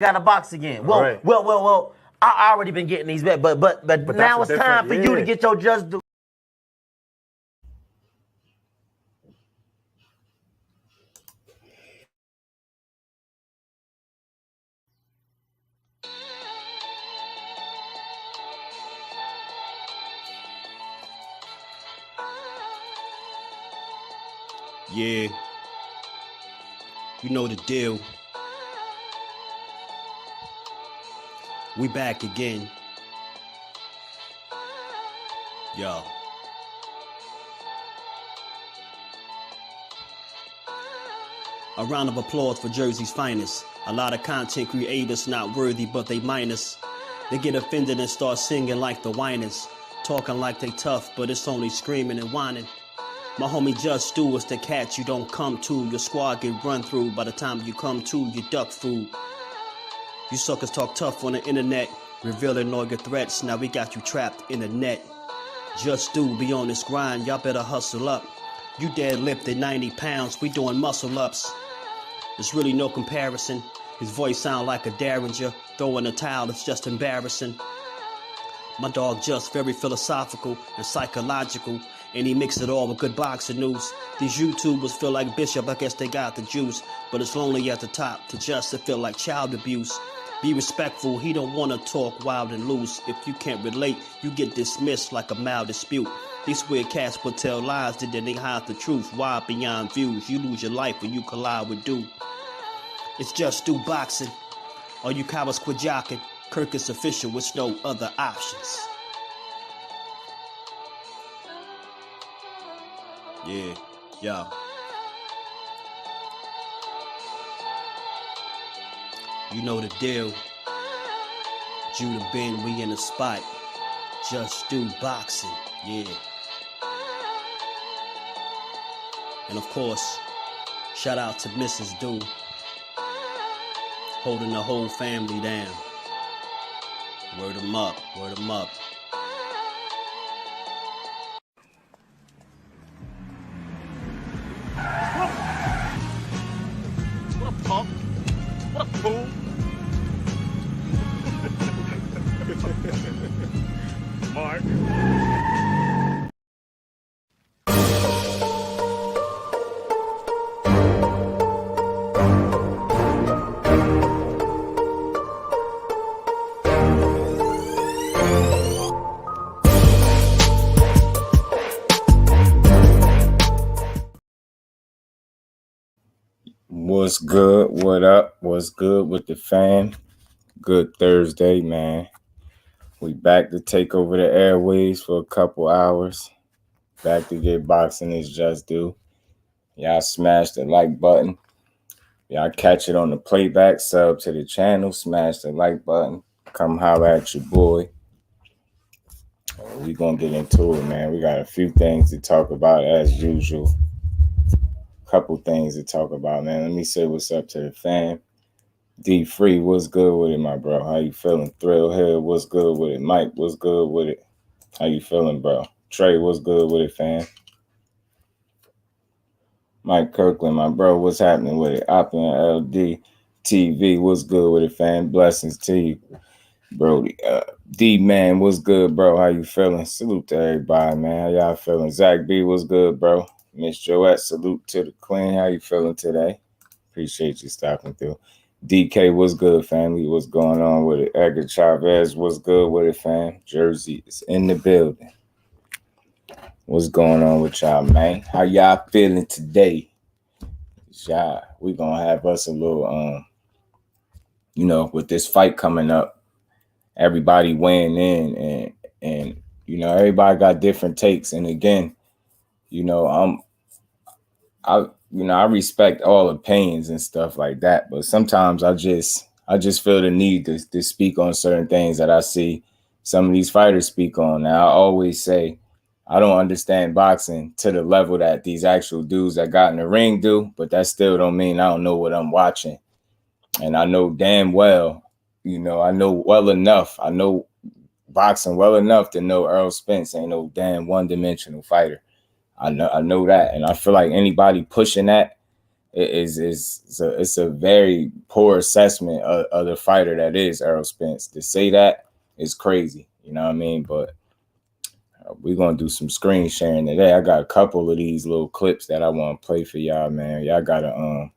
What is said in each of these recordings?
got to box again. Well. I already been getting these back, but now it's time for you to get your just due. Yeah, you know the deal. We back again. Yo. A round of applause for Jersey's finest. A lot of content creators not worthy, but they minus. They get offended and start singing like the whiners. Talking like they tough, but it's only screaming and whining. My homie JusDueBoxing is the cat you don't come to. Your squad get run through. By the time you come to, you duck food. You suckers talk tough on the internet, revealing all your threats. Now we got you trapped in the net. JusDueBoxing be on this grind, y'all better hustle up. You deadlifted 90 pounds, we doing muscle ups. There's really no comparison. His voice sound like a derringer. Throwing a towel, it's just embarrassing. My dog Just very philosophical and psychological, and he mixed it all with good boxing news. These YouTubers feel like Bishop, I guess they got the juice, but it's lonely at the top. To Just it feel like child abuse. Be respectful, he don't wanna talk wild and loose. If you can't relate, you get dismissed like a mild dispute. These weird cats will tell lies, then they hide the truth. Why beyond views? You lose your life when you collide with dude. It's JusDueBoxing. All you cowards quit jocking. Kirk is official with no other options. Yeah, yo. You know the deal. Judah Ben, we in the spot. JusDueBoxing, yeah. And of course, shout out to Mrs. Do, holding the whole family down. Word 'em up, word 'em up. What a punk. What a fool. Mark. What's good? What up? What's good with the fam? Good Thursday, man. We back to take over the airways for a couple hours. Back to get boxing is JusDueBoxing. Y'all smash the like button. Y'all catch it on the playback. Sub to the channel. Smash the like button. Come holler at your boy. We gonna get into it, man. We got a few things to talk about as usual. Couple things to talk about, man. Let me say what's up to the fam. D Free, what's good with it, my bro? How you feeling? Thrillhead, what's good with it? Mike, what's good with it? How you feeling, bro? Trey, what's good with it, fam? Mike Kirkland, my bro, what's happening with it? Opulent LD TV, what's good with it, fam? Blessings to you, Brody. D man, what's good, bro? How you feeling? Salute to everybody, man. How y'all feeling? Zach B, what's good, bro? Miss Joette, salute to the queen. How you feeling today? Appreciate you stopping through. DK, what's good, family? What's going on with it? Edgar Chavez, what's good with it, fam? Jersey is in the building. What's going on with y'all, man? How y'all feeling today? Y'all, we gonna have us a little, with this fight coming up, everybody weighing in and everybody got different takes. And again, I respect all opinions and stuff like that, but sometimes I just feel the need to speak on certain things that I see some of these fighters speak on. Now, I always say I don't understand boxing to the level that these actual dudes that got in the ring do, but that still don't mean I don't know what I'm watching. And I know damn well, I know well enough. I know boxing well enough to know Errol Spence ain't no damn one-dimensional fighter. I know that, and I feel like anybody pushing that it's a very poor assessment of the fighter that is Errol Spence. To say that is crazy, you know what I mean? But we're gonna do some screen sharing today. I got a couple of these little clips that I want to play for y'all, man. Y'all gotta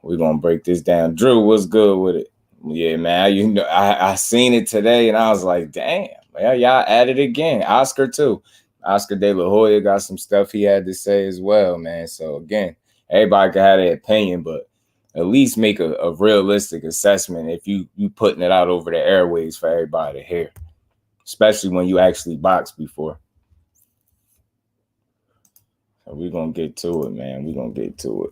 we're gonna break this down. Drew, what's good with it? Yeah, man. You know, I seen it today and I was like, damn, man, y'all at it again. Oscar too. Oscar DELAHOYA got some stuff he had to say as well, man. So again, everybody can have their opinion, but at least make a realistic assessment if you putting it out over the airways for everybody to hear, especially when you actually boxed before. So we're gonna get to it, man. We're gonna get to it.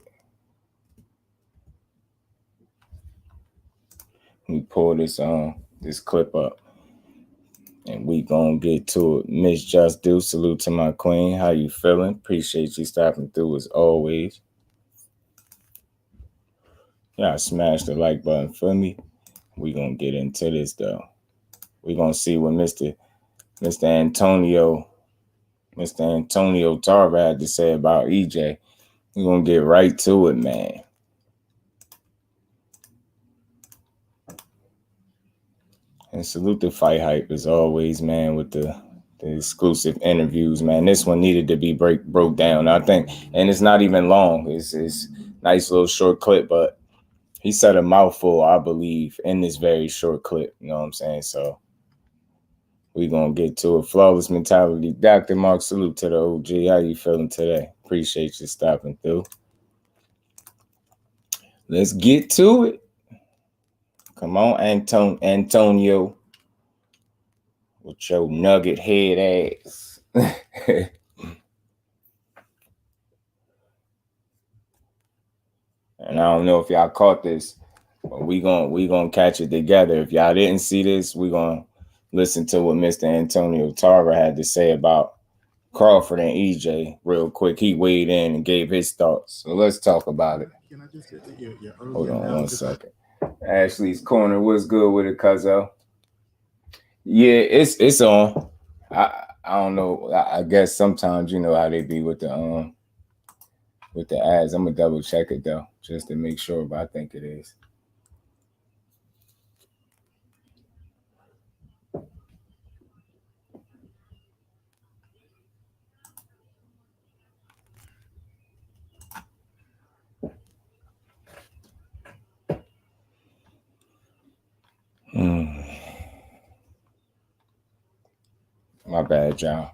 We pull this clip up and we gonna get to it. Miss JusDueBoxing, salute to my queen. How you feeling? Appreciate you stopping through as always. Y'all smash the like button for me. We gonna get into this though. We gonna see what Mr. Antonio Tarver had to say about EJ. We gonna get right to it, man. And salute the Fight Hype as always, man, with the exclusive interviews, man. This one needed to be broke down, I think. And it's not even long. It's nice little short clip, but he said a mouthful, I believe, in this very short clip. You know what I'm saying? So we're going to get to it. Flawless Mentality. Dr. Mark, salute to the OG. How you feeling today? Appreciate you stopping through. Let's get to it. Come on, Antonio, with your nugget head ass. And I don't know if y'all caught this, but we gonna catch it together. If y'all didn't see this, we gonna listen to what Mr. Antonio Tarver had to say about Crawford and EJ real quick. He weighed in and gave his thoughts. So let's talk about it. Can I just get your hold on one second. Ashley's Corner, what's good with it, cuzzo? Yeah, it's on. I don't know. I guess sometimes you know how they be with the ads. I'm gonna double check it though, just to make sure, but I think it is. My bad, y'all.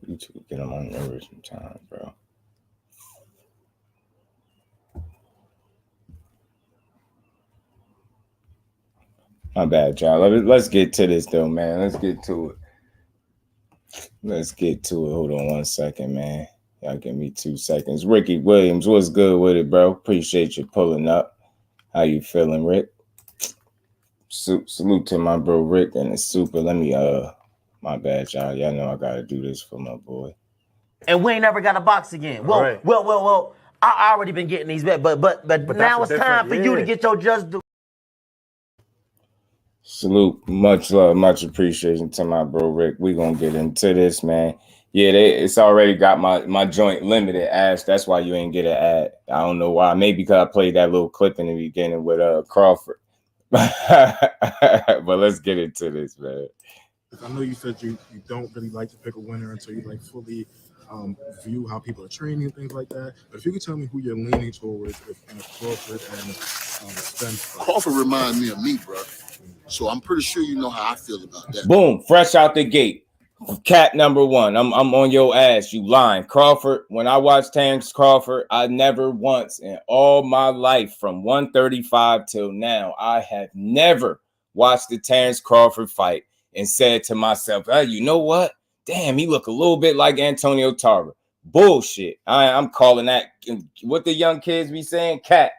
You two get on my nerves sometimes, bro. My bad, y'all. Let's get to this though, man. Let's get to it. Let's get to it. Hold on one second, man. Y'all give me 2 seconds. Ricky Williams, what's good with it, bro? Appreciate you pulling up. How you feeling, Rick? Salute to my bro Rick and the super. Let me my bad, y'all. Y'all know I gotta do this for my boy. And we ain't never got a box again. Well, right. well. I already been getting these back, but now it's time for you to get your JusDueBoxing. Salute, much love, much appreciation to my bro Rick. We gonna get into this, man. Yeah, it's already got my joint limited, Ash. That's why you ain't get an ad. I don't know why. Maybe because I played that little clip in the beginning with Crawford. But let's get into this, man. I know you said you don't really like to pick a winner until you like fully view how people are training and things like that. But if you could tell me who you're leaning towards in a Crawford and Spence. Crawford reminds me of me, bro. So I'm pretty sure you know how I feel about that. Boom, fresh out the gate. Cat number one. I'm on your ass. You lying. Crawford, when I watched Terence Crawford, I never once in all my life from 135 till now, I have never watched the Terence Crawford fight and said to myself, oh, you know what? Damn, he look a little bit like Antonio Tarver. Bullshit. I'm calling that what the young kids be saying. Cat,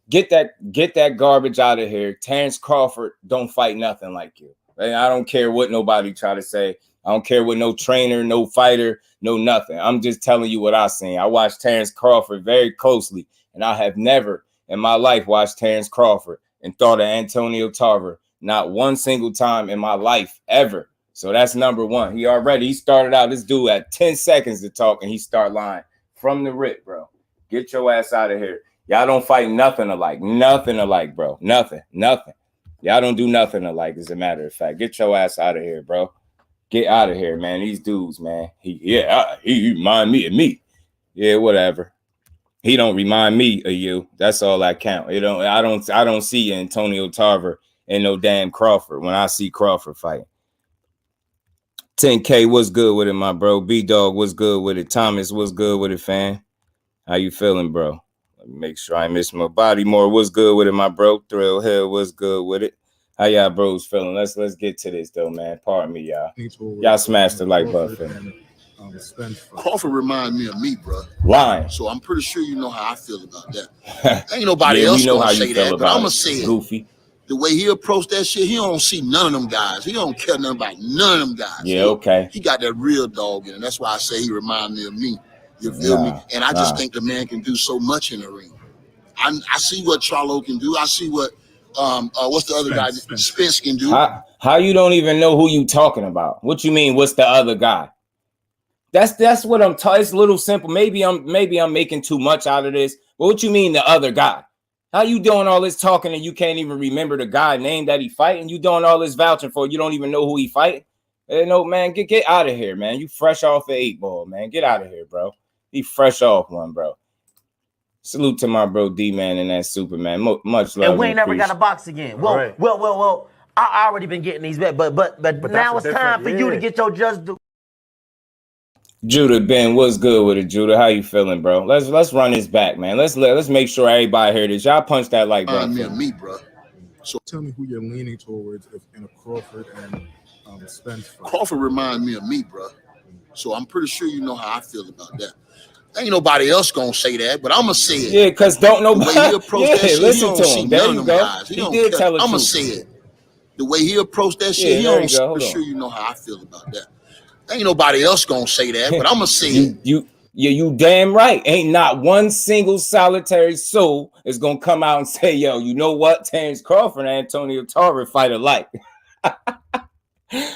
get that garbage out of here. Terence Crawford don't fight nothing like you. I don't care what nobody try to say. I don't care what no trainer, no fighter, no nothing. I'm just telling you what I seen. I watched Terence Crawford very closely, and I have never in my life watched Terence Crawford and thought of Antonio Tarver. Not one single time in my life ever. So that's number one. He started out, this dude had 10 seconds to talk and he start lying from the rip, bro. Get your ass out of here. Y'all don't fight nothing alike. Nothing alike, bro. Nothing. Y'all don't do nothing alike, as a matter of fact. Get your ass out of here, bro. Get out of here, man. These dudes, man. He remind me of me. Yeah, whatever. He don't remind me of you. That's all I count. I don't see Antonio Tarver and no damn Crawford when I see Crawford fighting. 10K, what's good with it, my bro? B-Dog, what's good with it? Thomas, what's good with it, fam? How you feeling, bro? Let me make sure I miss my body more. What's good with it, my bro? Thrill Hill, what's good with it? How y'all bros feeling? Let's get to this, though, man. Pardon me, y'all. Y'all smashed the like button. Crawford remind me of me, bro. Lying. So I'm pretty sure you know how I feel about that. Ain't nobody else gonna say that, but I'm gonna say it. Goofy. The way he approached that shit, he don't see none of them guys. He don't care nothing about none of them guys. Yeah, okay. He got that real dog in him. That's why I say he remind me of me. You feel me? And I just think the man can do so much in the ring. I see what CHARLO can do. I see what what's the other guy? Spence can do. How you don't even know who you talking about? What you mean? What's the other guy? That's what I'm talking. It's a little simple. Maybe I'm making too much out of this. But what you mean the other guy? How you doing all this talking and you can't even remember the guy name that he fighting? You doing all this vouching for? You don't even know who he fighting? Hey, no, man, get out of here, man. You fresh off the 8-ball, man. Get out of here, bro. He fresh off one, bro. Salute to my bro D-Man and that Superman. Much love. And we ain't never got a box again. Well. I already been getting these bet, but now it's time for you to get your just do. Judah Ben, what's good with it, Judah? How you feeling, bro? Let's run this back, man. Let's make sure everybody hear this. Y'all punch that like button. Me, bro. So tell me who you're leaning towards in a Crawford and Spence fight. Crawford remind me of me, bro. So I'm pretty sure you know how I feel about that. Ain't nobody else gonna say that, but I'm gonna say it. Yeah, because don't nobody. The way he approached that shit, listen to him. There you go. He did tell us. I'm gonna say it. The way he approached that shit, I'm sure you know how I feel about that. Ain't nobody else gonna say that, but I'm gonna say it. You damn right. Ain't not one single solitary soul is gonna come out and say, yo, you know what? Terrence Crawford and Antonio Tarver fight alike.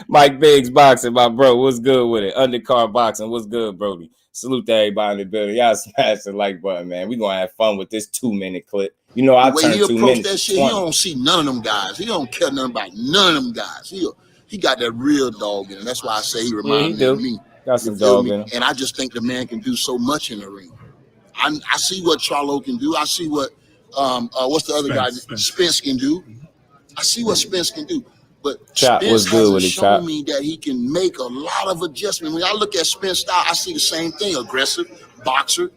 Mike Biggs boxing, my bro. What's good with it? Undercard boxing. What's good, Brody? Salute to everybody in the building. Y'all smash the like button, man. We gonna have fun with this 2-minute clip. You know, I turn 2 minutes. That shit, he don't see none of them guys. He don't care nothing about none of them guys. He got that real dog in him. That's why I say he reminds me of me. Got some dog in him. And I just think the man can do so much in the ring. I see what CHARLO can do. I see what what's the other guy? Spence can do. I see what Spence can do. But Chop was good with it. Shown me that he can make a lot of adjustments. When I look at Spence style, I see the same thing: aggressive boxer.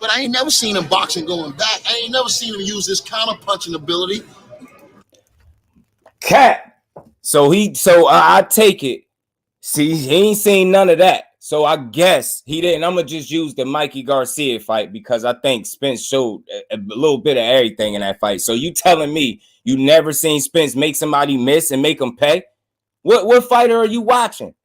But I ain't never seen him boxing going back. I ain't never seen him use this counter punching ability. Cat. So I take it. See, he ain't seen none of that. So I guess he didn't. I'm gonna just use the Mikey Garcia fight because I think Spence showed a little bit of everything in that fight. So you telling me you never seen Spence make somebody miss and make them pay? What fighter are you watching?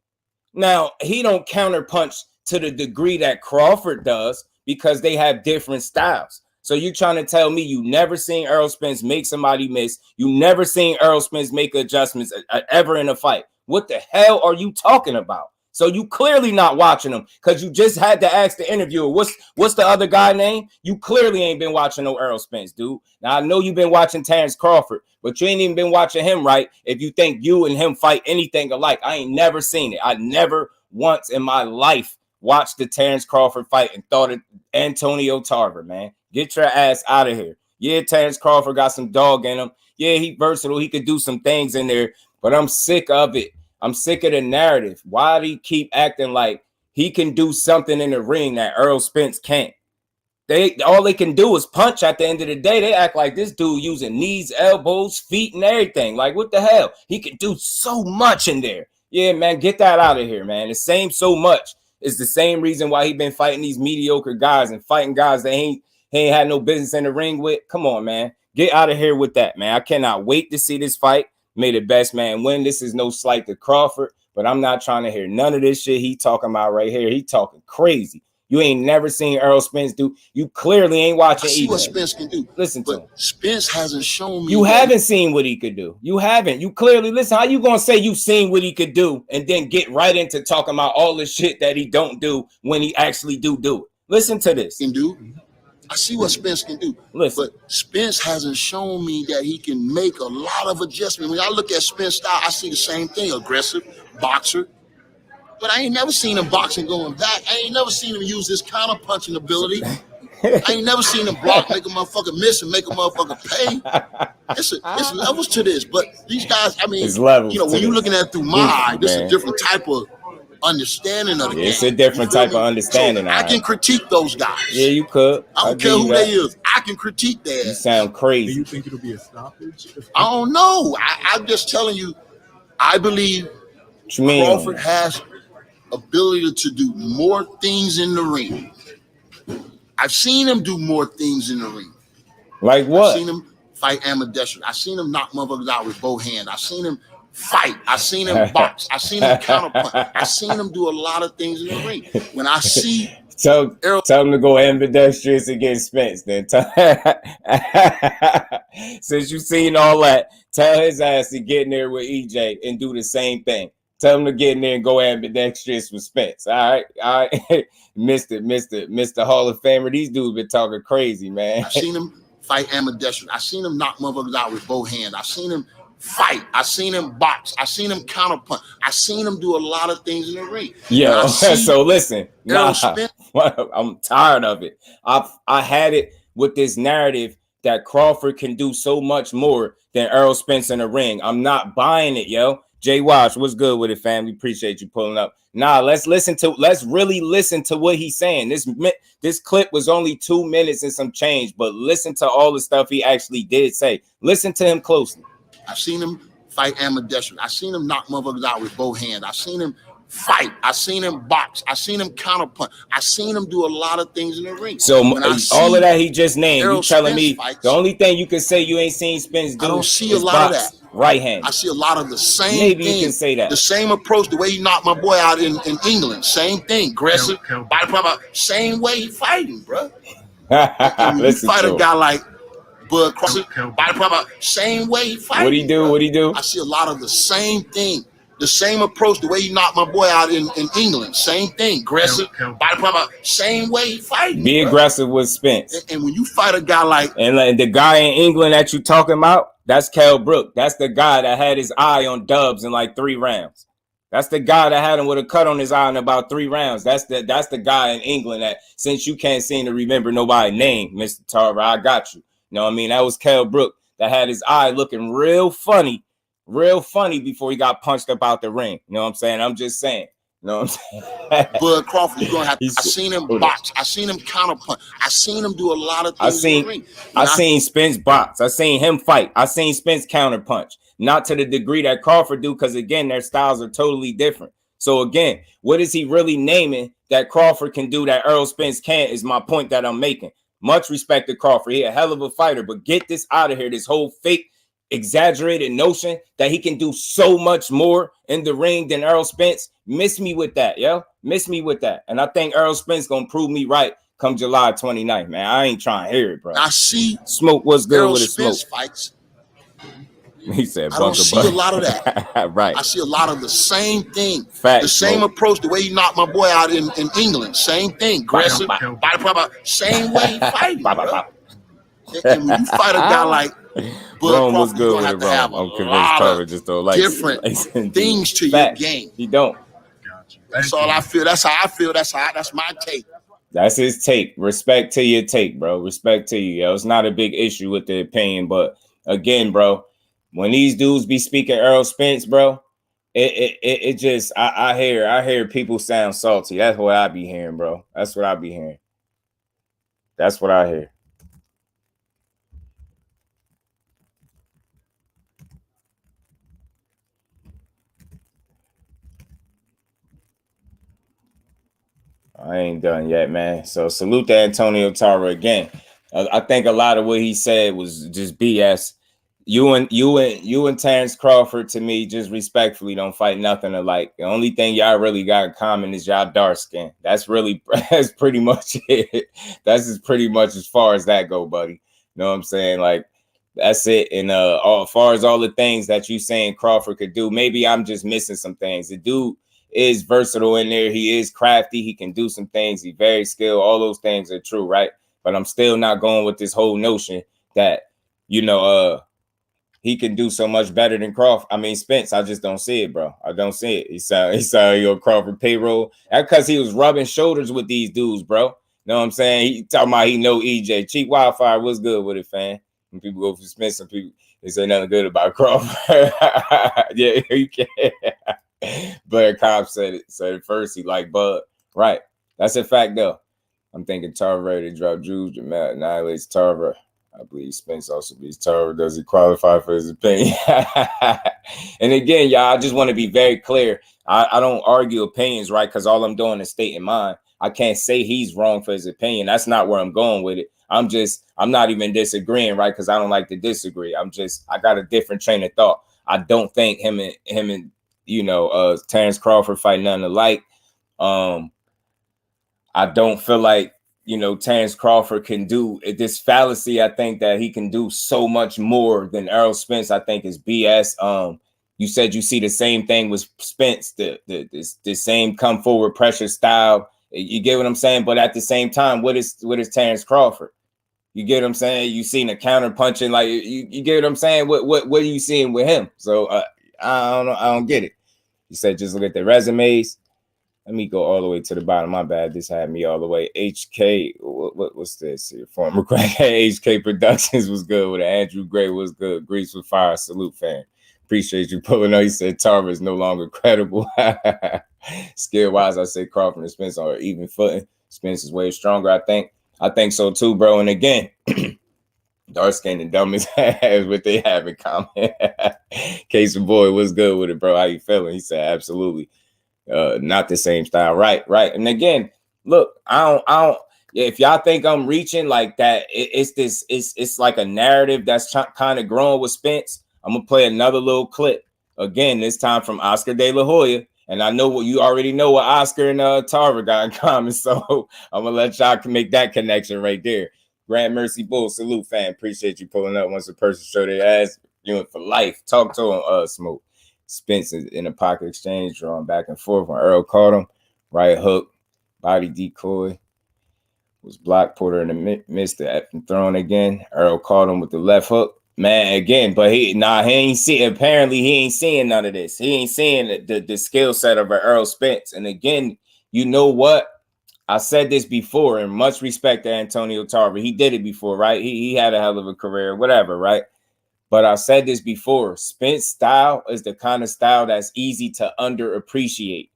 Now, he don't counter punch to the degree that Crawford does because they have different styles. So you trying to tell me you never seen Errol Spence make somebody miss? You never seen Errol Spence make adjustments ever in a fight? What the hell are you talking about? So you clearly not watching them because you just had to ask the interviewer, what's the other guy name? You clearly ain't been watching no Errol Spence, dude. Now, I know you've been watching Terrence Crawford, but you ain't even been watching him right if you think you and him fight anything alike. I ain't never seen it. I never once in my life watched the Terrence Crawford fight and thought of Antonio Tarver, man. Get your ass out of here. Yeah, Terrence Crawford got some dog in him. Yeah, he versatile. He could do some things in there, but I'm sick of it. I'm sick of the narrative. Why do he keep acting like he can do something in the ring that Errol Spence can't? All they can do is punch at the end of the day. They act like this dude using knees, elbows, feet, and everything. Like, what the hell? He can do so much in there. Yeah, man, get that out of here, man. The same so much is the same reason why he been fighting these mediocre guys and fighting guys that he ain't had no business in the ring with. Come on, man. Get out of here with that, man. I cannot wait to see this fight. May the best man win. This is no slight to Crawford, but I'm not trying to hear none of this shit he talking about right here. He talking crazy. You ain't never seen Errol Spence do. You clearly ain't watching. I see what Spence can do. Listen to him. Spence hasn't shown me. You haven't seen what he could do. You haven't. You clearly listen. How you gonna say you seen what he could do and then get right into talking about all the shit that he don't do when he actually do it? Listen to this. Can do. I see what Spence can do. Listen. But Spence hasn't shown me that he can make a lot of adjustments. When I look at Spence style, I see the same thing: aggressive boxer. But I ain't never seen him boxing going back. I ain't never seen him use this counter punching ability. I ain't never seen him block, make a motherfucker miss, and make a motherfucker pay. It's levels to this. But these guys, I mean, you know, when you're looking at it through my eye, this is a different type of understanding of the game. It's a different type of understanding. So I can critique those guys. Yeah, you could. I don't care who they is. I can critique that. You sound crazy. Do you think it'll be a stoppage? I don't know. I'm just telling you, I believe Crawford has ability to do more things in the ring. I've seen him do more things in the ring. Like what? I've seen him fight ambidextrous. I've seen him knock motherfuckers out with both hands. I've seen him fight. I've seen him box. I've seen him counterpunch. I've seen him do a lot of things in the ring. When I see tell Errol, him to go ambidextrous against Spence. Then since you've seen all that, tell his ass to get in there with EJ and do the same thing. Tell him to get in there and go ambidextrous with Spence. All right, Mr. Hall of Famer. These dudes been talking crazy, man. I've seen him fight ambidextrous. I've seen him knock motherfuckers out with both hands. I've seen him fight. I've seen him box. I've seen him counterpunch. I've seen him do a lot of things in the ring. Yeah. So listen, I'm tired of it. I had it with this narrative that Crawford can do so much more than Errol Spence in the ring. I'm not buying it, yo. Jay Wash, what's good with it, family? Appreciate you pulling up. Nah, let's really listen to what he's saying. This clip was only 2 minutes and some change, but listen to all the stuff he actually did say. Listen to him closely. I've seen him fight ambidextrous. I've seen him knock motherfuckers out with both hands. I've seen him fight. I've seen him box. I've seen him counterpunch. I've seen him do a lot of things in the ring. So all of that he just named, you telling me fights, the only thing you can say you ain't seen Spence do I don't see a lot box, of that. Right hand. I see a lot of the same Maybe thing. You can say that. The same approach, the way he knocked my boy out in England. Same thing. Aggressive. Body proper. Same way he fighting, bro. When you fight a guy like Bud Crawford, body proper. Same way he fighting. What he do? Bro. What he do? I see a lot of the same thing. The same approach, the way he knocked my boy out in England. Same thing. Aggressive. Body proper. Same way he fighting. Be aggressive with Spence. And when you fight a guy like the guy in England that you talking about, that's Kell Brook. That's the guy that had his eye on Dubs in like 3 rounds. That's the guy that had him with a cut on his eye in about 3 rounds. That's the guy in England that, since you can't seem to remember nobody's name, Mr. Tarver, I got you. You know what I mean? That was Kell Brook that had his eye looking real funny before he got punched up out the ring. You know what I'm saying? I'm just saying. You know what I'm saying? Bud Crawford, you're gonna have. I seen him box. I seen him counterpunch. I seen him do a lot of things in the ring. I seen Spence box. I seen him fight. I seen Spence counterpunch. Not to the degree that Crawford do, because again, their styles are totally different. So again, what is he really naming that Crawford can do that Errol Spence can't? Is my point that I'm making. Much respect to Crawford. He a hell of a fighter, but get this out of here. This whole fake, exaggerated notion that he can do so much more in the ring than Errol Spence. Miss me with that, yo. Miss me with that. And I think Errol Spence gonna prove me right come July 29th, man. I ain't trying to hear it, bro. I see smoke. What's good Errol with the smoke? Fights. He said, I don't see a lot of that. Right. I see a lot of the same thing. Facts, the same approach, the way he knocked my boy out in England. Same thing. Aggressive. Body proper. Same way he fighting. And when you fight a guy like Bud was Crawford, good you're with gonna have it, to have a lot of just don't like different things to your game. He don't. That's all I feel. That's how I feel. That's my take. That's his take. Respect to your take, bro. Respect to you, yo. It's not a big issue with the opinion, but again, bro, when these dudes be speaking Errol Spence, bro, it just I hear people sound salty. That's what I be hearing, bro. That's what I be hearing. That's what I hear. I ain't done yet, man. So salute to Antonio Tarver again. I think a lot of what he said was just BS. You and Terence Crawford, to me, just respectfully, don't fight nothing alike. The only thing y'all really got in common is y'all dark skin. That's pretty much it. That's pretty much as far as that go, buddy. You know what I'm saying? Like, that's it. And as far as all the things that you saying Crawford could do, maybe I'm just missing some things. The dude is versatile in there. He is crafty. He can do some things. He's very skilled. All those things are true, right? But I'm still not going with this whole notion that, you know, he can do so much better than Crawford. I mean, Spence, I just don't see it, bro. I don't see it. He saw your Crawford payroll. That's because he was rubbing shoulders with these dudes, bro. You know what I'm saying? He talking about he know EJ. Cheap Wildfire was good with it, fam. When people go for Spence, some people, they say nothing good about Crawford. Yeah, you can. But Cobb said it first. He like Bud. Right. That's a fact, though. I'm thinking Tarver ready to drop Juice. Jamal annihilates Tarver. I believe Spence also believes Tarver. Does he qualify for his opinion? And again, y'all, I just want to be very clear. I don't argue opinions, right? Because all I'm doing is stating mine. I can't say he's wrong for his opinion. That's not where I'm going with it. I'm not even disagreeing, right? Because I don't like to disagree. I got a different train of thought. I don't think him and you know, Terence Crawford fight nothing alike. I don't feel like, you know, Terence Crawford can do this fallacy. I think that he can do so much more than Errol Spence. I think is BS. You said you see the same thing with Spence, the same come forward pressure style. You get what I'm saying? But at the same time, what is Terence Crawford? You get what I'm saying? You seen a counter punching, like you get what I'm saying? What are you seeing with him? So I don't know. I don't get it. You said just look at the resumes. Let me go all the way to the bottom. My bad. This had me all the way. HK, what's this here? Former HK Productions was good with it. Andrew Gray was good. Grease with fire. Salute, fan. Appreciate you pulling up. He said Tarver is no longer credible. Skill-wise, I say Crawford and Spence are even footing. Spence is way stronger, I think. I think so too, bro. And again, dark skin and dumb as what they have in common. Case of boy was good with it, bro. How you feeling? He said absolutely. Not the same style. Right. And again, look, I don't if y'all think I'm reaching like that, it's like a narrative that's kind of growing with Spence. I'm gonna play another little clip again, this time from Oscar De La Hoya. And I know what you already know what Oscar and Tarver got in common. So I'm gonna let y'all make that connection right there. Grand Mercy Bull, salute, fan. Appreciate you pulling up. Once a person show their ass, you in for life. Talk to him, Smoke. Spence in a pocket exchange, drawing back and forth when Errol caught him. Right hook, body decoy. Was blocked, Porter in the missed the thrown again. Errol caught him with the left hook. Man, again, but he ain't see. Apparently, he ain't seeing none of this. He ain't seeing the skill set of Errol Spence. And again, you know what? I said this before, and much respect to Antonio Tarver. He did it before, right? He had a hell of a career, whatever, right? But I said this before. Spence style is the kind of style that's easy to underappreciate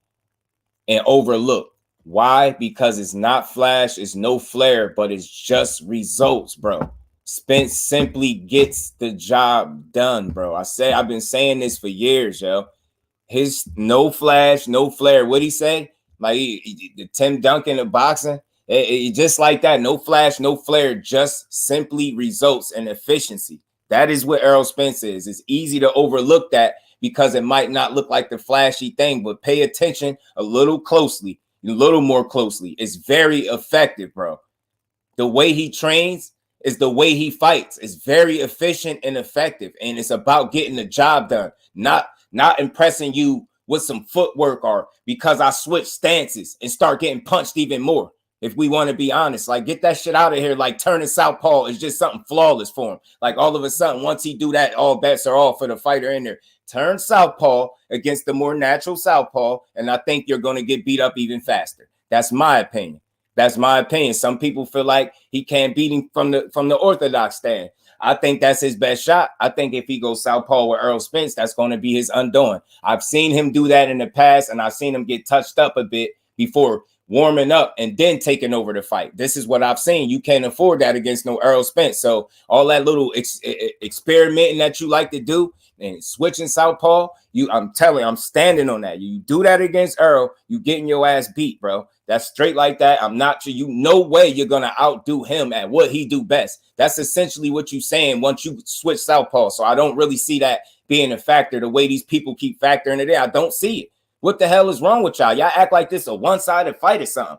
and overlook. Why? Because it's not flash, it's no flair, but it's just results, bro. Spence simply gets the job done, bro. I've been saying this for years, yo. His no flash, no flair. What'd he say? Like the Tim Duncan of boxing, just like that. No flash, no flair, just simply results and efficiency. That is what Errol Spence is. It's easy to overlook that because it might not look like the flashy thing, but pay attention a little closely, a little more closely. It's very effective, bro. The way he trains is the way he fights. It's very efficient and effective, and it's about getting the job done, not impressing you with some footwork or because I switch stances and start getting punched even more. If we want to be honest, like get that shit out of here. Like turning southpaw is just something flawless for him. Like all of a sudden, once he do that, all bets are off for the fighter in there. Turn southpaw against the more natural southpaw, and I think you're going to get beat up even faster. That's my opinion. That's my opinion. Some people feel like he can't beat him from the orthodox stand. I think that's his best shot. I think if he goes southpaw with Errol Spence, that's going to be his undoing. I've seen him do that in the past, and I've seen him get touched up a bit before warming up and then taking over the fight. This is what I've seen. You can't afford that against no Errol Spence. So all that little experimenting that you like to do, and switching southpaw, I'm standing on that. You do that against Errol, you getting your ass beat, bro. That's straight like that. I'm not sure. No way you're gonna outdo him at what he do best. That's essentially what you're saying once you switch southpaw. So I don't really see that being a factor. The way these people keep factoring it in, I don't see it. What the hell is wrong with y'all? Y'all act like this a one-sided fight or something.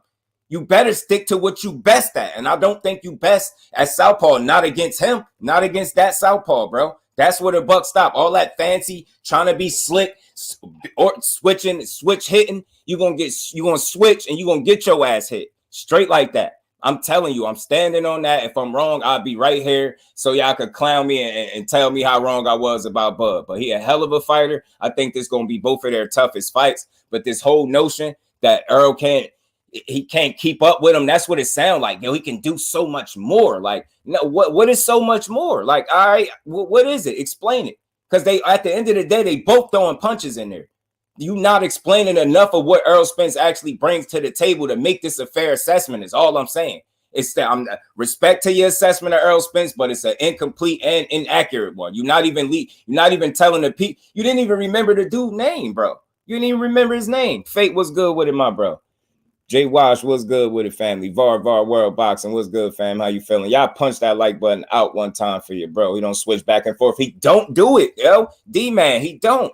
You better stick to what you best at. And I don't think you best at southpaw, not against him, not against that southpaw, bro. That's where the buck stop. All that fancy trying to be slick or switch hitting, you're gonna switch and you're gonna get your ass hit straight like that. I'm telling you, I'm standing on that. If I'm wrong, I'll be right here so y'all could clown me and tell me how wrong I was about Bud. But he a hell of a fighter. I think this gonna be both of their toughest fights. But this whole notion that Errol can't keep up with him, that's what it sounds like. Yo, he can do so much more. Like, no, what is so much more? Like, all right, what is it? Explain it. Because they, at the end of the day, they both throwing punches in there. You not explaining enough of what Errol Spence actually brings to the table to make this a fair assessment is all I'm saying. It's that I'm respect to your assessment of Errol Spence, but it's an incomplete and inaccurate one. You're not even telling the people. You didn't even remember the dude's name, bro. You didn't even remember his name. Fate was good with it, my bro. Jay Wash, what's good with it, family? Var World Boxing, what's good, fam? How you feeling? Y'all punch that like button out one time for you, bro. He don't switch back and forth. He don't do it, yo. D-man, he don't,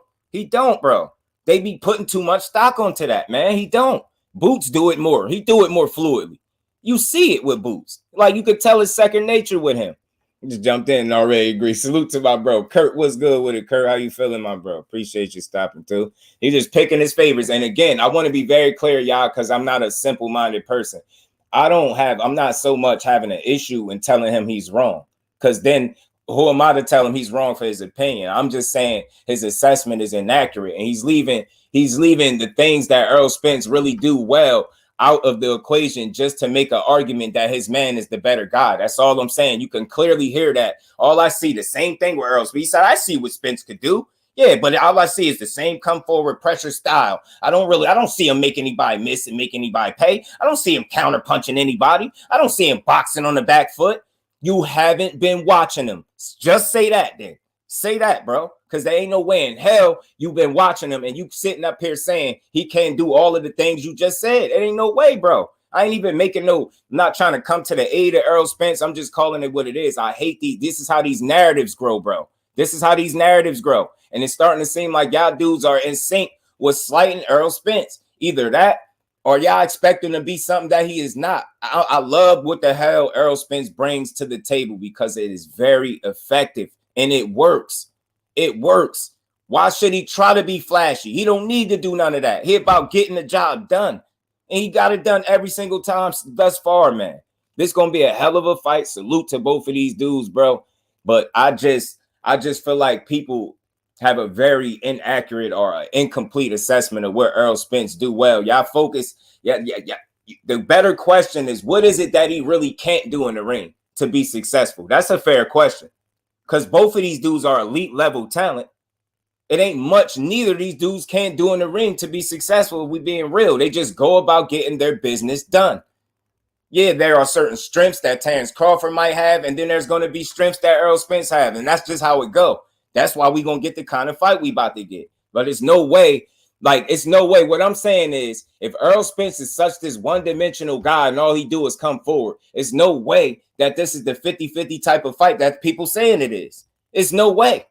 bro. They be putting too much stock onto that, man. He don't. Boots do it more. He do it more fluidly. You see it with Boots. Like, you could tell it's second nature with him. He just jumped in and already agree. Salute to my bro. Kurt, what's good with it? Kurt, how you feeling, my bro? Appreciate you stopping, too. He's just picking his favorites. And again, I want to be very clear, y'all, because I'm not a simple-minded person. I'm not so much having an issue in telling him he's wrong. Because then who am I to tell him he's wrong for his opinion? I'm just saying his assessment is inaccurate. And he's leaving the things that Errol Spence really do well out of the equation just to make an argument that his man is the better guy. That's all I'm saying. You can clearly hear that. All I see, the same thing with Errol Spence. He said, I see what Spence could do. Yeah, but all I see is the same come forward pressure style. I don't see him make anybody miss and make anybody pay. I don't see him counter punching anybody. I don't see him boxing on the back foot. You haven't been watching him. Just say that then. Say that, bro. Because there ain't no way in hell you've been watching him and you sitting up here saying he can't do all of the things you just said. It ain't no way, bro. I ain't even I'm not trying to come to the aid of Errol Spence. I'm just calling it what it is. I hate these. This is how these narratives grow, bro. This is how these narratives grow. And it's starting to seem like y'all dudes are in sync with slighting Errol Spence. Either that or y'all expect him to be something that he is not. I love what the hell Errol Spence brings to the table because it is very effective and it works. It works. Why should he try to be flashy? He don't need to do none of that. He about getting the job done. And he got it done every single time thus far, man. This going to be a hell of a fight. Salute to both of these dudes, bro. But I just feel like people have a very inaccurate or incomplete assessment of what Errol Spence do well. Y'all focus. Yeah. The better question is, what is it that he really can't do in the ring to be successful? That's a fair question. Because both of these dudes are elite level talent. It ain't much neither of these dudes can't do in the ring to be successful if we being real. They just go about getting their business done. Yeah, there are certain strengths that Terence Crawford might have, and then there's going to be strengths that Errol Spence have, and that's just how it go. That's why we going to get the kind of fight we about to get. But it's no way. What I'm saying is, if Errol Spence is such this one-dimensional guy and all he do is come forward, it's no way that this is the 50-50 type of fight that people saying it is. It's no way.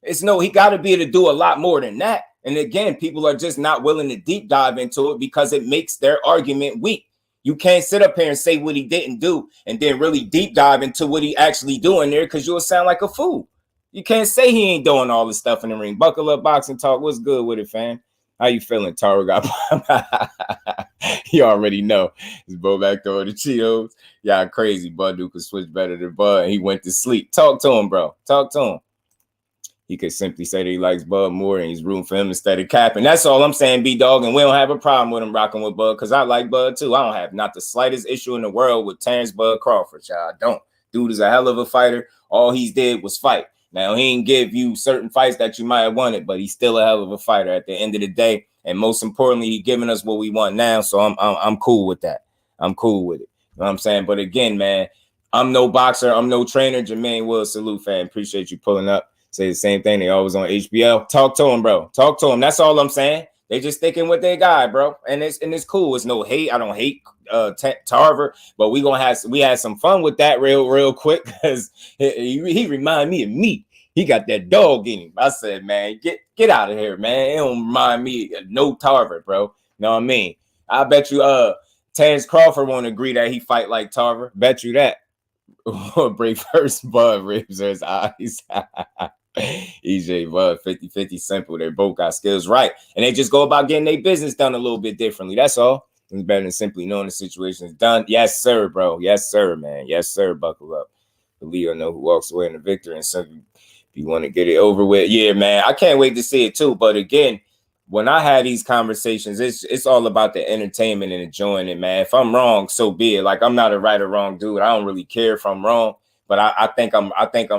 He got to be able to do a lot more than that. And again, people are just not willing to deep dive into it because it makes their argument weak. You can't sit up here and say what he didn't do and then really deep dive into what he actually doing there because you'll sound like a fool. You can't say he ain't doing all this stuff in the ring. Buckle up, boxing talk. What's good with it, fam? How you feeling, Tarver? You already know. It's Bo back there with the Cheetos. Y'all crazy. Bud dude could switch better than Bud. He went to sleep. Talk to him, bro. Talk to him. He could simply say that he likes Bud more and he's rooting for him instead of capping. That's all I'm saying, B-Dog. And we don't have a problem with him rocking with Bud because I like Bud too. I don't have not the slightest issue in the world with Terence Bud Crawford, y'all. I don't. Dude is a hell of a fighter. All he did was fight. Now, he ain't give you certain fights that you might have wanted, but he's still a hell of a fighter at the end of the day. And most importantly, he's giving us what we want now. So I'm cool with that. I'm cool with it. You know what I'm saying? But again, man, I'm no boxer. I'm no trainer. Jermaine Will, salute, fan. Appreciate you pulling up. say the same thing. They always on HBO. Talk to him, bro. Talk to him. That's all I'm saying. They just sticking with their guy, bro. And it's cool. It's no hate. I don't hate Tarver, but we had some fun with that real quick because he reminded me of me. He got that dog in him. I said, man, get out of here, man. It don't remind me of no Tarver, bro. You know what I mean? I bet you Terence Crawford won't agree that he fight like Tarver. Bet you that. Break first Bud ribs or his eyes. EJ Bud 50-50 simple. They both got skills right. And they just go about getting their business done a little bit differently. That's all. It's better than simply knowing the situation is done. Yes, sir, bro. Yes, sir, man. Yes, sir. Buckle up. The leader know who walks away in the victory and something. If you want to get it over with, yeah, man. I can't wait to see it too. But again, when I had these conversations, it's all about the entertainment and enjoying it, man. If I'm wrong, so be it. Like, I'm not a right or wrong dude. I don't really care if I'm wrong, but I think I'm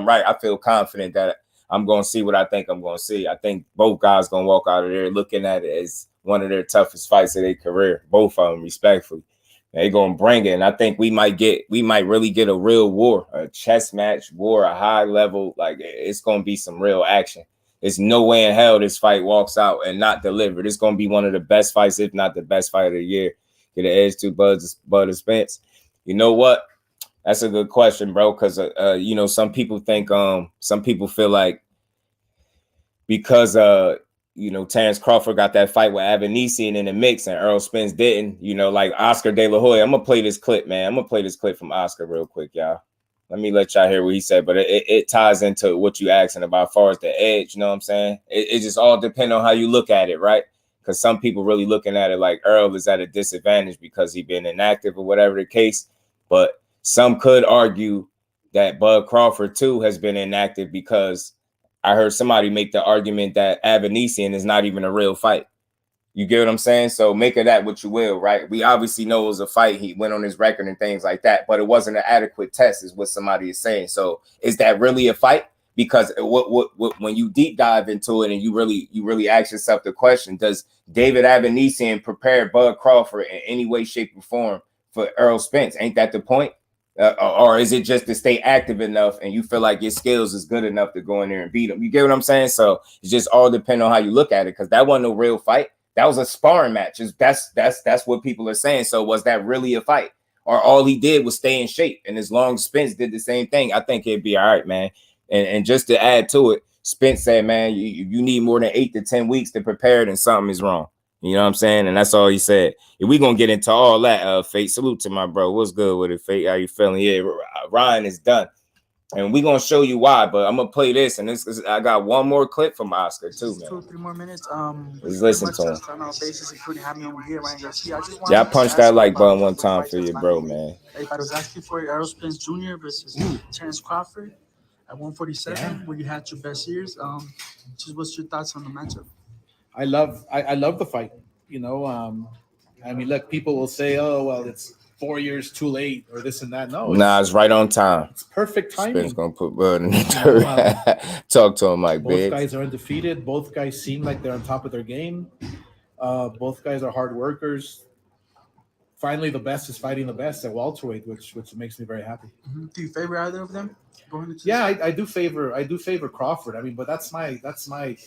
right. I feel confident that I'm gonna see what I think I'm gonna see. I think both guys gonna walk out of there looking at it as one of their toughest fights of their career. Both of them, respectfully. They're gonna bring it, and I think we might really get a real war, a chess match war, a high level. Like, it's gonna be some real action. There's no way in hell this fight walks out and not delivered. It's gonna be one of the best fights, if not the best fight of the year. Get an edge to Bud or Spence. You know what? That's a good question, bro. Because you know, some people feel like because you know, Terence Crawford got that fight with Avanesian in the mix and Errol Spence didn't, you know, like Oscar De La Hoya. I'm gonna play this clip, man. I'm gonna play this clip from Oscar real quick, y'all. Let me let y'all hear what he said, but it ties into what you asking about as far as the edge, you know what I'm saying? It just all depends on how you look at it, right? Because some people really looking at it like Errol is at a disadvantage because he been inactive or whatever the case. But some could argue that Bud Crawford too has been inactive because I heard somebody make the argument that Avanesian is not even a real fight. You get what I'm saying? So make of that what you will, right? We obviously know it was a fight. He went on his record and things like that, but it wasn't an adequate test is what somebody is saying. So is that really a fight? Because what when you deep dive into it and you really ask yourself the question, does David Avanesian prepare Bud Crawford in any way, shape, or form for Errol Spence? Ain't that the point? Or is it just to stay active enough and you feel like your skills is good enough to go in there and beat him? You get what I'm saying? So it's just all depend on how you look at it, because that wasn't no real fight. That was a sparring match. That's what people are saying. So was that really a fight? Or all he did was stay in shape? And as long as Spence did the same thing, I think it'd be all right, man. And just to add to it, Spence said, man, you need more than 8 to 10 weeks to prepare, and something is wrong. You know what I'm saying? And that's all he said. We're going to get into all that, Fate. Salute to my bro. What's good with it, Fate? How you feeling? Yeah, Ryan is done. And we're going to show you why, but I'm going to play this. And I got one more clip from Oscar, too, man. 2 or 3 more minutes. Let's listen to him. On our basis, including having over here, Ryan Garcia. Yeah, punch that like button one time for your bro, man. I was asking for Errol Spence Jr. versus Terence Crawford at 147, where you had your best years. Just what's your thoughts on the matchup? I love the fight. You know, I mean, look, people will say, "Oh, well, it's 4 years too late," or this and that. No, it's right on time. It's perfect timing. Spence gonna put Bud in the dirt. Talk to him, Mike. Both guys are undefeated. Both guys seem like they're on top of their game. Both guys are hard workers. Finally, the best is fighting the best at welterweight, which makes me very happy. Mm-hmm. Do you favor either of them? I do favor Crawford. I mean, but that's my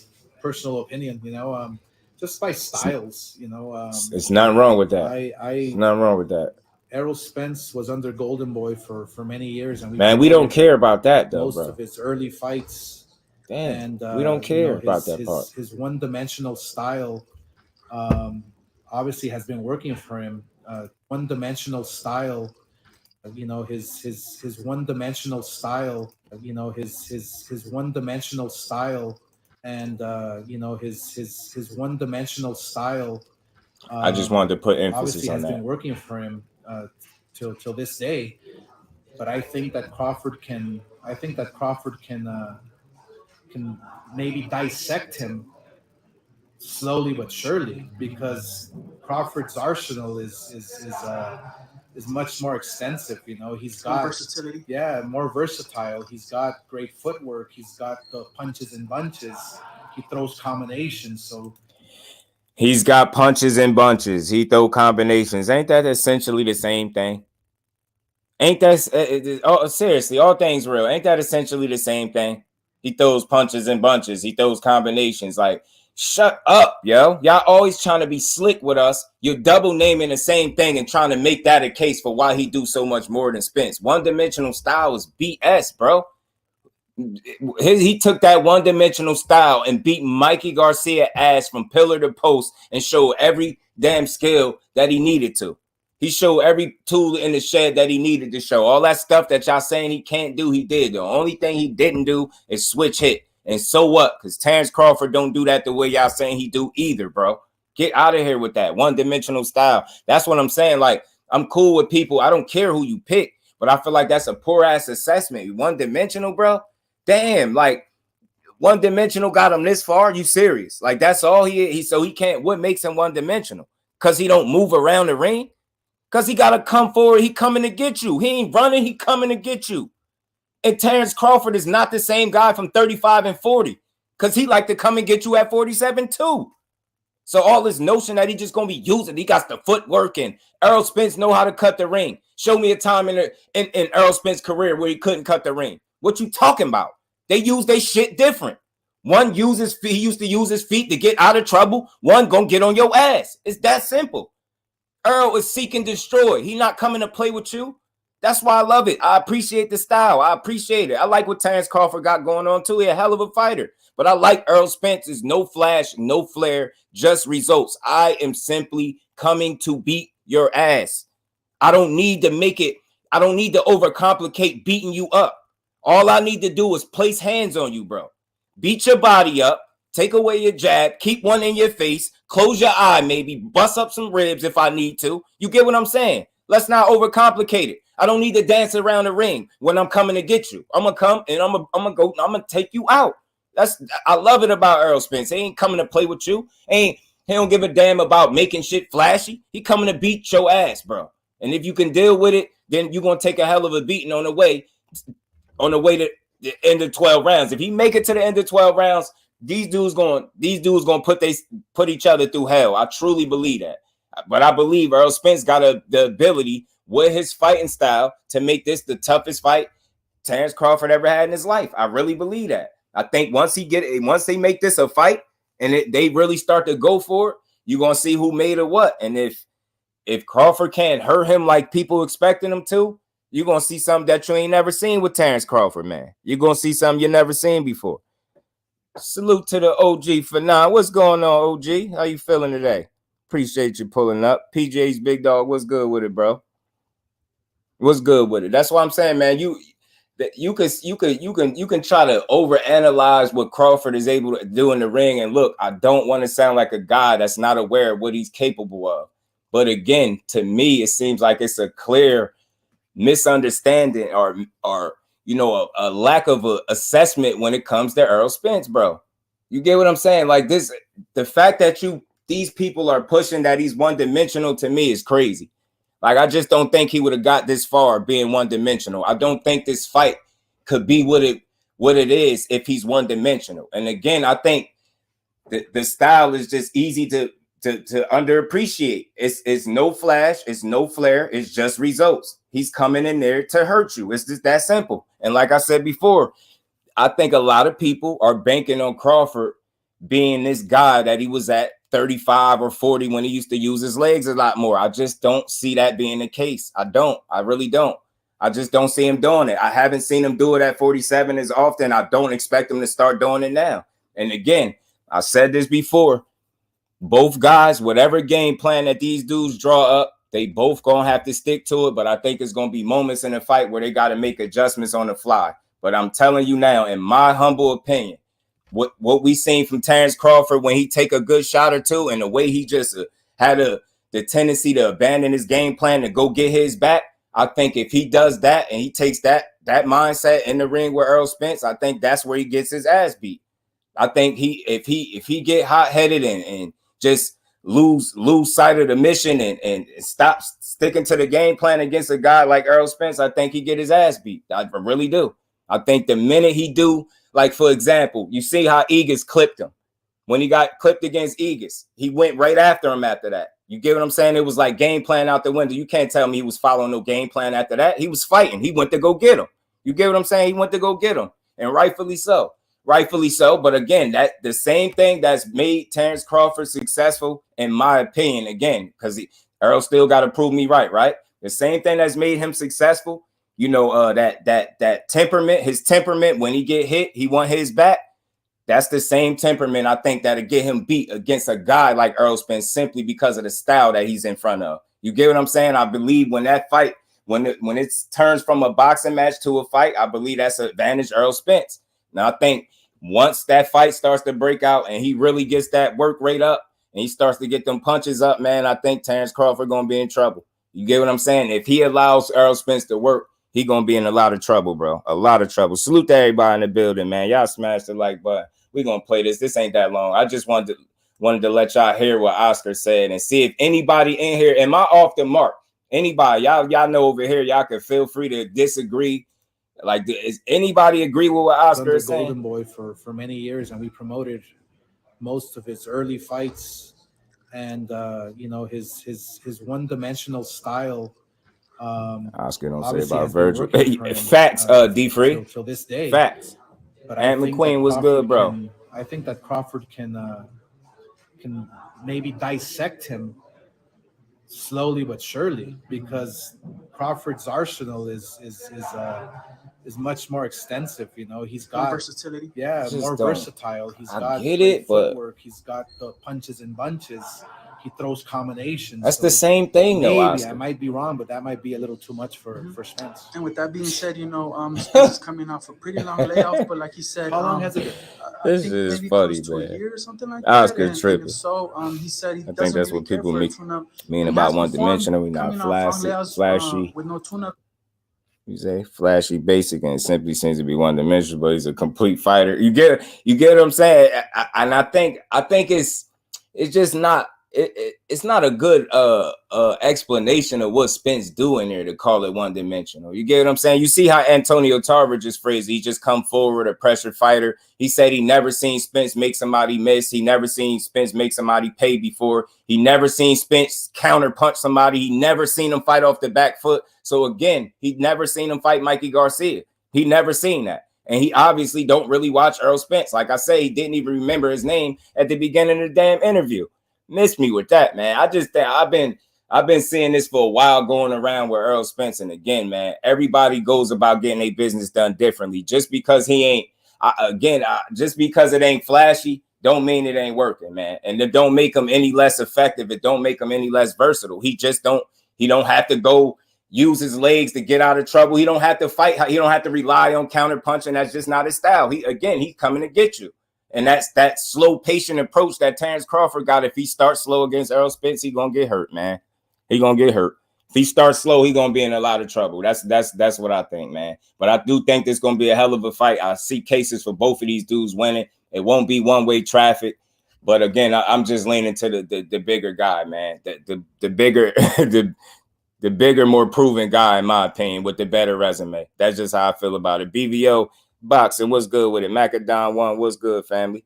personal opinion. You know, just by styles. You know, it's not wrong with that. It's not wrong with that. Errol Spence was under Golden Boy for many years, and we don't care about that though, most bro. of his early fights. Damn, and we don't care about that part. His one-dimensional style, obviously, has been working for him. One-dimensional style, you know, his one-dimensional style, you know, his one-dimensional style, and you know, his one-dimensional style. I just wanted to put emphasis on that. Has been working for him till this day, but I think that Crawford can maybe dissect him slowly but surely, because Crawford's arsenal is much more extensive. You know, he's got versatility. Yeah, more versatile. He's got great footwork. He's got the punches and bunches. He throws combinations. So he's got punches and bunches. He throw combinations. Ain't that essentially the same thing? Ain't that seriously? All things real. Ain't that essentially the same thing? He throws punches and bunches. He throws combinations. Like, shut up, yo. Y'all always trying to be slick with us. You're double naming the same thing and trying to make that a case for why he do so much more than Spence. One-dimensional style is BS, bro. He took that one-dimensional style and beat Mikey Garcia ass from pillar to post and showed every damn skill that he needed to. He showed every tool in the shed that he needed to show. All that stuff that y'all saying he can't do, he did. The only thing he didn't do is switch hit. And so what? Because Terrence Crawford don't do that the way y'all saying he do either, bro. Get out of here with that one-dimensional style. That's what I'm saying. Like, I'm cool with people. I don't care who you pick, but I feel like that's a poor-ass assessment. One-dimensional, bro? Damn, like, one-dimensional got him this far? You serious? Like, that's all he so he can't. What makes him one-dimensional? Because he don't move around the ring? Because he got to come forward. He coming to get you. He ain't running. He coming to get you. And Terrence Crawford is not the same guy from 35 and 40 because he like to come and get you at 47 too. So all this notion that he just going to be using, he got the footwork, and Errol Spence know how to cut the ring. Show me a time in Errol Spence's career where he couldn't cut the ring. What you talking about? They use their shit different. One uses, he used to use his feet to get out of trouble. One going to get on your ass. It's that simple. Errol is seek and destroy. He not coming to play with you. That's why I love it. I appreciate the style. I appreciate it. I like what Terrence Crawford got going on too. He's a hell of a fighter. But I like Errol Spence's no flash, no flair, just results. I am simply coming to beat your ass. I don't need to make it. I don't need to overcomplicate beating you up. All I need to do is place hands on you, bro. Beat your body up. Take away your jab. Keep one in your face. Close your eye, maybe. Bust up some ribs if I need to. You get what I'm saying? Let's not overcomplicate it. I don't need to dance around the ring when I'm coming to get you. I'm gonna come and I'm gonna take you out. I love it about Errol Spence. He ain't coming to play with you. He don't give a damn about making shit flashy. He coming to beat your ass, bro. And if you can deal with it, then you're gonna take a hell of a beating on the way to the end of 12 rounds. If he make it to the end of 12 rounds, these dudes gonna put each other through hell. I truly believe that. But I believe Errol Spence got the ability with his fighting style to make this the toughest fight Terrence Crawford ever had in his life. I really believe that. I think once they make this a fight and they really start to go for it, you're gonna see who made or what. And if Crawford can't hurt him like people expecting him to, you're gonna see something that you ain't never seen with Terrence Crawford, man. You're gonna see something you never seen before. Salute to the OG for now. What's going on, OG? How you feeling today? Appreciate you pulling up. PJ's big dog. What's good with it, bro? What's good with it? That's what I'm saying, man. You can try to overanalyze what Crawford is able to do in the ring. And look, I don't want to sound like a guy that's not aware of what he's capable of. But again, to me, it seems like it's a clear misunderstanding or a lack of a assessment when it comes to Errol Spence, bro. You get what I'm saying? Like this, the fact that these people are pushing that he's one-dimensional to me is crazy. Like, I just don't think he would have got this far being one-dimensional. I don't think this fight could be what it is if he's one-dimensional. And again, I think the style is just easy to underappreciate. It's no flash, it's no flair, it's just results. He's coming in there to hurt you. It's just that simple. And like I said before, I think a lot of people are banking on Crawford being this guy that he was at 35 or 40 when he used to use his legs a lot more. I just don't see that being the case. I really don't. I just don't see him doing it. I haven't seen him do it at 47 as often. I don't expect him to start doing it now. And again, I said this before, both guys, whatever game plan that these dudes draw up, they both gonna have to stick to it. But I think it's gonna be moments in the fight where they got to make adjustments on the fly. But I'm telling you now, in my humble opinion, what we seen from Terrence Crawford when he take a good shot or two, and the way he just had the tendency to abandon his game plan to go get his back, I think if he does that and he takes that mindset in the ring with Errol Spence, I think that's where he gets his ass beat. I think if he get hot-headed and just lose sight of the mission and stop sticking to the game plan against a guy like Errol Spence, I think he get his ass beat. I really do. I think the minute he do, like, for example, you see how Egas clipped him. When he got clipped against Egas, he went right after him after that. You get what I'm saying? It was like game plan out the window. You can't tell me he was following no game plan after that. He was fighting. He went to go get him. You get what I'm saying? He went to go get him, and rightfully so. rightfully so. But again, that the same thing that's made Terence Crawford successful, in my opinion, again, because Errol still got to prove me right? The same thing that's made him successful, you know, that temperament, his temperament, when he get hit, he want his back. That's the same temperament I think that'll get him beat against a guy like Errol Spence simply because of the style that he's in front of. You get what I'm saying? I believe when that fight, when it turns from a boxing match to a fight, I believe that's an advantage Errol Spence. Now, I think once that fight starts to break out and he really gets that work rate up and he starts to get them punches up, man, I think Terence Crawford going to be in trouble. You get what I'm saying? If he allows Errol Spence to work, he going to be in a lot of trouble, bro. A lot of trouble. Salute to everybody in the building, man. Y'all smash the like button. We're going to play this. This ain't that long. I just wanted to let y'all hear what Oscar said and see if anybody in here, am I off the mark? Anybody, y'all know over here, y'all can feel free to disagree. Like, is anybody agree with what Oscar is saying? Golden Boy for many years, and we promoted most of his early fights, and you know, his one-dimensional style. Oscar don't say about Virgil. Facts, D Free. Till this day. Facts. But Ant McQueen was good, bro. I think that Crawford can maybe dissect him slowly but surely, because Crawford's arsenal is much more extensive. You know, he's got versatility. Yeah, more versatile. He's got footwork. He's got the punches and bunches. He throws combinations. That's the same thing, though. Maybe I might be wrong, but that might be a little too much for Spence. And with that being said, you know, Spence is coming off a pretty long layoff, but like he said, how long has it been? This is funny, man. A year or something like Oscar that. tripping. So he said he I think that's really what people mean he about one-dimensional. We're not flashy. With no tune-up. You say flashy, basic, and simply seems to be one-dimensional, but he's a complete fighter. You get what I'm saying? And I think it's just not. It's not a good explanation of what Spence doing there to call it one-dimensional. You get what I'm saying? You see how Antonio Tarver just phrased it. He just come forward, a pressure fighter. He said he never seen Spence make somebody miss. He never seen Spence make somebody pay before. He never seen Spence counter punch somebody. He never seen him fight off the back foot. So again, he never seen him fight Mikey Garcia. He never seen that. And he obviously don't really watch Errol Spence. Like I say, he didn't even remember his name at the beginning of the damn interview. Miss me with that, man. I just think I've been seeing this for a while going around with Errol Spence. And again, man, everybody goes about getting their business done differently. Just because he ain't, just because it ain't flashy, don't mean it ain't working, man. And it don't make him any less effective. It don't make him any less versatile. He don't have to go use his legs to get out of trouble. He don't have to fight. He don't have to rely on counter punching. That's just not his style. He's coming to get you. And that's that slow, patient approach that Terence Crawford got. If he starts slow against Errol Spence, he's gonna get hurt, man. He's gonna get hurt. If he starts slow, he's gonna be in a lot of trouble. That's what I think, man. But I do think this gonna be a hell of a fight. I see cases for both of these dudes winning. It won't be one-way traffic. But again, I'm just leaning to the bigger guy, man. The bigger, the bigger, more proven guy, in my opinion, with the better resume. That's just how I feel about it. BVO. Boxing, what's good with it? Macadon one, what's good, family?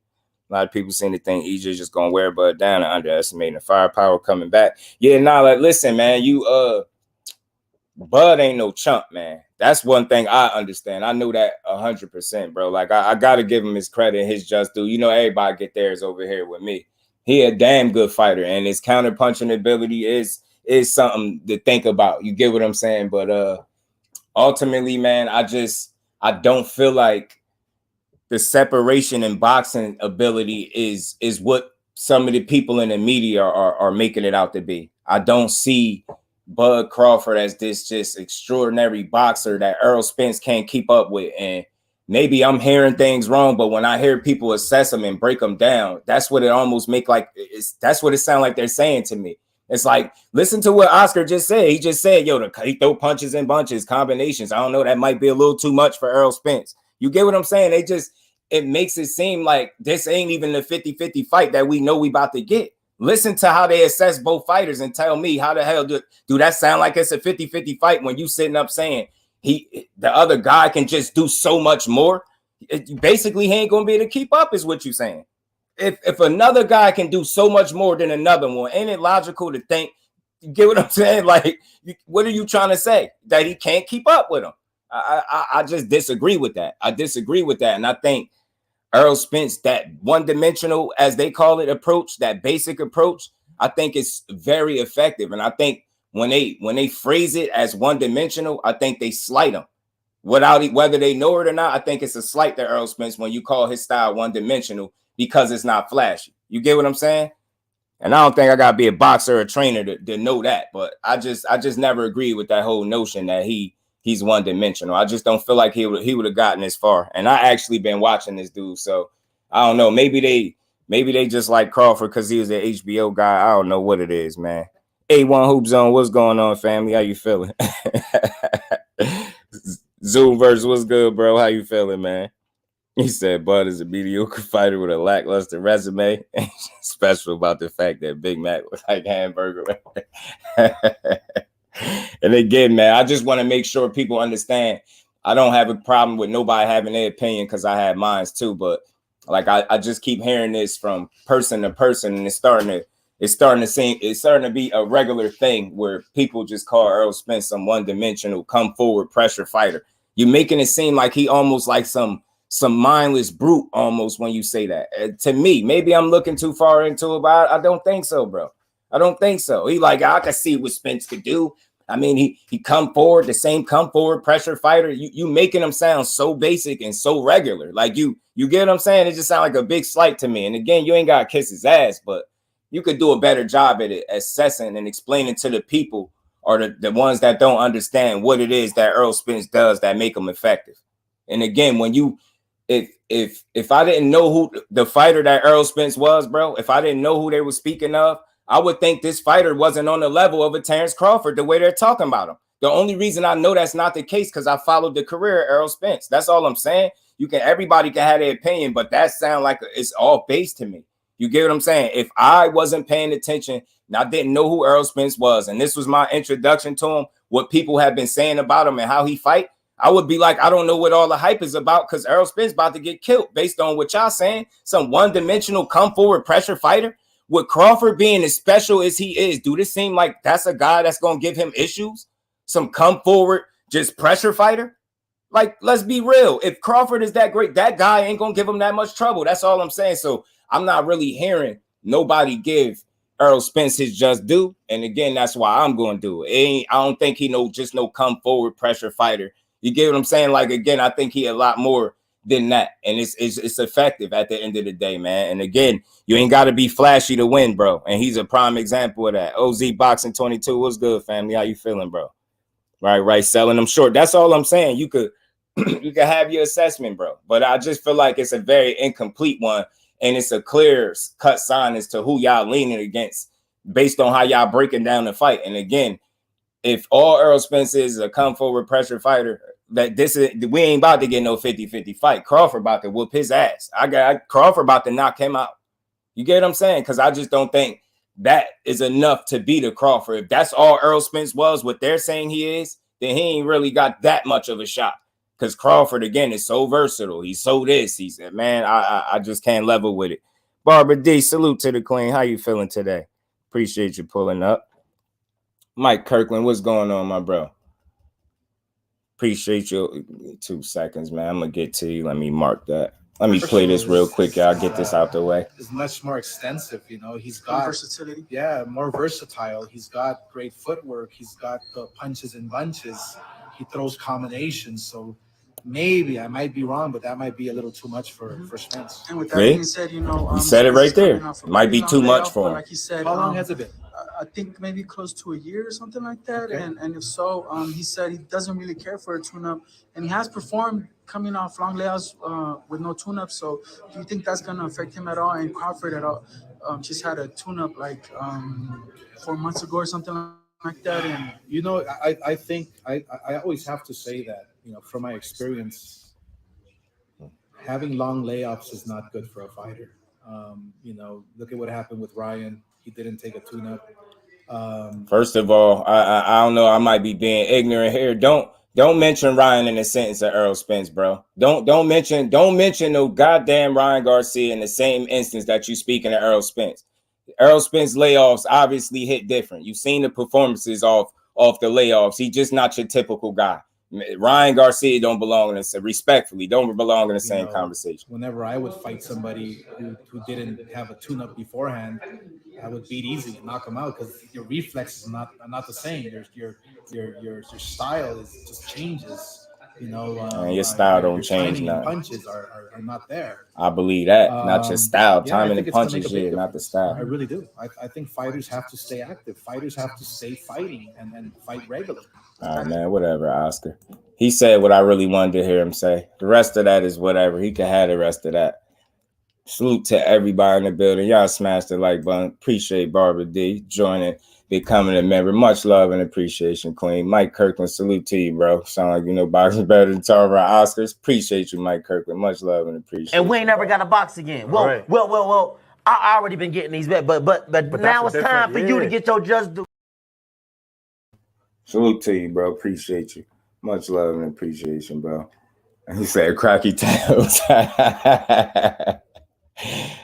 A lot of people seem to think EJ just gonna wear Bud down and underestimating the firepower coming back. Yeah, like, listen, man, Bud ain't no chump, man. That's one thing I understand. I knew that 100%, bro. Like, I gotta give him his credit, his just due. You know, everybody get theirs over here with me. He a damn good fighter, and his counter punching ability is something to think about. You get what I'm saying? But ultimately, man, I don't feel like the separation in boxing ability is what some of the people in the media are making it out to be. I don't see Bud Crawford as this just extraordinary boxer that Errol Spence can't keep up with. And maybe I'm hearing things wrong, but when I hear people assess him and break him down, that's what it almost make like that's what it sounds like they're saying to me. It's like, listen to what Oscar just said. He just said, he throw punches and bunches, combinations. I don't know. That might be a little too much for Errol Spence. You get what I'm saying? It makes it seem like this ain't even the 50-50 fight that we know we about to get. Listen to how they assess both fighters and tell me how the hell do that sound like it's a 50-50 fight when you sitting up saying the other guy can just do so much more? Basically, he ain't going to be able to keep up is what you're saying. If another guy can do so much more than another one, ain't it logical to think, you get what I'm saying? Like, what are you trying to say? That he can't keep up with him? I just disagree with that. I disagree with that. And I think Errol Spence, that one-dimensional, as they call it, approach, that basic approach, I think it's very effective. And I think when they phrase it as one-dimensional, I think they slight him. Whether they know it or not, I think it's a slight to Errol Spence when you call his style one-dimensional because it's not flashy. You get what I'm saying? And I don't think I gotta be a boxer or a trainer to know that, but I just never agreed with that whole notion that he's one-dimensional. I just don't feel like he would have gotten this far. And I actually been watching this dude, so I don't know. Maybe they just like Crawford because he was an HBO guy. I don't know what it is, man. A1 Hoop Zone, what's going on, family? How you feeling? Zoom verse, what's good, bro? How you feeling, man? He said Bud is a mediocre fighter with a lackluster resume. Special about the fact that Big Mac was like hamburger. And again, man, I just want to make sure people understand I don't have a problem with nobody having their opinion because I have mine too. But like I just keep hearing this from person to person, and it's starting to be a regular thing where people just call Errol Spence some one-dimensional, come forward pressure fighter. You're making it seem like he almost like some mindless brute almost when you say that. To me, maybe I'm looking too far into it, but I don't think so, bro. I don't think so. He like, I can see what Spence could do. I mean, he come forward, the same come forward pressure fighter. You making him sound so basic and so regular. Like you get what I'm saying? It just sound like a big slight to me. And again, you ain't got to kiss his ass, but you could do a better job at it, assessing and explaining to the people or the ones that don't understand what it is that Errol Spence does that make him effective. And again, when you if I didn't know who the fighter that Errol Spence was, bro, if I didn't know who they were speaking of, I would think this fighter wasn't on the level of a Terence Crawford the way they're talking about him. The only reason I know that's not the case because I followed the career of Errol Spence. That's all I'm saying. Everybody can have their opinion, but that sounds like it's all based to me. You get what I'm saying? If I wasn't paying attention and I didn't know who Errol Spence was, and this was my introduction to him, what people have been saying about him and how he fight, I would be like, I don't know what all the hype is about because Errol Spence about to get killed based on what y'all saying. Some one-dimensional come forward pressure fighter. With Crawford being as special as he is, do this seem like that's a guy that's going to give him issues? Some come forward, just pressure fighter? Like, let's be real. If Crawford is that great, that guy ain't going to give him that much trouble. That's all I'm saying. So I'm not really hearing nobody give Errol Spence his just due. And again, that's why I'm going to do it. I don't think he just no come forward pressure fighter. You get what I'm saying? Like, again, I think he a lot more than that. And it's effective at the end of the day, man. And again, you ain't got to be flashy to win, bro. And he's a prime example of that. OZ Boxing 22, what's good, family? How you feeling, bro? Right. Selling them short. That's all I'm saying. You could have your assessment, bro. But I just feel like it's a very incomplete one. And it's a clear cut sign as to who y'all leaning against based on how y'all breaking down the fight. And again, if all Errol Spence is a come forward pressure fighter, we ain't about to get no 50-50 fight. Crawford about to whoop his ass. I got Crawford about to knock him out. You get what I'm saying? Because I just don't think that is enough to beat a Crawford. If that's all Errol Spence was, what they're saying he is, then he ain't really got that much of a shot. Because Crawford, again, is so versatile. He's so this. He said, man, I just can't level with it. Barbara D, salute to the queen. How you feeling today? Appreciate you pulling up. Mike Kirkland, what's going on, my bro? Appreciate you. 2 seconds, man. I'm going to get to you. Let me mark that. Let me play this real quick. Y'all get this out the way. It's much more extensive, you know. He's got versatility. Yeah, more versatile. He's got great footwork. He's got the punches and bunches. He throws combinations. So maybe I might be wrong, but that might be a little too much for Spence. And with that being said, you know, he said it right there. Might be too much for him. Like he said, how long has it been? I think maybe close to a year or something like that. Okay. And if so, he said he doesn't really care for a tune-up, and he has performed coming off long layouts with no tune-up. So do you think that's going to affect him at all? And Crawford at all just had a tune-up like 4 months ago or something like that. And you know, I think I always have to say that, you know, from my experience, having long layoffs is not good for a fighter. You know, look at what happened with Ryan. He didn't take a tune-up. First of all, I don't know. I might be being ignorant here. Don't mention Ryan in the sentence of Errol Spence, bro. Don't mention no goddamn Ryan Garcia in the same instance that you speaking of Errol Spence. Errol Spence layoffs obviously hit different. You've seen the performances off the layoffs. He's just not your typical guy. Ryan Garcia don't belong in this. Respectfully, don't belong in the same conversation. Whenever I would fight somebody who didn't have a tune-up beforehand, I would beat easy and knock him out because your reflexes are not the same. Your style is just changes. Your style don't change now. Punches are not there. I believe that. Not your style. Timing and punches, not the style. I really do. I think fighters have to stay active. Fighters have to stay fighting and fight regularly. All right, man. Whatever, Oscar. He said what I really wanted to hear him say. The rest of that is whatever. He can have the rest of that. Salute to everybody in the building. Y'all smashed the like button. Appreciate Barbara D joining, becoming a member. Much love and appreciation, Queen. Mike Kirkland, salute to you, bro. Sound like you know boxing better than Tarver Oscars. Appreciate you, Mike Kirkland. Much love and appreciation. And we ain't never got to box again. Well. I already been getting these bets, but now it's time for you to get your just due. Salute to you, bro. Appreciate you. Much love and appreciation, bro. And he said, cracky tails.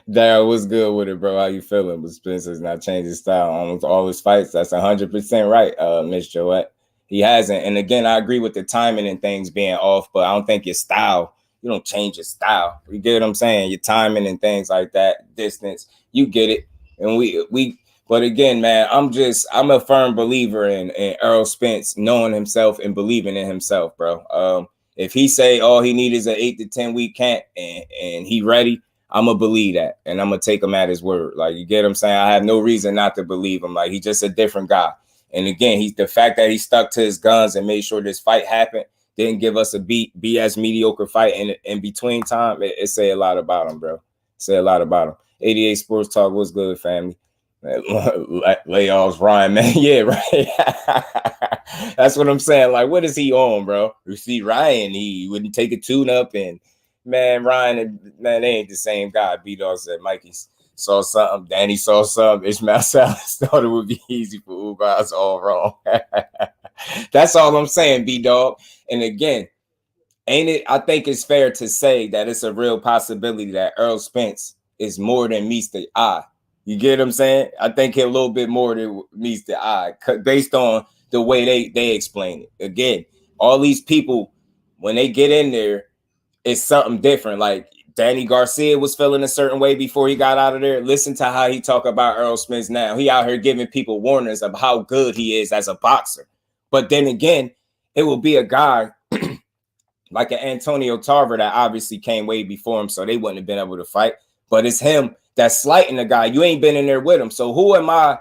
Daryl, what's good with it, bro? How you feeling? But Spencer's not changing style almost all his fights. That's 100% right, Miss Joette. He hasn't. And again, I agree with the timing and things being off, but I don't think your style, you don't change your style. You get what I'm saying? Your timing and things like that, distance, you get it. And but again, man, I'm a firm believer in Errol Spence knowing himself and believing in himself, bro. If he say all he needs is an 8 to 10 week camp and he ready, I'm going to believe that. And I'm going to take him at his word. Like, you get what I'm saying? I have no reason not to believe him. Like, he's just a different guy. And again, he's the fact that he stuck to his guns and made sure this fight happened, didn't give us a BS mediocre fight in between time. It say a lot about him, bro. Say a lot about him. 88 Sports Talk, what's good, family? Layoffs, Ryan, man. Yeah, right. That's what I'm saying. Like, what is he on, bro? You see, Ryan, he wouldn't take a tune-up and man, Ryan, man, they ain't the same guy. B-Dog said Mikey saw something. Danny saw something. Ishmael Salas thought it would be easy for Uber. It's all wrong. That's all I'm saying, B-Dog. And again, ain't it? I think it's fair to say that it's a real possibility that Errol Spence is more than meets the eye. You get what I'm saying? I think he's a little bit more than meets the eye based on the way they explain it. Again, all these people, when they get in there, it's something different. Like Danny Garcia was feeling a certain way before he got out of there. Listen to how he talk about Errol Spence now. He out here giving people warnings of how good he is as a boxer. But then again, it will be a guy like an Antonio Tarver that obviously came way before him, so they wouldn't have been able to fight. But it's him that's slighting the guy. You ain't been in there with him. So who am I,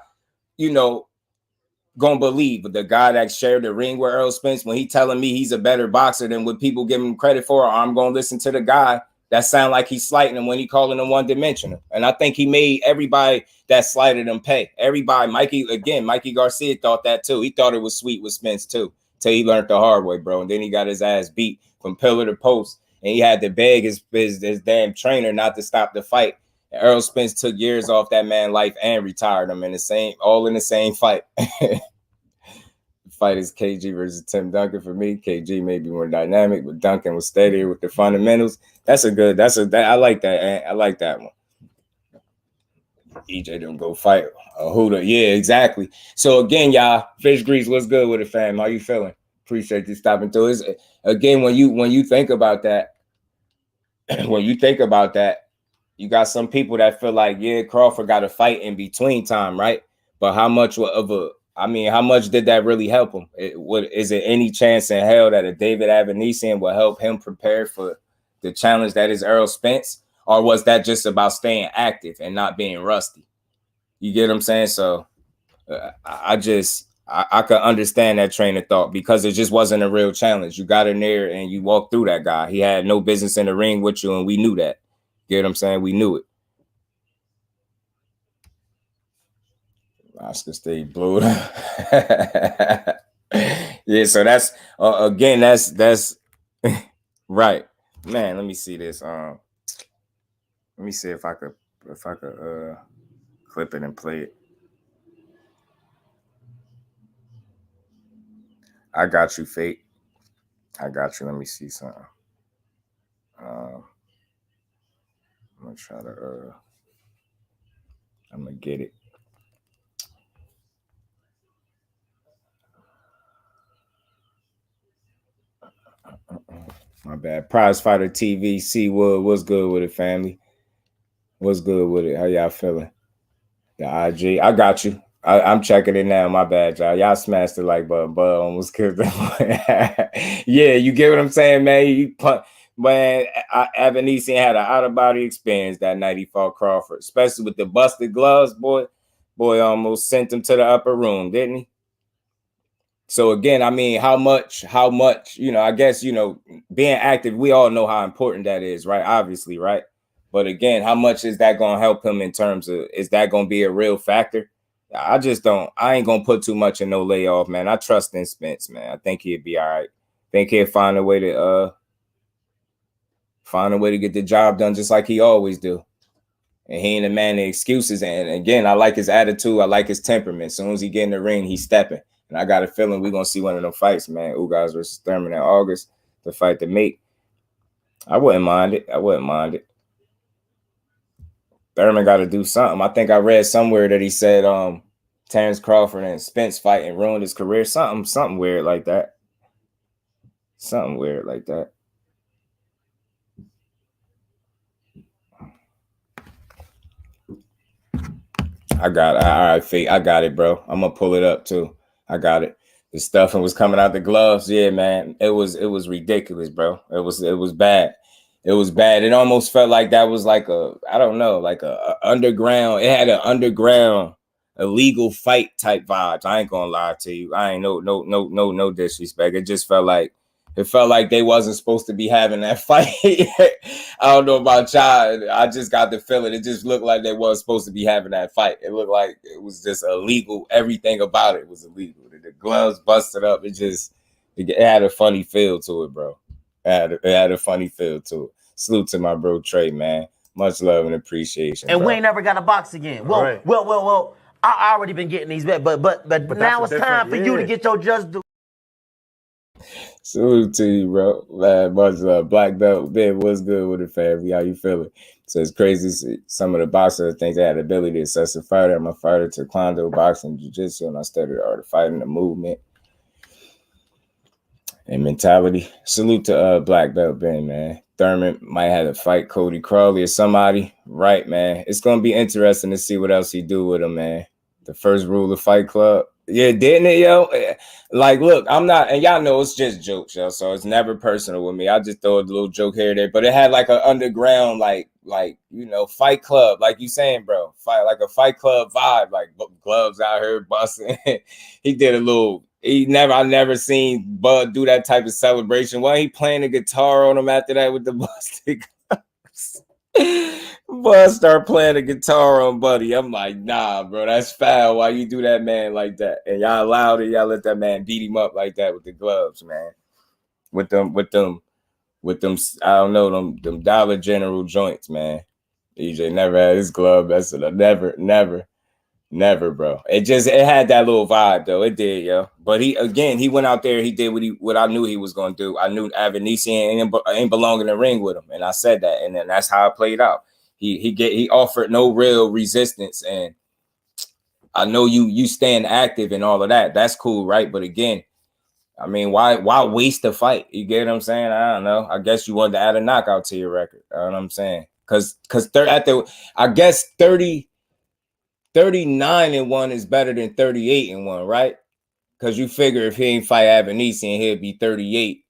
gonna believe? The guy that shared the ring with Errol Spence when he telling me he's a better boxer than what people give him credit for, or I'm gonna listen to the guy that sound like he's slighting him when he calling him one-dimensional. And I think he made everybody that slighted him pay. Everybody, Mikey Garcia thought that too. He thought it was sweet with Spence too, till he learned the hard way, bro. And then he got his ass beat from pillar to post, and he had to beg his damn trainer not to stop the fight. And Errol Spence took years off that man's life and retired him in the same fight. Fight is KG versus Tim Duncan for me. KG may be more dynamic, but Duncan was steadier with the fundamentals. I like that. I like that one. EJ don't go fight Huda. Yeah, exactly. So again, y'all, Fish Grease, what's good with it, fam? How you feeling? Appreciate you stopping through. Again, when you think about that, you got some people that feel like, yeah, Crawford got a fight in between time, right? But how much did that really help him? Is there any chance in hell that a David Avanesian will help him prepare for the challenge that is Errol Spence? Or was that just about staying active and not being rusty? You get what I'm saying? So I could understand that train of thought because it just wasn't a real challenge. You got in there and you walked through that guy. He had no business in the ring with you, and we knew that. You get what I'm saying? We knew it. Oscar stayed blue. Yeah, so that's again, that's right, man. Let me see this. Let me see if I could clip it and play it. I got you, Fate. I got you. Let me see something. I'm gonna try to. I'm gonna get it. My bad. Prize Fighter TV, C Wood, what's good with it, family? What's good with it? How y'all feeling? The IG, I got you. I'm checking it now. My bad, y'all. Y'all smashed it like bud almost killed them. Yeah, you get what I'm saying, man. Man, Evan had an out-of-body experience that night he fought Crawford, especially with the busted gloves, boy. Boy almost sent him to the upper room, didn't he? So again, I mean, how much, I guess, being active, we all know how important that is, right? Obviously, right? But again, how much is that going to help him in terms of, is that going to be a real factor? I ain't going to put too much in no layoff, man. I trust in Spence, man. I think he'd be all right. I think he'll find a way to get the job done just like he always do. And he ain't a man of excuses. And again, I like his attitude. I like his temperament. As soon as he get in the ring, he's stepping. And I got a feeling we're going to see one of them fights, man. Ugas versus Thurman in August, the fight to make. I wouldn't mind it. Thurman got to do something. I think I read somewhere that he said Terence Crawford and Spence fight and ruined his career. Something weird like that. I got it. All right, Fate. I got it, bro. I'm gonna pull it up too. I got it. The stuffing was coming out the gloves. Yeah, man. It was ridiculous, bro. It was bad. It was bad. It almost felt like that was like a underground. It had an underground illegal fight type vibes. I ain't gonna lie to you. I ain't no disrespect. It just felt like they wasn't supposed to be having that fight. I don't know about y'all. I just got the feeling it just looked like they wasn't supposed to be having that fight. It looked like it was just illegal. Everything about it was illegal. The gloves busted up. It had a funny feel to it, bro. It had a funny feel to it. Salute to my bro Trey, man. Much love and appreciation. And bro. we ain't never got a box again. Well. I already been getting these bet, but now it's time for you to get your JusDueBoxing. Salute to you, bro. Man, much love. Black belt, man, what's good with it, family? How you feeling? So it's crazy to see some of the boxers think they had the ability to assess a fighter. I'm a fighter to Taekwondo, boxing, jiu-jitsu, and I studied the art of fighting, the movement, and mentality. Salute to Black Belt Ben, man. Thurman might have to fight Cody Crawley or somebody. Right, man. It's going to be interesting to see what else he do with him, man. The first rule of Fight Club. Yeah, didn't it, yo? Like, look, I'm not, and y'all know it's just jokes, yo, so it's never personal with me. I just throw a little joke here and there, but it had like an underground, like Fight Club, like you saying, bro. Like a Fight Club vibe, like gloves out here busting. He did a little, I never seen Bud do that type of celebration. Why he playing the guitar on him after that with the busted gloves? Bud start playing the guitar on Buddy. I'm like, nah, bro, that's foul. Why you do that, man, like that? And y'all allowed it. Y'all let that man beat him up like that with the gloves, man. With them, I don't know, them Dollar General joints, man. EJ never had his glove. That's it. Never, bro. It had that little vibe though. It did, yo. But he went out there. He did what I knew he was gonna do. I knew Avanesian ain't belong in the ring with him, and I said that, and then that's how it played out. He offered no real resistance, and I know you staying active and all of that. That's cool, right? But again, I mean, why waste the fight? You get what I'm saying? I don't know. I guess you wanted to add a knockout to your record. You know what I'm saying? Because I guess 39-1 is better than 38-1, right? Because you figure if he ain't fight Avanesian, he'll be 38-0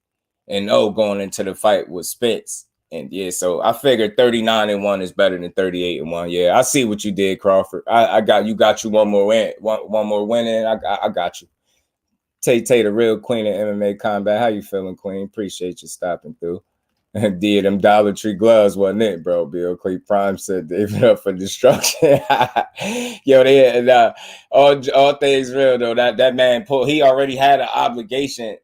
going into the fight with Spence. And yeah, so I figured 39-1 is better than 38-1. Yeah, I see what you did, Crawford. I got you one more win, one more win, and I got you. Tay, the real queen of MMA combat. How you feeling, Queen? Appreciate you stopping through. Did them Dollar Tree gloves, wasn't it, bro? Bill Clay Prime said David up for destruction. Yo, they had all things real though. That man he already had an obligation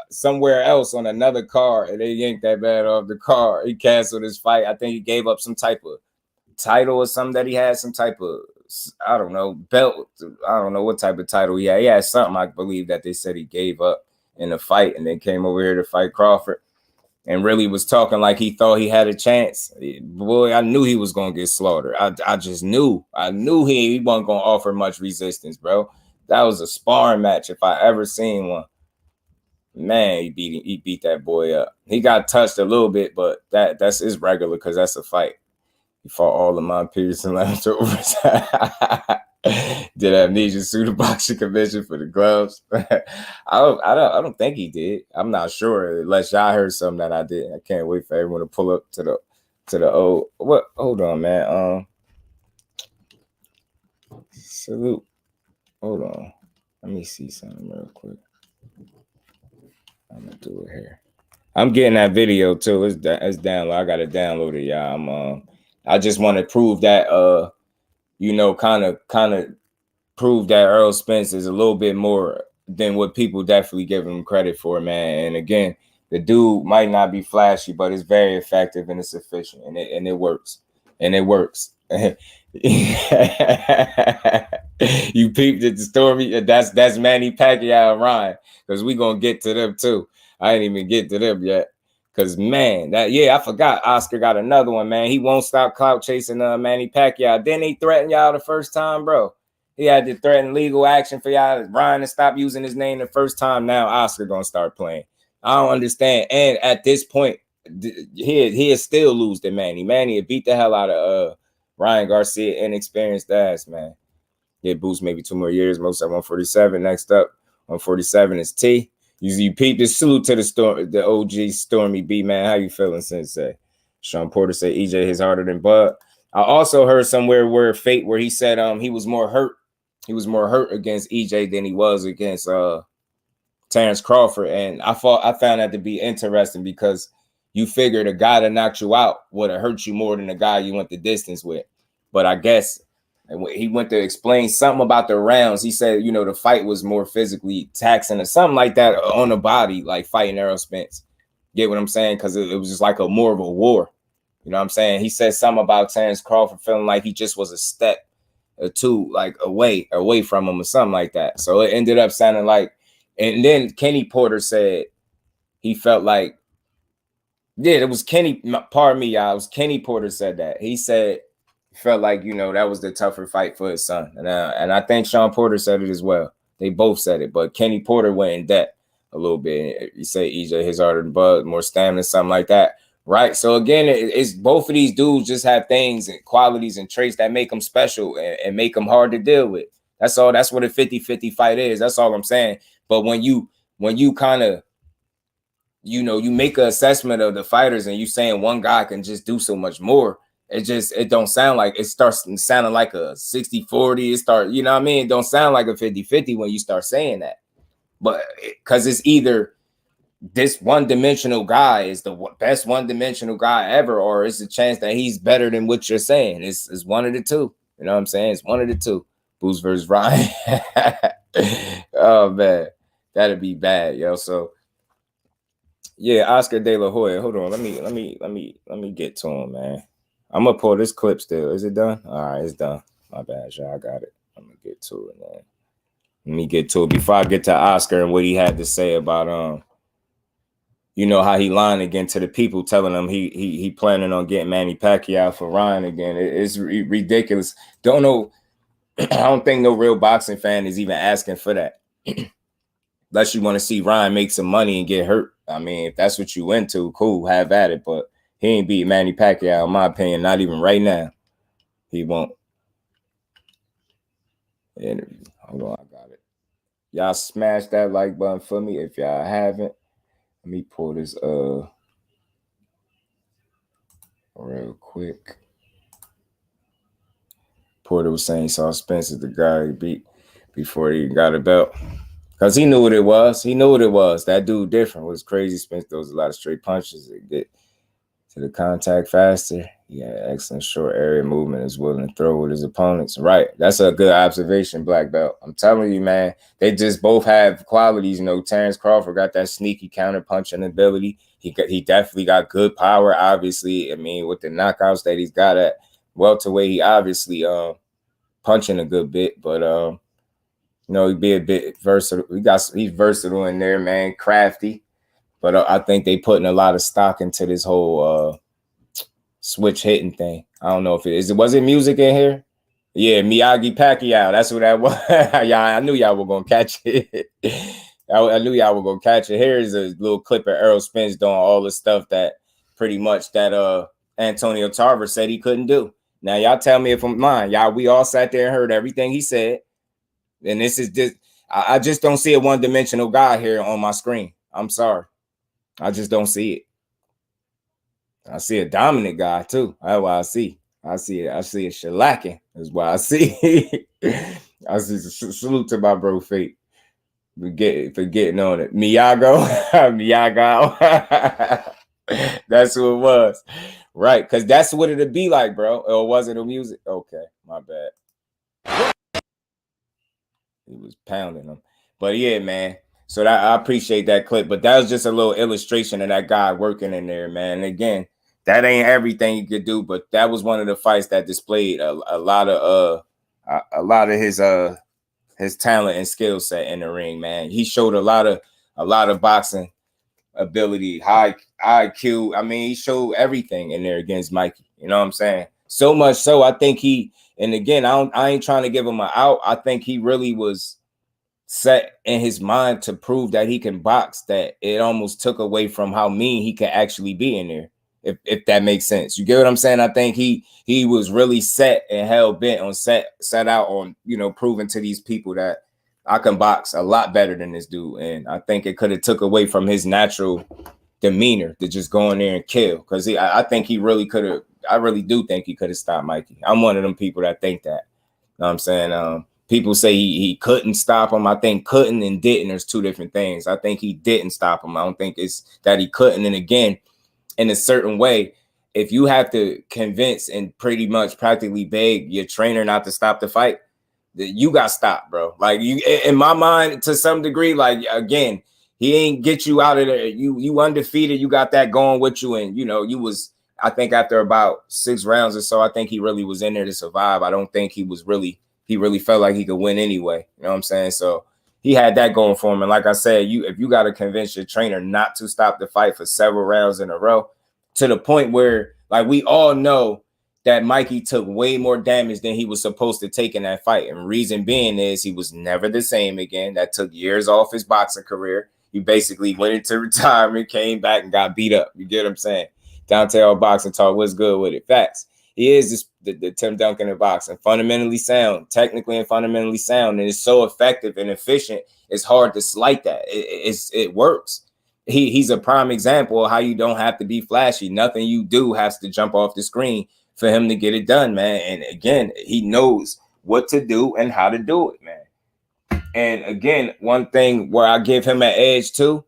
somewhere else on another car, and they yanked that man off the car. He canceled his fight. I think he gave up some type of title or something that he had, some type of, I don't know, belt. I don't know what type of title he had. He had something, I believe, that they said he gave up in the fight, and then came over here to fight Crawford and really was talking like he thought he had a chance. Boy, I knew he was going to get slaughtered. I just knew. I knew he wasn't going to offer much resistance, bro. That was a sparring match if I ever seen one. Man, he beat that boy up. He got touched a little bit, but that's his regular because that's a fight. He fought all of my peers and leftovers. Did amnesia sue the boxing convention for the gloves? I don't think he did. I'm not sure unless y'all heard something that I did. I can't wait for everyone to pull up to the old what. Hold on, man. Salute. Hold on. Let me see something real quick. I'm gonna do it here. I'm getting that video too. It's download. I gotta download it, y'all. I just want to prove that kind of prove that Errol Spence is a little bit more than what people definitely give him credit for, man. And again, the dude might not be flashy, but it's very effective and it's efficient and it works. And it works. You peeped at the story. That's Manny Pacquiao and Ryan, because we gonna get to them too. I ain't even get to them yet. Cause man, I forgot Oscar got another one, man. He won't stop clout chasing Manny Pacquiao. Didn't he threaten y'all the first time, bro? He had to threaten legal action for y'all, Ryan, to stop using his name the first time. Now Oscar gonna start playing. I don't understand. And at this point, he is still lose to Manny. Manny beat the hell out of Ryan Garcia, inexperienced ass, man. Get boost maybe 2 more years, most at 147. Next up, 147 is T. You peep this. Salute to the OG Stormy B, man. How you feeling, Sensei? Sean Porter said EJ his harder than Bud. I also heard somewhere where he said he was more hurt. He was more hurt against EJ than he was against Terrence Crawford. And I found that to be interesting because you figure the guy that knocked you out would have hurt you more than the guy you went the distance with. But I guess he went to explain something about the rounds. He said, the fight was more physically taxing or something like that on the body, like fighting Errol Spence. Get what I'm saying? Because it was just like more of a war. You know what I'm saying? He said something about Terrence Crawford feeling like he just was a step or two, like away from him or something like that. So it ended up sounding like, and then Kenny Porter said he felt like, it was Kenny, pardon me, y'all. It was Kenny Porter said that. He said, felt like, that was the tougher fight for his son. And I think Sean Porter said it as well. They both said it, but Kenny Porter went in depth a little bit. He said EJ his harder than Bud, more stamina, something like that. Right. So again, it's both of these dudes just have things and qualities and traits that make them special and make them hard to deal with. That's all. That's what a 50-50 fight is. That's all I'm saying. But when you kind of, you make an assessment of the fighters and you saying one guy can just do so much more, it don't sound like, it starts sounding like a 60-40. It start, you know what I mean? It don't sound like a 50-50 when you start saying that. But because it's either this one-dimensional guy is the best one-dimensional guy ever, or it's a chance that he's better than what you're saying. It's one of the two. You know what I'm saying? It's one of the two. Boost versus Ryan. Oh man, that'd be bad, yo. So yeah, Oscar De La Hoya. Hold on, let me get to him, man. I'm gonna pull this clip still. Is it done? All right, it's done. My bad, y'all. I got it. I'm gonna get to it, man. Let me get to it before I get to Oscar and what he had to say about how he lied again to the people, telling them he planning on getting Manny Pacquiao for Ryan again. It's ridiculous. Don't know. I don't think no real boxing fan is even asking for that. Unless you want to see Ryan make some money and get hurt. I mean, if that's what you into, cool, have at it. But he ain't beat Manny Pacquiao, in my opinion, not even right now. He won't. Interview. Hold on, I got it. Y'all smash that like button for me if y'all haven't. Let me pull this real quick. Porter was saying he saw Spence as the guy he beat before he got a belt. Because he knew what it was. He knew what it was. That dude different. It was crazy. Spence throws a lot of straight punches. It get to the contact faster. Yeah, excellent short area movement, is willing to throw with his opponents. Right. That's a good observation, Black Belt. I'm telling you, man, they just both have qualities. Terrence Crawford got that sneaky counter punching ability. He definitely got good power, obviously. I mean, with the knockouts that he's got at welterweight, he obviously punching a good bit, but he'd be a bit versatile. He's versatile in there, man, crafty. But I think they putting a lot of stock into this whole switch hitting thing. I don't know if it is. Was it music in here? Yeah, Miyagi Pacquiao. That's what that was. Yeah, I knew y'all were gonna catch it. I knew y'all were gonna catch it. Here's a little clip of Errol Spence doing all the stuff that pretty much that Antonio Tarver said he couldn't do. Now y'all tell me if I'm lying. Y'all, we all sat there and heard everything he said. And this is just, I just don't see a one-dimensional guy here on my screen. I'm sorry. I just don't see it. I see a dominant guy too. That's what I see. I see it shellacking. That's what I see. I see salute to my bro Fate. For getting on it. Miyago. That's who it was. Right. Because that's what it'd be like, bro. Or was it the music? Okay, my bad. He was pounding them. But yeah, man. So that, I appreciate that clip. But that was just a little illustration of that guy working in there, man. And again, that ain't everything you could do, but that was one of the fights that displayed a lot of his talent and skill set in the ring, man. He showed a lot of boxing ability, high IQ. I mean, he showed everything in there against Mikey. You know what I'm saying? So much so, I think and again, I ain't trying to give him an out. I think he really was set in his mind to prove that he can box, that it almost took away from how mean he could actually be in there. If that makes sense. You get what I'm saying? I think he was really set and hell bent on set out on, you know, proving to these people that I can box a lot better than this dude. And I think it could have took away from his natural demeanor to just go in there and kill. Because I think he really could have, I really do think he could have stopped Mikey. I'm one of them people that think that. You know what I'm saying? People say he couldn't stop him. I think couldn't and didn't. There's two different things. I think he didn't stop him. I don't think it's that he couldn't. And again, in a certain way, if you have to convince and pretty much practically beg your trainer not to stop the fight, you got stopped, bro. Like, you, in my mind, to some degree, like, again, he ain't get you out of there. You undefeated. You got that going with you. And, you know, you was, I think after about 6 rounds or so, I think he really was in there to survive. I don't think he really felt like he could win anyway. You know what I'm saying? So he had that going for him. And like I said, if you got to convince your trainer not to stop the fight for several rounds in a row, to the point where, like, we all know that Mikey took way more damage than he was supposed to take in that fight. And reason being is he was never the same again. That took years off his boxing career. He basically went into retirement, came back and got beat up. You get what I'm saying? Downtown Boxing Talk, what's good with it? Facts. He is the Tim Duncan of boxing, fundamentally sound, technically and fundamentally sound, and it's so effective and efficient. It's hard to slight that. It works. He's a prime example of how you don't have to be flashy. Nothing you do has to jump off the screen for him to get it done, man. And again, he knows what to do and how to do it, man. And again, one thing where I give him an edge too,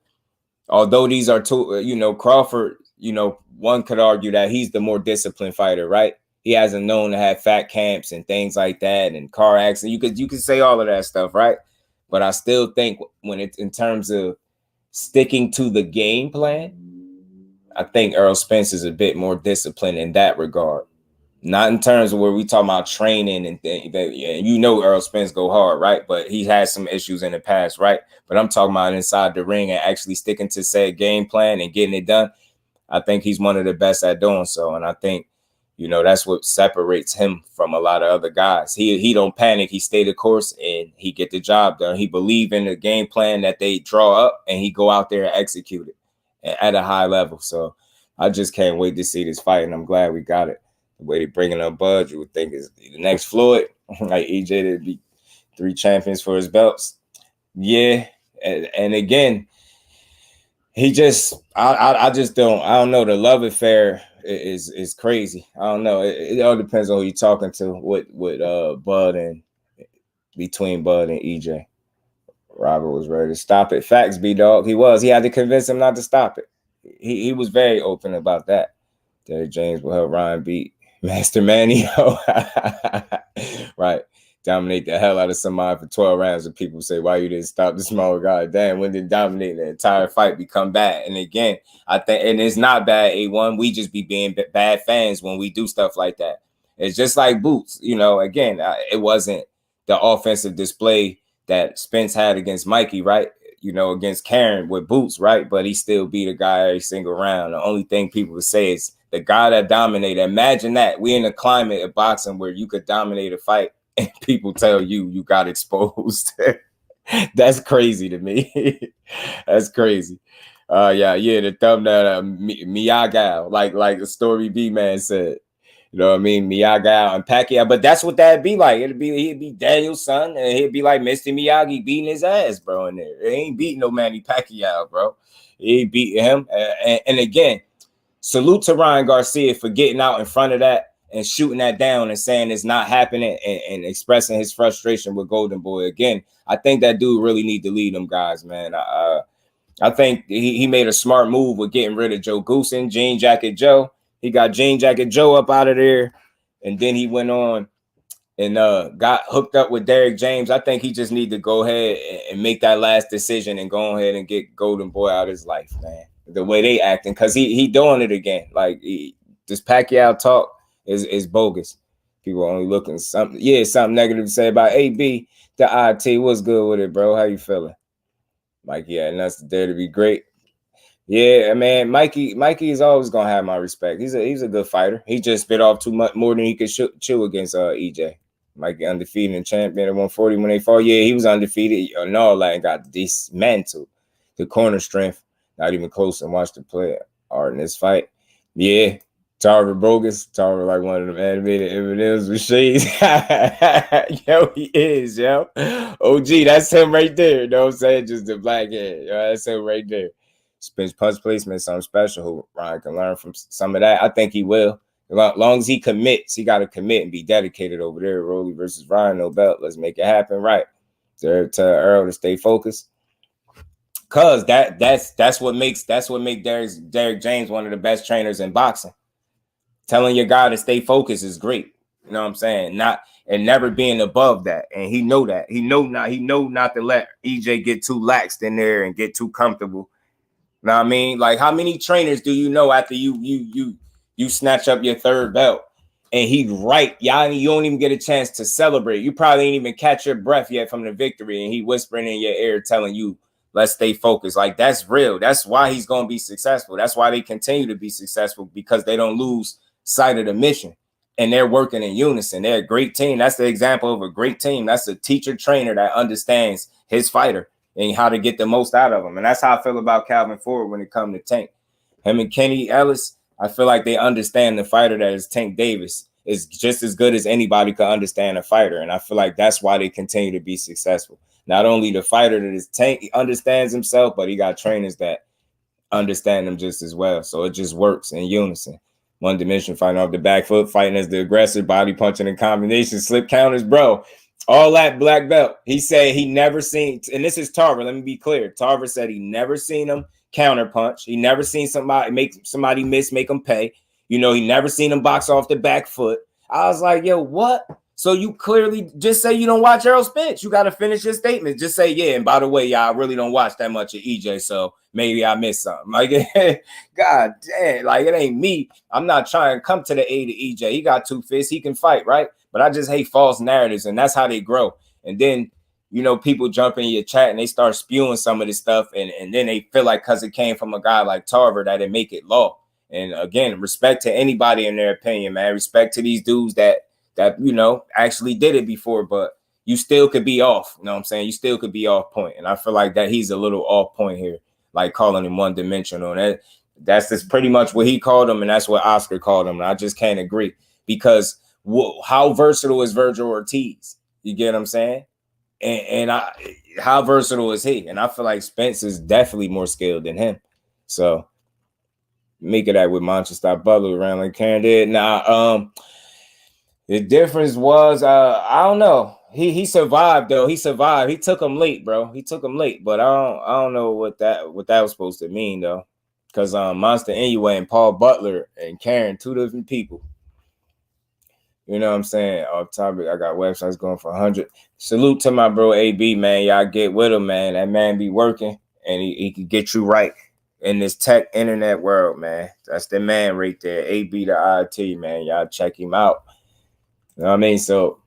although these are two, you know, Crawford, you know, one could argue that he's the more disciplined fighter, right? He hasn't known to have fat camps and things like that and car accidents. You could say all of that stuff, right? But I still think when it's in terms of sticking to the game plan, I think Errol Spence is a bit more disciplined in that regard. Not in terms of where we talk about training and things. You know, Errol Spence go hard, right? But he had some issues in the past, right? But I'm talking about inside the ring and actually sticking to said game plan and getting it done. I think he's one of the best at doing so. And I think, you know, that's what separates him from a lot of other guys. He don't panic. He stay the course and he get the job done. He believe in the game plan that they draw up and he go out there and execute it at a high level. So I just can't wait to see this fight. And I'm glad we got it. The way they bringing up Bud, you would think is the next Floyd, like EJ to be 3 champions for his belts. Yeah. And again, he just, I don't know. The love affair is crazy. I don't know. It all depends on who you're talking to with Bud and between Bud and EJ. Robert was ready to stop it. Facts, B-Dog. He had to convince him not to stop it. He was very open about that. Derrick James will help Ryan beat Master Manny. Right. Dominate the hell out of somebody for 12 rounds, and people say, why you didn't stop the small guy? Damn, when did dominate the entire fight become bad? And again, I think, and it's not bad, A1. We just be being bad fans when we do stuff like that. It's just like Boots. You know, again, it wasn't the offensive display that Spence had against Mikey, right? You know, against Karen with Boots, right? But he still beat a guy every single round. The only thing people would say is the guy that dominated. Imagine that. We in a climate of boxing where you could dominate a fight and people tell you got exposed. That's crazy to me. That's crazy. Yeah, the thumbnail, Miyagi, like the story B man said. You know what I mean? Miyagi and Pacquiao, but that's what that'd be like. He'd be Daniel's son, and he'd be like Mr. Miyagi beating his ass, bro. In there, he ain't beating no Manny Pacquiao, bro. He ain't beating him. And again, salute to Ryan Garcia for getting out in front of that and shooting that down and saying it's not happening and expressing his frustration with Golden Boy. Again, I think that dude really need to lead them guys, man. I think he made a smart move with getting rid of Joe Goosen, Jean Jacket Joe. He got Jean Jacket Joe up out of there, and then he went on and got hooked up with Derrick James. I think he just need to go ahead and make that last decision and go ahead and get Golden Boy out of his life, man. The way they acting, because he doing it again. Like this Pacquiao talk is bogus. People are only looking something negative to say about AB. The IT, what's good with it, bro? How you feeling? Mikey had nothing there to be great. Yeah, man, Mikey is always gonna have my respect. He's a good fighter. He just bit off too much more than he could chew against EJ. Mikey undefeated and champion at 140 when they fought. Yeah, he was undefeated and all that and got dismantled. The corner strength, not even close, and watch the play art in this fight. Yeah, Tarver bogus. Tarver like one of them animated M&M's with shades. Yo, he is, yo. OG, that's him right there. You know what I'm saying? Just the black head. Yo, that's him right there. Spence punch placement, something special. Who Ryan can learn from some of that. I think he will. As long as he commits, he got to commit and be dedicated over there. Rolly versus Ryan, no belt. Let's make it happen right. Tell Errol to stay focused. Cause that's what makes Derrick James one of the best trainers in boxing. Telling your guy to stay focused is great. You know what I'm saying? Never being above that. And he know that. He know not to let EJ get too laxed in there and get too comfortable. You know what I mean? Like, how many trainers do you know after you snatch up your third belt and you don't even get a chance to celebrate. You probably ain't even catch your breath yet from the victory, and he whispering in your ear telling you, let's stay focused. Like, that's real. That's why he's going to be successful. That's why they continue to be successful, because they don't lose sight of the mission, and they're working in unison. They're a great team. That's the example of a great team. That's a teacher trainer that understands his fighter and how to get the most out of him. And that's how I feel about Calvin Ford when it comes to Tank. Him and Kenny Ellis, I feel like they understand the fighter that is Tank Davis is just as good as anybody could understand a fighter. And I feel like that's why they continue to be successful. Not only the fighter that is Tank understands himself, but he got trainers that understand him just as well. So it just works in unison. One dimension fighting off the back foot, fighting as the aggressor, body punching in combination, slip counters, bro. All that black belt. He said he never seen, and this is Tarver, let me be clear. Tarver said he never seen him counter punch. He never seen somebody miss, make him pay. You know, he never seen him box off the back foot. I was like, yo, what? So you clearly just say you don't watch Errol Spence. You got to finish your statement. Just say, yeah, and by the way, y'all really don't watch that much of EJ, so maybe I missed something. Like, God damn, like, it ain't me. I'm not trying to come to the aid of EJ. He got 2 fists. He can fight, right? But I just hate false narratives, and that's how they grow. And then, you know, people jump in your chat and they start spewing some of this stuff, and then they feel like because it came from a guy like Tarver that it make it law. And again, respect to anybody in their opinion, man. Respect to these dudes that you know actually did it before, but you still could be off. You know what I'm saying? You still could be off point. And I feel like that he's a little off point here, like calling him one dimensional. And that's just pretty much what he called him, and that's what Oscar called him. And I just can't agree, because how versatile is Virgil Ortiz? You get what I'm saying? And how versatile is he? And I feel like Spence is definitely more skilled than him. So make it that with Manchester Butler around like Karen did. Now, the difference was, I don't know. He survived though. He survived. He took him late, bro. He took him late, but I don't know what that was supposed to mean though, because Monster Inoue and Paul Butler and Karen, 2 different people. You know what I'm saying? Off topic, I got websites going for 100. Salute to my bro AB, man. Y'all get with him, man. That man be working, and he can get you right in this tech internet world, man. That's the man right there. AB the IT, man. Y'all check him out. You know what I mean? So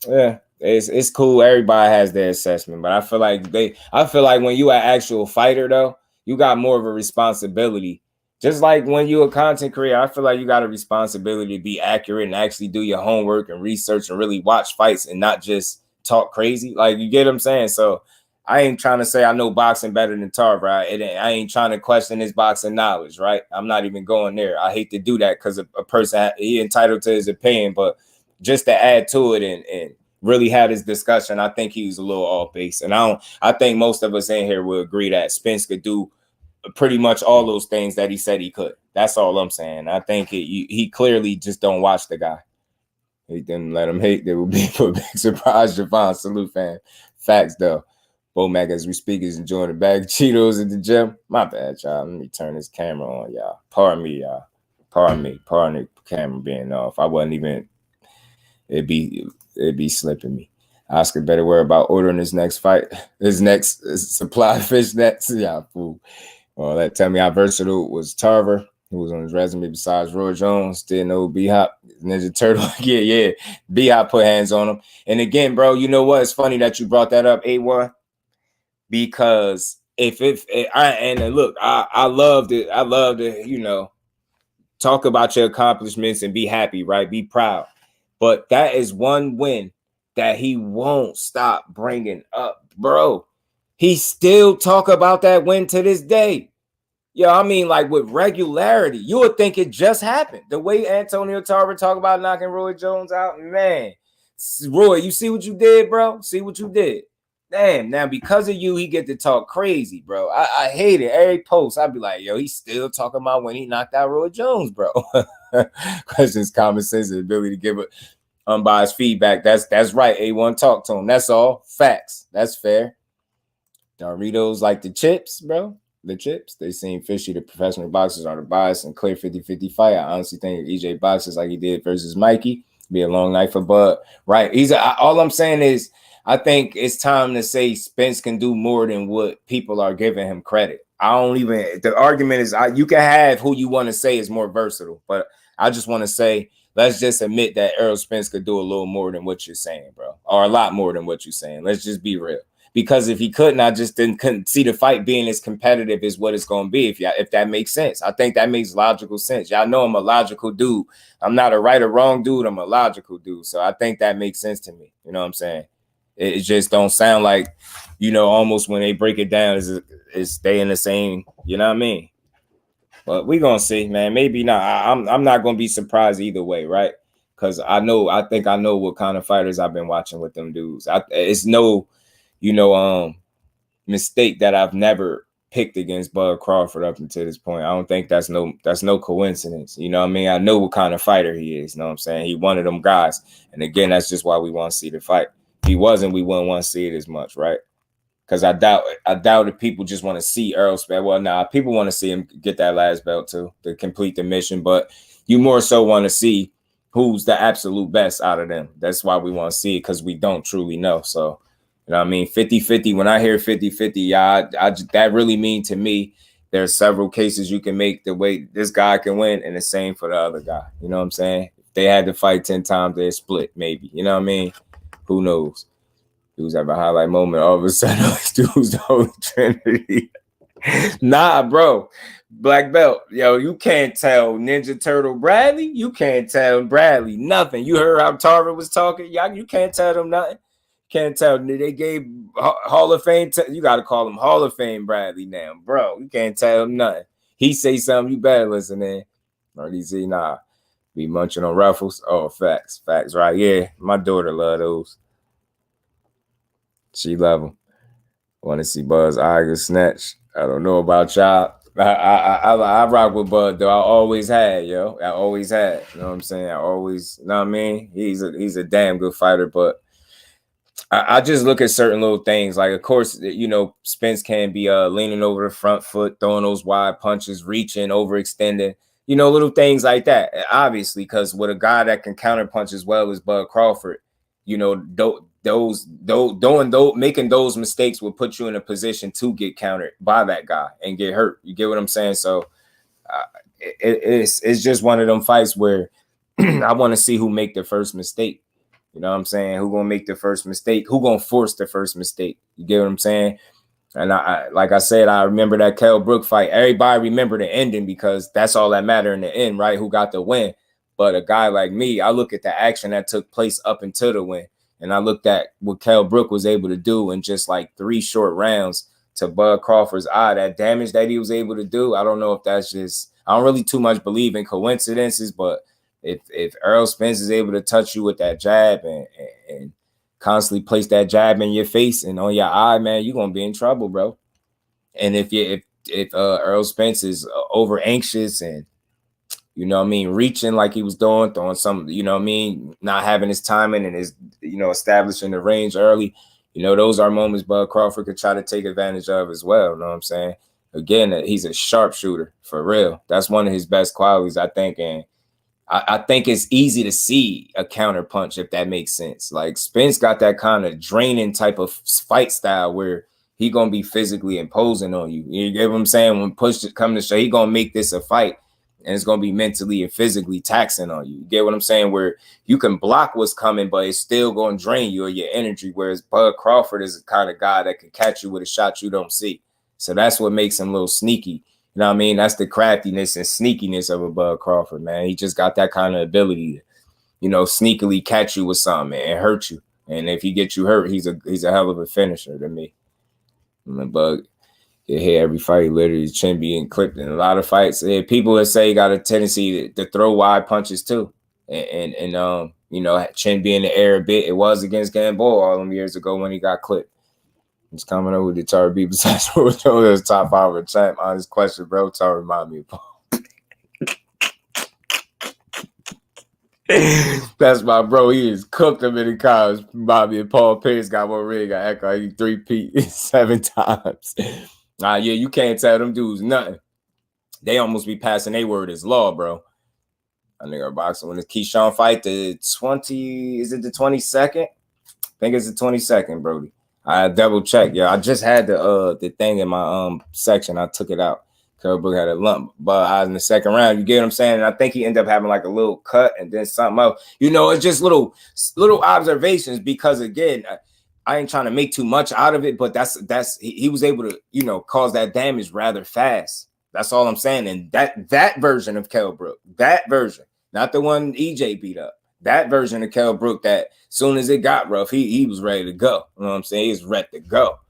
yeah, it's cool. Everybody has their assessment, but I feel like when you an actual fighter though, you got more of a responsibility. Just like when you're a content creator, I feel like you got a responsibility to be accurate and actually do your homework and research and really watch fights and not just talk crazy. Like, you get what I'm saying? So I ain't trying to say I know boxing better than Tarver. I ain't trying to question his boxing knowledge, right? I'm not even going there. I hate to do that because a person, he entitled to his opinion, but just to add to it and really have this discussion, I think he was a little off base. And I think most of us in here will agree that Spence could do pretty much all those things that he said he could. That's all I'm saying. I think he clearly just don't watch the guy. He didn't let him hate. There will be a big surprise. Javon, salute, fan. Facts, though. Bomac, as we speak, is enjoying a bag of Cheetos at the gym. My bad, y'all. Let me turn this camera on, y'all. Pardon me, y'all. Pardon me. Pardon the camera being off. I wasn't even. It'd be slipping me. Oscar better worry about ordering his next fight. His next supply of fish nets. Yeah, fool. Well, that tell me how versatile was Tarver, who was on his resume besides Roy Jones. Didn't know B-Hop, Ninja Turtle. yeah. B-Hop put hands on him. And again, bro, you know what? It's funny that you brought that up, A1, because I loved it. I love to, you know, talk about your accomplishments and be happy, right? Be proud. But that is one win that he won't stop bringing up, bro. He still talk about that win to this day. Yeah, I mean, like with regularity. You would think it just happened. The way Antonio Tarver talk about knocking Roy Jones out, man. Roy, you see what you did, bro? See what you did. Damn, now because of you, he get to talk crazy, bro. I hate it. Every post, I'd be like, yo, he's still talking about when he knocked out Roy Jones, bro. Questions, common sense, and ability to give it unbiased feedback. That's right. A1, talk to him. That's all. Facts. That's fair. Doritos like the chips, bro. The chips. They seem fishy. The professional boxers are the bias and clear 50-50 fight. I honestly think EJ boxes like he did versus Mikey. Be a long night for Bud. Right. All I'm saying is I think it's time to say Spence can do more than what people are giving him credit. The argument is you can have who you want to say is more versatile, but I just want to say, let's just admit that Errol Spence could do a little more than what you're saying, bro, or a lot more than what you're saying. Let's just be real. Because if he couldn't, I just couldn't see the fight being as competitive as what it's going to be, if that makes sense. I think that makes logical sense. Y'all know I'm a logical dude. I'm not a right or wrong dude. I'm a logical dude. So I think that makes sense to me. You know what I'm saying? It just don't sound like, you know, almost when they break it down is staying the same. You know what I mean? But we gonna see, man. Maybe not. I'm not gonna be surprised either way, right? Because I think I know what kind of fighters I've been watching with them dudes. It's no, you know, mistake that I've never picked against Bud Crawford up until this point. I don't think that's no coincidence. You know what I mean? I know what kind of fighter he is. You know what I'm saying? He one of them guys. And again, that's just why we want to see the fight. If he wasn't, we wouldn't want to see it as much, right? Because I doubt if people just want to see Errol Spence. Well, nah, people want to see him get that last belt too, to complete the mission. But you more so want to see who's the absolute best out of them. That's why we want to see it, because we don't truly know. So, you know what I mean? 50-50, when I hear 50-50, yeah, that really mean to me, there's several cases you can make the way this guy can win, and the same for the other guy. You know what I'm saying? If they had to fight 10 times, they'd split, maybe. You know what I mean? Who knows? Dudes have a highlight moment. All of a sudden, dudes the Holy Trinity. Nah, bro. Black belt. Yo, you can't tell Ninja Turtle Bradley. You can't tell Bradley nothing. You heard how Tarver was talking? Y'all, you can't tell them nothing. Can't tell. They gave Hall of Fame. You got to call him Hall of Fame Bradley now, bro. You can't tell him nothing. He say something, you better listen in. Or he say, nah, be munching on Ruffles. Oh, facts, right? Yeah, my daughter love those. She love them. Want to see Buzz Iger snatch? I don't know about y'all. I rock with Bud though. I always had, yo. I always had. You know what I'm saying? I always. You know what I mean? He's a damn good fighter, but I just look at certain little things. Like, of course, you know, Spence can be leaning over the front foot, throwing those wide punches, reaching, overextending. You know, little things like that. Obviously, because with a guy that can counter punch as well as Bud Crawford, you know, making those mistakes will put you in a position to get countered by that guy and get hurt. You get what I'm saying? So it's just one of them fights where I want to see who make the first mistake. You know what I'm saying? Who gonna make the first mistake? Who gonna force the first mistake? You get what I'm saying? And I like I said, I remember that Kell Brook fight. Everybody remember the ending because that's all that matter in the end, right? Who got the win? But a guy like me, I look at the action that took place up until the win. and I looked at what Kell Brook was able to do in just like 3 short rounds to Bud Crawford's eye, that damage that he was able to do, I don't know if that's just, I don't really too much believe in coincidences, but if Errol Spence is able to touch you with that jab and constantly place that jab in your face and on your eye, man, you're gonna be in trouble, bro. And if Errol Spence is over anxious and, you know what I mean, reaching like he was doing, throwing some, you know what I mean, not having his timing and his, you know, establishing the range early, you know, those are moments Bud Crawford could try to take advantage of as well. You know what I'm saying? Again, he's a sharpshooter for real. That's one of his best qualities, I think. And I think it's easy to see a counter punch, if that makes sense. Like Spence got that kind of draining type of fight style where he gonna be physically imposing on you. You get what I'm saying? When push come to show, he gonna make this a fight, and it's gonna be mentally and physically taxing on you. You get what I'm saying? Where you can block what's coming, but it's still gonna drain you or your energy. Whereas Bud Crawford is the kind of guy that can catch you with a shot you don't see. So that's what makes him a little sneaky. You know what I mean? That's the craftiness and sneakiness of a Bud Crawford, man. He just got that kind of ability to, you know, sneakily catch you with something and hurt you. And if he gets you hurt, he's a hell of a finisher to me. Bud, you hear every fight, literally his chin being clipped in a lot of fights. People that say he got a tendency to throw wide punches too. And you know, chin be in the air a bit. It was against Gamboa all them years ago when he got clipped. He's coming over to Tarver besides his top 5 of champ. Honest question, bro. Tarver remind me of Paul. That's my bro. He is cooked him in the college. Remind me of Paul Pierce. Got one ring. Got act like he 3-peat 7 times. Yeah, you can't tell them dudes nothing. They almost be passing their word as law, bro. I think our boxing when the Keyshawn fight, the 22nd? I think it's the 22nd, Brody. I double checked. Yeah, I just had the thing in my section. I took it out. Kell Brook had a lump, but I was in the second round. You get what I'm saying? And I think he ended up having like a little cut and then something else. You know, it's just little observations because again, I ain't trying to make too much out of it, but he was able to, you know, cause that damage rather fast. That's all I'm saying. And that version of Kell Brook, that version, not the one EJ beat up. That version of Kell Brook, that soon as it got rough, he was ready to go. You know what I'm saying? He was ready to go.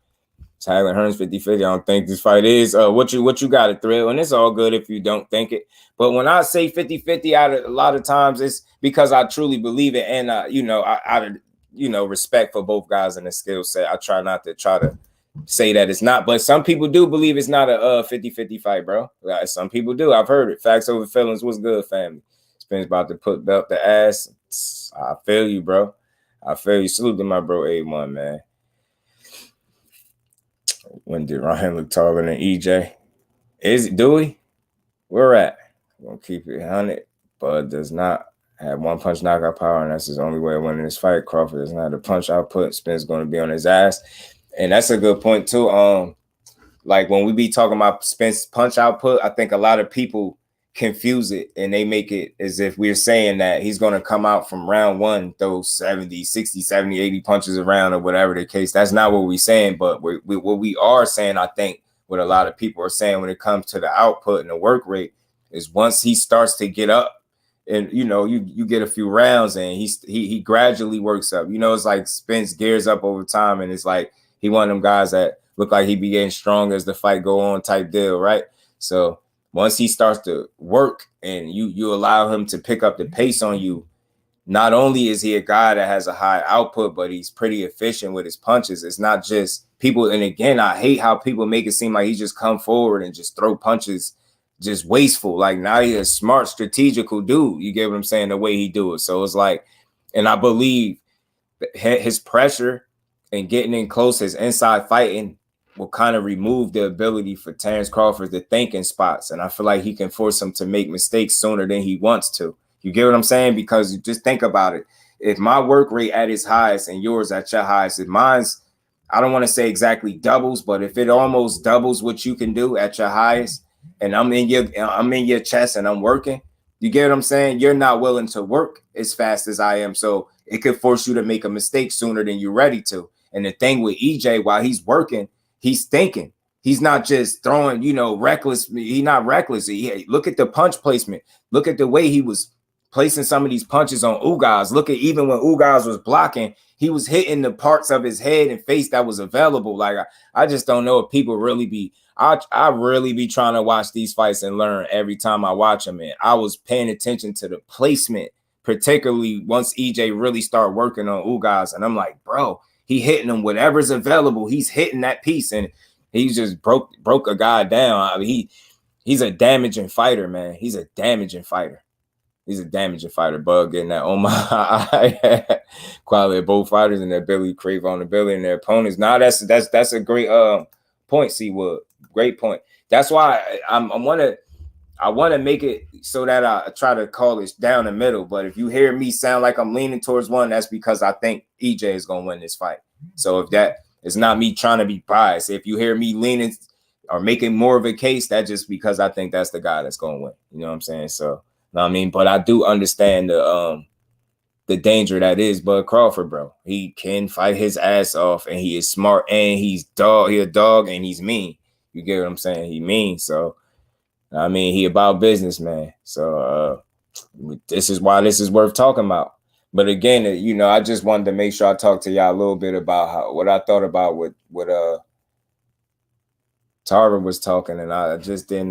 Tyler Hearns 50-50. I don't think this fight is. What you got it, Thrill? And it's all good if you don't think it. But when I say 50-50, a lot of times it's because I truly believe it. And, you know, out of, you know, respect for both guys and the skill set, I try not to try to say that it's not. But some people do believe it's not a 50-50 fight, bro. Some people do. I've heard it. Facts over feelings. What's good, family? Spence about to put belt the ass. I feel you, bro. I feel you. Salute to my bro A1, man. When did Ryan look taller than EJ? Do we? We're at. We're gonna keep it 100. Bud does not have one punch knockout power, and that's his only way of winning this fight. Crawford doesn't have the punch output. Spence going to be on his ass. And that's a good point, too. Like when we be talking about Spence punch output, I think a lot of people confuse it and they make it as if we're saying that he's going to come out from round 1, throw 70, 60, 70, 80 punches around or whatever the case. That's not what we're saying, but what we are saying, I think what a lot of people are saying when it comes to the output and the work rate is once he starts to get up and, you know, you get a few rounds and he gradually works up. You know, it's like Spence gears up over time and it's like he one of them guys that look like he be getting stronger as the fight go on type deal, right? So once he starts to work and you allow him to pick up the pace on you, not only is he a guy that has a high output, but he's pretty efficient with his punches. It's not just people. And again, I hate how people make it seem like he just come forward and just throw punches, just wasteful. Like now he's a smart, strategical dude. You get what I'm saying? The way he do it. So it's like, and I believe his pressure and getting in close, his inside fighting will kind of remove the ability for Terence Crawford to think in spots. And I feel like he can force him to make mistakes sooner than he wants to. You get what I'm saying? Because you just think about it. If my work rate at its highest and yours at your highest, if mine's, I don't want to say exactly doubles, but if it almost doubles what you can do at your highest, and I'm in your chest and I'm working, you get what I'm saying? You're not willing to work as fast as I am. So it could force you to make a mistake sooner than you're ready to. And the thing with EJ, while he's working, he's thinking. He's not just throwing, you know, reckless. He's not reckless. Look at the punch placement. Look at the way he was placing some of these punches on Ugas. Look at even when Ugas was blocking, he was hitting the parts of his head and face that was available. Like I just don't know if people really be. I really be trying to watch these fights and learn every time I watch them. And I was paying attention to the placement, particularly once EJ really started working on Ugas. And I'm like, bro, he hitting them whatever's available. He's hitting that piece, and he just broke a guy down. I mean, he's a damaging fighter, man. He's a damaging fighter. He's a damaging fighter. Bug getting that on my eye. Quality of both fighters and their ability to create vulnerability in their opponents. Now that's a great point, Seawood. Great point. That's why I want to make it so that I try to call it down the middle. But if you hear me sound like I'm leaning towards one, that's because I think EJ is going to win this fight. So if that is not me trying to be biased, if you hear me leaning or making more of a case, that's just because I think that's the guy that's going to win. You know what I'm saying? So, you know what I mean? But I do understand the danger that is Bud Crawford, bro. He can fight his ass off, and he is smart, and he's he a dog, and he's mean. You get what I'm saying? He mean. So, I mean, he about business, man. So this is why this is worth talking about. But again, you know, I just wanted to make sure I talked to y'all a little bit about what I thought about what Tarver was talking, and I just didn't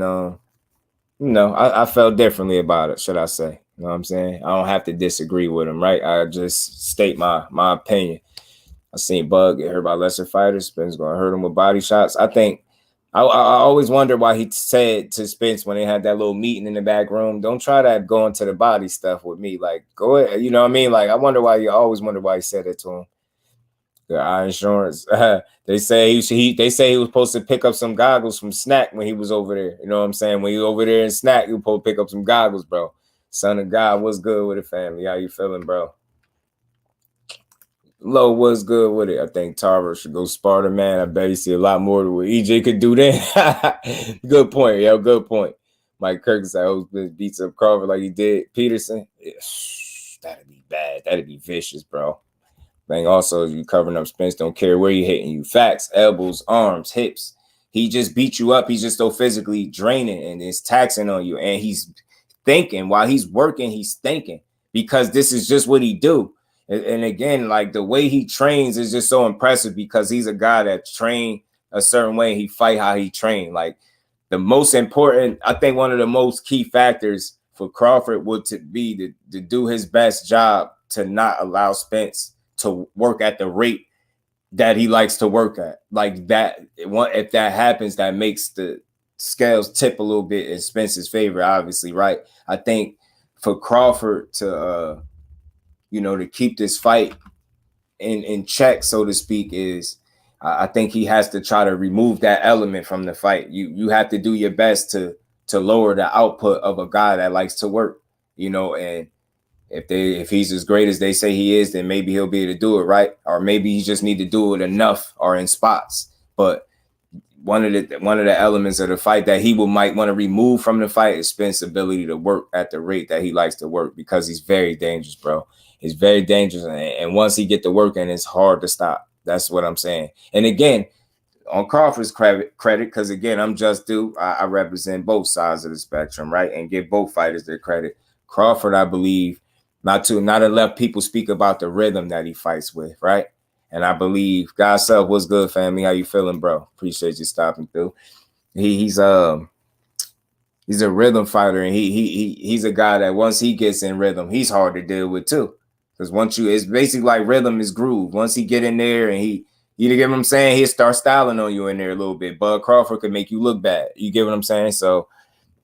you know, I felt differently about it, should I say. You know what I'm saying? I don't have to disagree with him, right? I just state my opinion. I seen Bug get hurt by lesser fighters. Spence gonna hurt him with body shots. I think I always wonder why he said to Spence when they had that little meeting in the back room, don't try to go into the body stuff with me. Like, go ahead. You know what I mean? Like, I always wonder why he said it to him. The eye insurance. They say he was supposed to pick up some goggles from Snack when he was over there. You know what I'm saying? When you over there in Snack, you supposed to pick up some goggles, bro. Son of God, what's good with the family? How you feeling, bro? Low, what's good with it? I think Tarver should go Sparta, man. I bet he see a lot more than what EJ could do then. Good point, yo. Good point. Mike Kirk said, "Oh, beats up Crawford like he did Peterson." Yeah, that'd be bad. That'd be vicious, bro. Thing also, you covering up Spence, don't care where you hitting you. Facts, elbows, arms, hips. He just beat you up. He's just so physically draining and it's taxing on you. And he's thinking while he's working, he's thinking because this is just what he do. And again, like the way he trains is just so impressive because he's a guy that trained a certain way. He fight how he trained. Like the most important, I think one of the most key factors for Crawford would be to do his best job to not allow Spence to work at the rate that he likes to work at. Like that, if that happens, that makes the scales tip a little bit in Spence's favor, obviously, right? I think for Crawford to you know, to keep this fight in check, so to speak, is I think he has to try to remove that element from the fight. You have to do your best to lower the output of a guy that likes to work, you know, and if he's as great as they say he is, then maybe he'll be able to do it, right? Or maybe he just need to do it enough or in spots. But one of the elements of the fight that he might want to remove from the fight is Spence's ability to work at the rate that he likes to work because he's very dangerous, bro. He's very dangerous, and once he get to working, it's hard to stop. That's what I'm saying. And again, on Crawford's credit, because again, I'm just due. I represent both sides of the spectrum, right? And give both fighters their credit. Crawford, I believe, not to let people speak about the rhythm that he fights with, right? And I believe, God's up, what's good, family? How you feeling, bro? Appreciate you stopping through. He's a rhythm fighter, and he's a guy that once he gets in rhythm, he's hard to deal with too. Because it's basically like rhythm is groove. Once he get in there and you get what I'm saying, he'll start styling on you in there a little bit. Bud Crawford could make you look bad. You get what I'm saying? So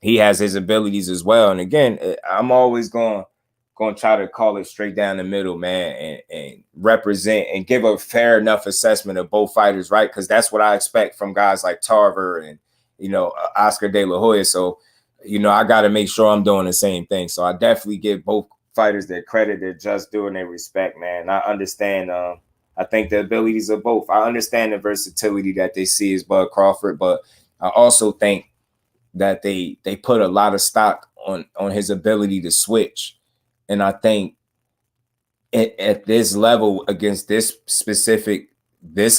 he has his abilities as well. And again, I'm always going to try to call it straight down the middle, man, and represent and give a fair enough assessment of both fighters, right? Because that's what I expect from guys like Tarver and, you know, Oscar De La Hoya. So, you know, I got to make sure I'm doing the same thing. So I definitely give both fighters their credit, their just due, and their respect, man. I understand. I think the abilities of both. I understand the versatility that they see as Bud Crawford, but I also think that they put a lot of stock on his ability to switch. And I think at this level against this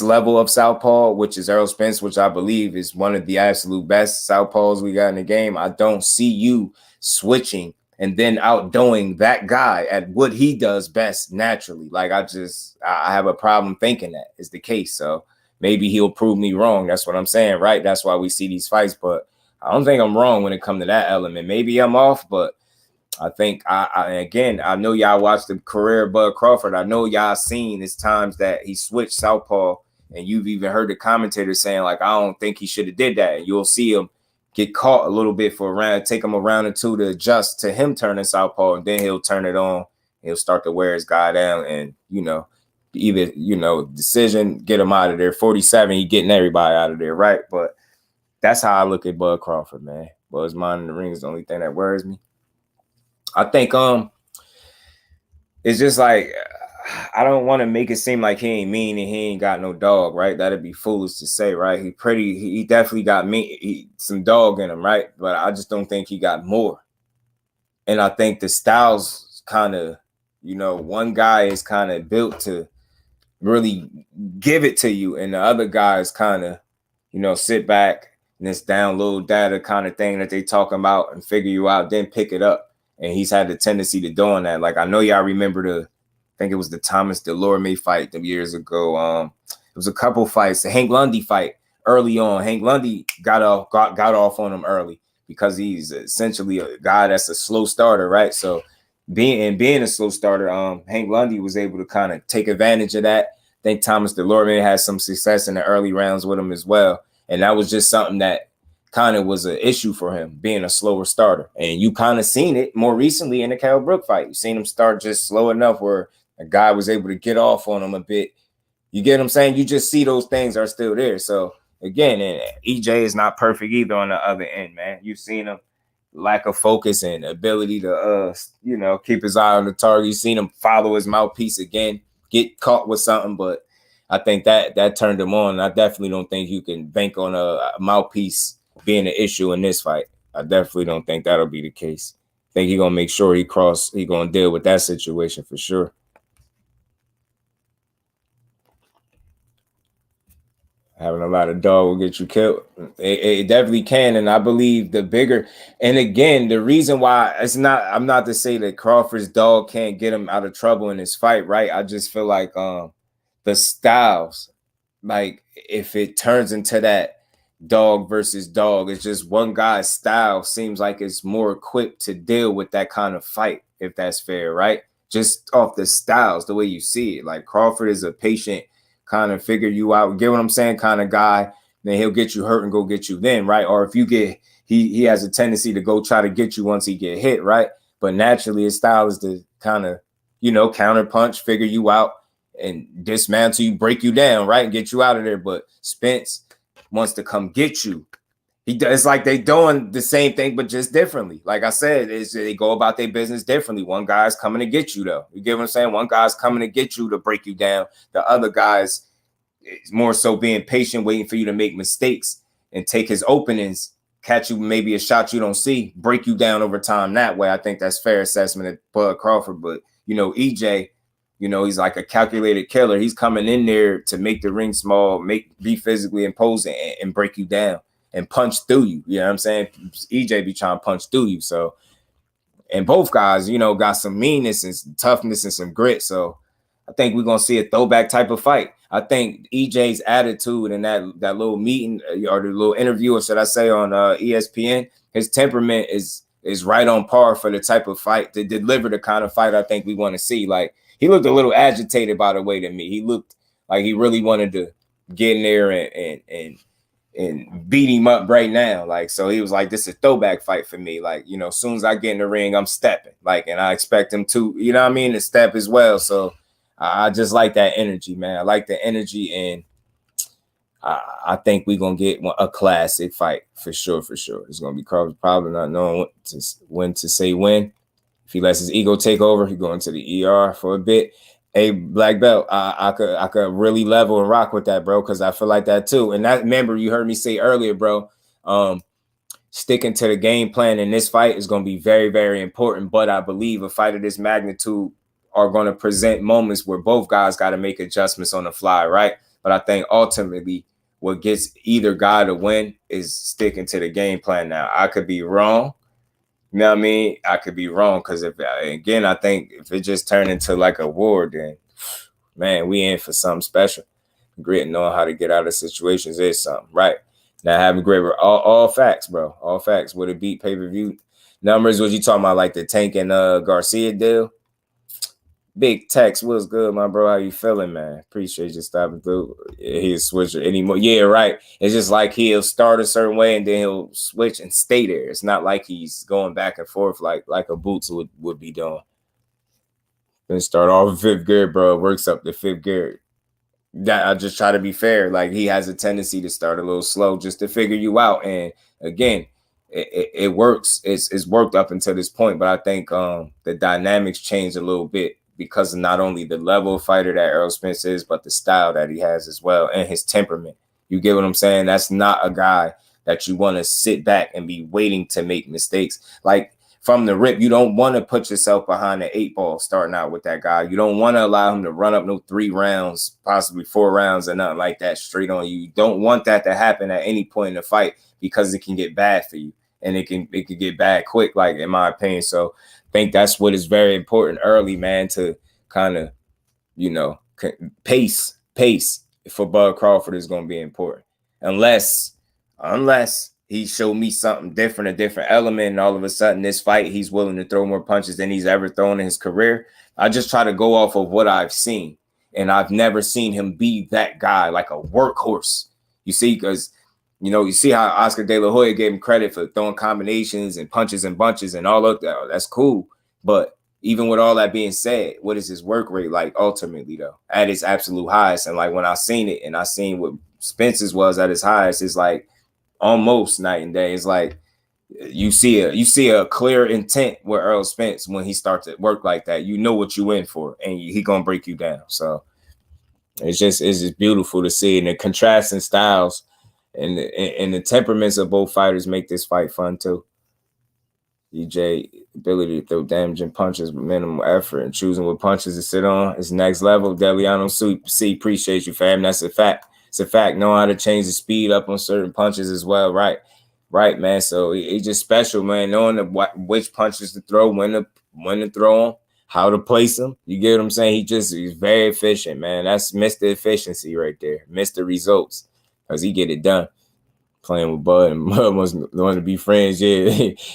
level of southpaw, which is Errol Spence, which I believe is one of the absolute best southpaws we got in the game, I don't see you switching and then outdoing that guy at what he does best naturally. Like I have a problem thinking that is the case. So maybe he'll prove me wrong. That's what I'm saying, right? That's why we see these fights. But I don't think I'm wrong when it comes to that element. Maybe I'm off, but I think I know y'all watched the career of Bud Crawford. I know y'all seen his times that he switched southpaw, and you've even heard the commentators saying like, I don't think he should have did that. And you'll see him get caught a little bit for a round, take him a round or two to adjust to him turning southpaw, and then he'll turn it on. He'll start to wear his guy down, and either decision, get him out of there. 47, he getting everybody out of there, right? But that's how I look at Bud Crawford, man. Bud's mind in the ring is the only thing that worries me. I think it's just like I don't want to make it seem like he ain't mean and he ain't got no dog, right? That'd be foolish to say, right? He definitely got some dog in him, right? But I just don't think he got more. And I think the styles kind of, one guy is kind of built to really give it to you, and the other guy is kind of, sit back and this download data kind of thing that they talking about and figure you out, then pick it up. And he's had the tendency to doing that. Like I know y'all remember I think it was the Thomas Delorme fight years ago. It was a couple fights. The Hank Lundy fight early on. Hank Lundy got off on him early because he's essentially a guy that's a slow starter, right? So being a slow starter, Hank Lundy was able to kind of take advantage of that. I think Thomas Delorme had some success in the early rounds with him as well. And that was just something that kind of was an issue for him, being a slower starter. And you kind of seen it more recently in the Kell Brook fight. You seen him start just slow enough where a guy was able to get off on him a bit. You get what I'm saying? You just see those things are still there. So again, and EJ is not perfect either on the other end, man. You've seen him lack of focus and ability to keep his eye on the target. You've seen him follow his mouthpiece again, get caught with something, but I think that turned him on. I definitely don't think you can bank on a mouthpiece being an issue in this fight. I definitely don't think that'll be the case. I think he's gonna make sure he gonna deal with that situation for sure. Having a lot of dog will get you killed. It definitely can, and I believe the bigger. And again, the reason why I'm not to say that Crawford's dog can't get him out of trouble in this fight, right? I just feel like the styles, like if it turns into that dog versus dog, it's just one guy's style seems like it's more equipped to deal with that kind of fight, if that's fair, right? Just off the styles, the way you see it. Like Crawford is a patient, kind of figure you out, get what I'm saying, kind of guy. Then he'll get you hurt and go get you then, right? Or if you get, he has a tendency to go try to get you once he get hit, right? But naturally his style is to kind of, counter punch, figure you out and dismantle you, break you down, right? And get you out of there. But Spence wants to come get you. It's like they doing the same thing, but just differently. Like I said, they go about their business differently. One guy's coming to get you, though. You get what I'm saying? One guy's coming to get you to break you down. The other guy's is more so being patient, waiting for you to make mistakes and take his openings, catch you maybe a shot you don't see, break you down over time that way. I think that's fair assessment of Bud Crawford. But, EJ, he's like a calculated killer. He's coming in there to make the ring small, be physically imposing and break you down and punch through you. You know what I'm saying? EJ be trying to punch through you. So, and both guys, got some meanness and some toughness and some grit. So I think we're going to see a throwback type of fight. I think EJ's attitude in that little meeting or the little interview, or should I say on ESPN, his temperament is right on par for the type of fight to deliver the kind of fight I think we want to see. Like, he looked a little agitated by the way to me. He looked like he really wanted to get in there and beat him up right now. Like, so he was like, this is a throwback fight for me. Like, as soon as I get in the ring, I'm stepping. Like, and I expect him to, to step as well. So I just like that energy, man. I like the energy, and I think we're going to get a classic fight for sure, for sure. It's going to be Crawford probably not knowing when to say when. If he lets his ego take over, he go into the ER for a bit. Hey, Black Belt, I could really level and rock with that, bro, because I feel like that too. And that, remember, you heard me say earlier, bro, sticking to the game plan in this fight is going to be very, very important. But I believe a fight of this magnitude are going to present moments where both guys got to make adjustments on the fly, right? But I think ultimately what gets either guy to win is sticking to the game plan. Now, I could be wrong, You know what I mean? I could be wrong because again, I think if it just turned into like a war, then man, we in for something special. Grit, knowing how to get out of situations is something, right? Now having great all facts, bro. All facts. Would it beat pay-per-view numbers? Was you talking about like the Tank and Garcia deal? Big Tex, what's good, my bro? How you feeling, man? Appreciate you stopping through. He'll switch anymore. Yeah, right. It's just like he'll start a certain way and then he'll switch and stay there. It's not like he's going back and forth like a Boots would be doing. Then start off in fifth gear, bro. It works up to fifth gear. That I just try to be fair. Like he has a tendency to start a little slow just to figure you out. And again, it works. It's worked up until this point, but I think the dynamics change a little bit because of not only the level of fighter that Errol Spence is, but the style that he has as well and his temperament. You get what I'm saying? That's not a guy that you want to sit back and be waiting to make mistakes. Like from the rip, you don't want to put yourself behind the 8 ball starting out with that guy. You don't want to allow him to run up no 3 rounds, possibly 4 rounds or nothing like that straight on you. You don't want that to happen at any point in the fight because it can get bad for you and it can get bad quick, like in my opinion. So I think that's what is very important early, man, to kind of, you know, pace for Bud Crawford is going to be important. Unless he showed me something different, a different element, and all of a sudden this fight, he's willing to throw more punches than he's ever thrown in his career. I just try to go off of what I've seen, and I've never seen him be that guy, like a workhorse. You see, because, you know, you see how Oscar De La Hoya gave him credit for throwing combinations and punches and bunches and all of that. That's cool. But even with all that being said, what is his work rate like ultimately, though, at its absolute highest? And like when I seen it and I seen what Spence's was at his highest, it's like almost night and day. It's like you see a clear intent with Errol Spence when he starts to work like that. You know what you in for, and he gonna break you down. So it's just beautiful to see, and the contrasting styles and the temperaments of both fighters make this fight fun too. DJ ability to throw damaging punches with minimal effort and choosing what punches to sit on is next level. Deliano C, appreciate you, fam. That's a fact. It's a fact. Know how to change the speed up on certain punches as well. Right, man. So it's just special, man. Knowing which punches to throw, when to throw them, how to place them. You get what I'm saying? He's very efficient, man. That's Mr. Efficiency right there. Mr. Results, because he get it done. Playing with Bud, and Bud wants to be friends. Yeah,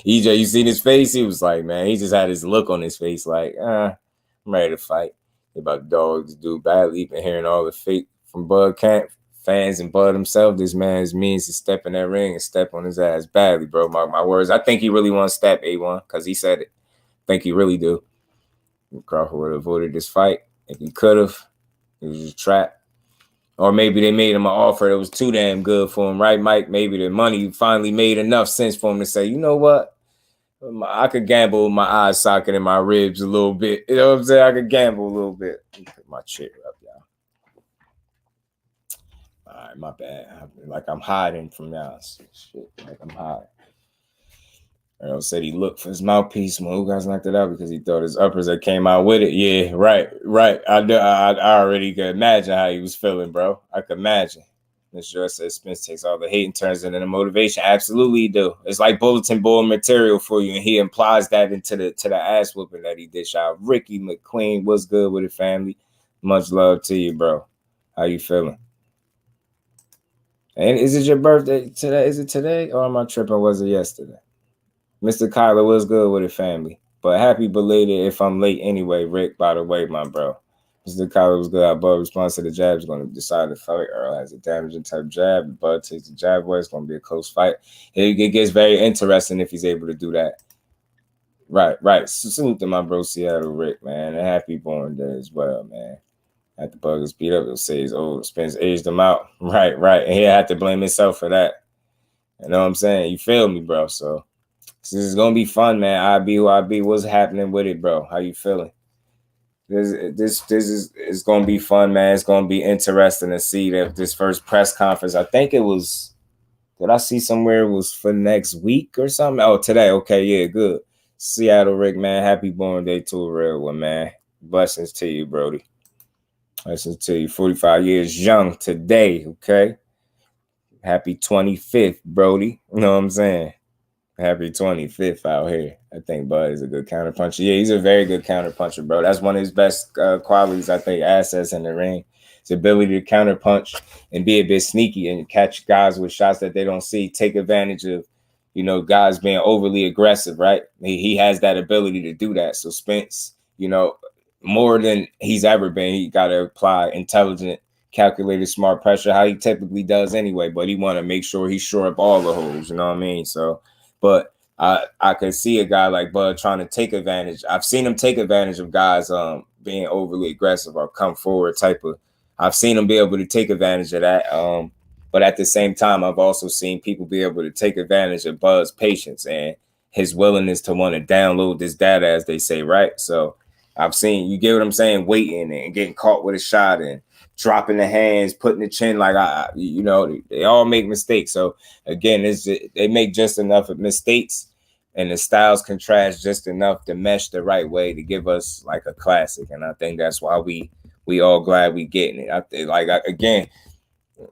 EJ, you seen his face? He was like, man, he just had his look on his face, like, I'm ready to fight. About dogs do badly. Been hearing all the fake from Bud camp fans and Bud himself. This man's means to step in that ring and step on his ass badly, bro. Mark my words. I think he really wants to step A1 because he said it. I think he really do. Crawford would have avoided this fight if he could have. It was just a trap. Or maybe they made him an offer that was too damn good for him, right, Mike? Maybe the money finally made enough sense for him to say, you know what? I could gamble with my eye socket and my ribs a little bit. You know what I'm saying? I could gamble a little bit. Let me put my chair up, y'all. All right, my bad. Like I'm hiding from y'all. Shit, like I'm hiding. Errol said he looked for his mouthpiece when Ugas knocked it out because he thought his uppers that came out with it. Yeah, right. I already could imagine how he was feeling, bro. I could imagine. Mr. George said Spence takes all the hate and turns it into motivation. Absolutely, he do. It's like bulletin board material for you, and he implies that into the ass whooping that he dish out. Ricky McQueen, what's good with it, family? Much love to you, bro. How you feeling? And is it your birthday today? Is it today, or am I tripping? Was it yesterday? Mr. Kyler, was good with it, family. But happy belated if I'm late anyway, Rick, by the way, my bro. Mr. Kyler was good. Bud response to the jab is going to decide the fight. Errol has a damaging type jab. Bud takes the jab away. It's going to be a close fight. It gets very interesting if he's able to do that. Right. Salute to my bro, Seattle Rick, man. And happy born day as well, man. At the Bug is beat up, he'll say his old Spence aged him out. Right. And he'll have to blame himself for that. You know what I'm saying? You feel me, bro? So this is gonna be fun, man. I be who I be. What's happening with it, bro? How you feeling? This is gonna be fun, man. It's gonna be interesting to see that this first press conference. I think it was. Did I see somewhere it was for next week or something? Oh, today. Okay, yeah, good. Seattle Rick, man. Happy born day to a real one, man. Blessings to you, Brody. Blessings to you. 45 years young today. Okay. Happy 25th, Brody. You know what I'm saying? Happy 25th out here. I think Bud is a good counterpuncher. Yeah, he's a very good counterpuncher, bro. That's one of his best qualities, I think, assets in the ring. His ability to counterpunch and be a bit sneaky and catch guys with shots that they don't see, take advantage of, you know, guys being overly aggressive, right? He has that ability to do that. So Spence, you know, more than he's ever been, he got to apply intelligent, calculated, smart pressure, how he typically does anyway. But he want to make sure he shore up all the holes, you know what I mean? So, but I could see a guy like Bud trying to take advantage. I've seen him take advantage of guys being overly aggressive or come forward type of. I've seen him be able to take advantage of that. But at the same time, I've also seen people be able to take advantage of Bud's patience and his willingness to want to download this data, as they say, right? So I've seen, you get what I'm saying, waiting and getting caught with a shot and dropping the hands, putting the chin, like you know, they all make mistakes. So again, they make just enough of mistakes, and the styles contrast just enough to mesh the right way to give us like a classic. And I think that's why we all glad we getting it. Again,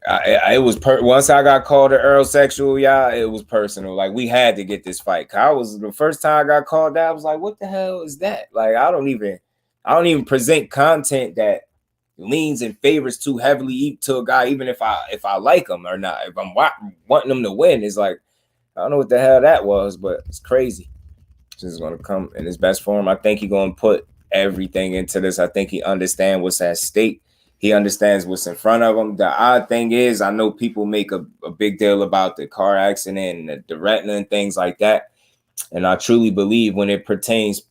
it was once I got called an Errol sexual, y'all, it was personal. Like, we had to get this fight. The first time I got called that, I was like, what the hell is that? Like, I don't even present content that leans and favors too heavily to a guy, even if I like him or not. If I'm wanting him to win, it's like, I don't know what the hell that was, but it's crazy. He's going to come in his best form. I think he's going to put everything into this. I think he understands what's at stake. He understands what's in front of him. The odd thing is, I know people make a big deal about the car accident and the retina and things like that. And I truly believe when it pertains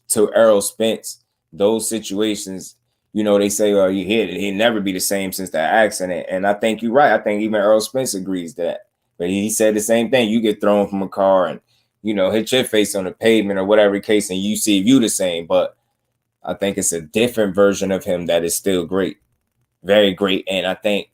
to Errol Spence, those situations, you know, they say, oh, you hit it. He'll never be the same since that accident. And I think you're right. I think even Errol Spence agrees that. But he said the same thing. You get thrown from a car and, you know, hit your face on the pavement or whatever the case, and you see you the same. But I think it's a different version of him that is still great. Very great. And I think,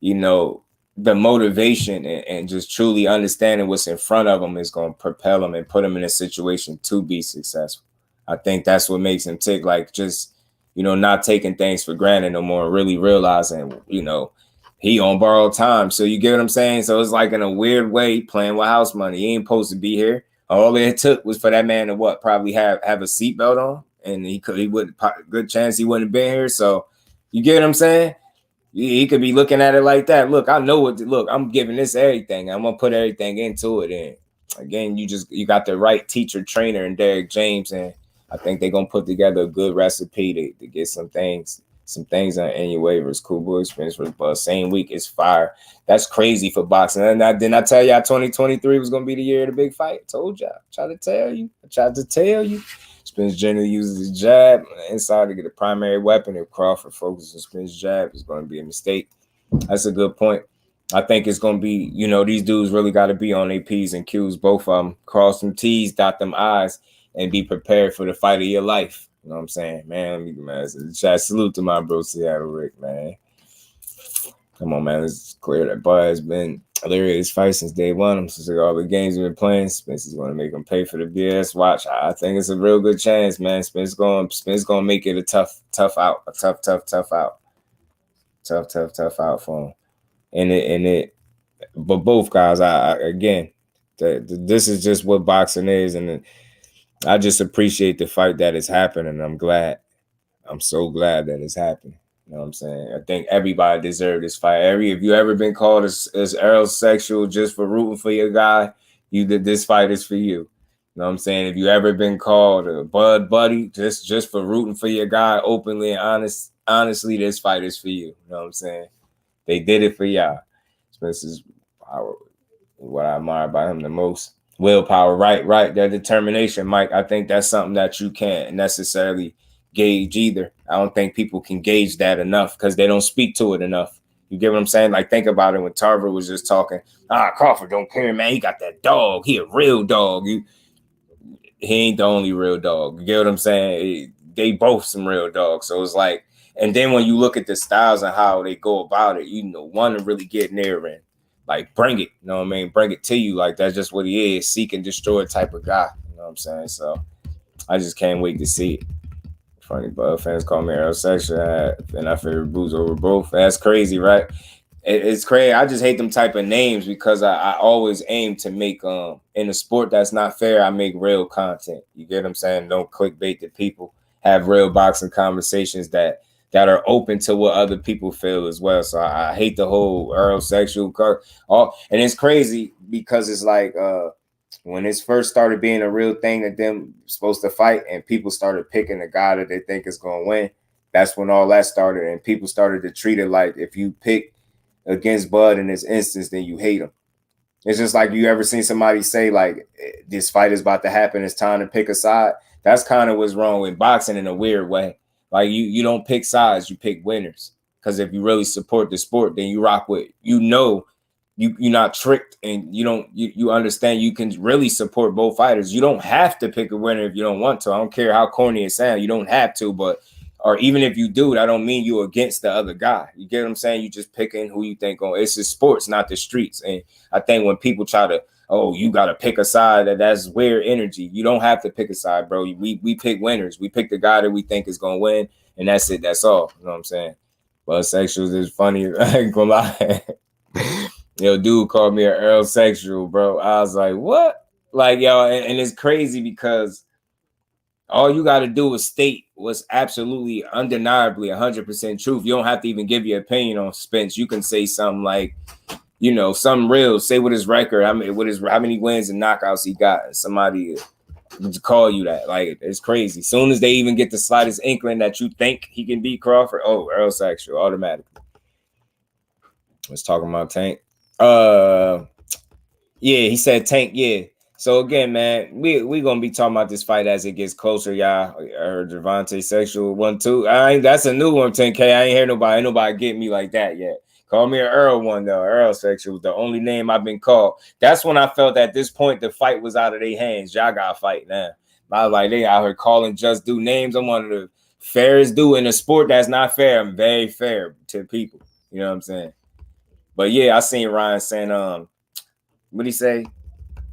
you know, the motivation and just truly understanding what's in front of him is going to propel him and put him in a situation to be successful. I think that's what makes him tick, like, just, you know, not taking things for granted no more, really realizing, you know, he on borrowed time. So you get what I'm saying? So it's like, in a weird way, playing with house money. He ain't supposed to be here. All it took was for that man to probably have a seatbelt on, and he would, good chance he wouldn't have been here. So you get what I'm saying? He could be looking at it like that. Look, I know what to look. I'm giving this everything. I'm gonna put everything into it. And again, you got the right teacher trainer in Derek James, and I think they're gonna put together a good recipe to get some things on any waivers. Cool Boy Experience for the bus. Same week is fire. That's crazy for boxing. And didn't I tell y'all 2023 was gonna be the year of the big fight? Told y'all. I tried to tell you. Spence generally uses his jab inside to get a primary weapon. If Crawford focuses on Spence jab, it's going to be a mistake. That's a good point. I think it's going to be, you know, these dudes really got to be on their P's and Q's, both of them. Cross them T's, dot them I's, and be prepared for the fight of your life. You know what I'm saying? Man, salute to my bro, Seattle Rick, man. Come on, man. Let's clear that. Boy has been hilarious fight since day one. Since all the games we've been playing, Spence is going to make him pay for the BS watch. I think it's a real good chance, man. Spence going to make it a tough out. A tough out. Tough out for him. But both guys, this is just what boxing is, and I just appreciate the fight that is happening. I'm glad. I'm so glad that it's happening. You know what I'm saying? I think everybody deserved this fight. If you ever been called as Errol sexual just for rooting for your guy, this fight is for you. You know what I'm saying? If you ever been called a Bud buddy just for rooting for your guy openly and honestly, this fight is for you. You know what I'm saying? They did it for y'all. Spence is what I admire about him the most. Willpower, right. That determination, Mike. I think that's something that you can't necessarily gauge either. I don't think people can gauge that enough because they don't speak to it enough. You get what I'm saying? Like, think about it when Tarver was just talking. Crawford don't care, man. He got that dog. He a real dog. He ain't the only real dog. You get what I'm saying? They both some real dogs. So it's like, and then when you look at the styles and how they go about it, you know, one to really get near and like bring it. You know what I mean? Bring it to you. Like, that's just what he is. Seek and destroy type of guy. You know what I'm saying? So I just can't wait to see it. Funny, but fans call me Errol sexual, and I figure booze over both. That's crazy, right? it's crazy. I just hate them type of names because I always aim to make in a sport that's not fair, I make real content. You get what I'm saying? Don't clickbait the people. Have real boxing conversations that are open to what other people feel as well. So I hate the whole Errol sexual and it's crazy because it's like when this first started being a real thing that them supposed to fight and people started picking the guy that they think is going to win. That's when all that started, and people started to treat it like if you pick against Bud in this instance, then you hate him. It's just like you ever seen somebody say like this fight is about to happen, it's time to pick a side. That's kind of what's wrong with boxing in a weird way. Like you don't pick sides, you pick winners. Because if you really support the sport, then you rock with, you're not tricked, and you understand you can really support both fighters. You don't have to pick a winner if you don't want to. I don't care how corny it sounds, you don't have to, or even if you do, that don't mean you're against the other guy. You get what I'm saying? You just picking who you think on. It's just sports, not the streets. And I think when people try to, oh, you got to pick a side, that's weird energy. You don't have to pick a side, bro. We pick winners. We pick the guy that we think is going to win, and that's it. That's all. You know what I'm saying? But sexuals is funny. I ain't gonna lie. Yo, dude called me an Errol sexual, bro. I was like, what? Like, yo, and it's crazy because all you got to do is state what's absolutely undeniably 100% truth. You don't have to even give your opinion on Spence. You can say something like, something real. Say what his record, how many wins and knockouts he got. And somebody would call you that. Like, it's crazy. As soon as they even get the slightest inkling that you think he can beat Crawford, oh, Errol sexual, automatically. Let's talk about Tank. Yeah, he said Tank, yeah. So again, man, we gonna be talking about this fight as it gets closer, y'all. I heard Javante sexual 1-2. That's a new one, 10K. I ain't hear nobody. Ain't nobody get me like that yet. Call me an Errol one though. Errol sexual was the only name I've been called. That's when I felt at this point the fight was out of their hands. Y'all gotta fight now. I was like, they out here calling just do names. I'm one of the fairest dude in a sport that's not fair. I'm very fair to people. You know what I'm saying? But yeah, I seen Ryan saying, what'd he say?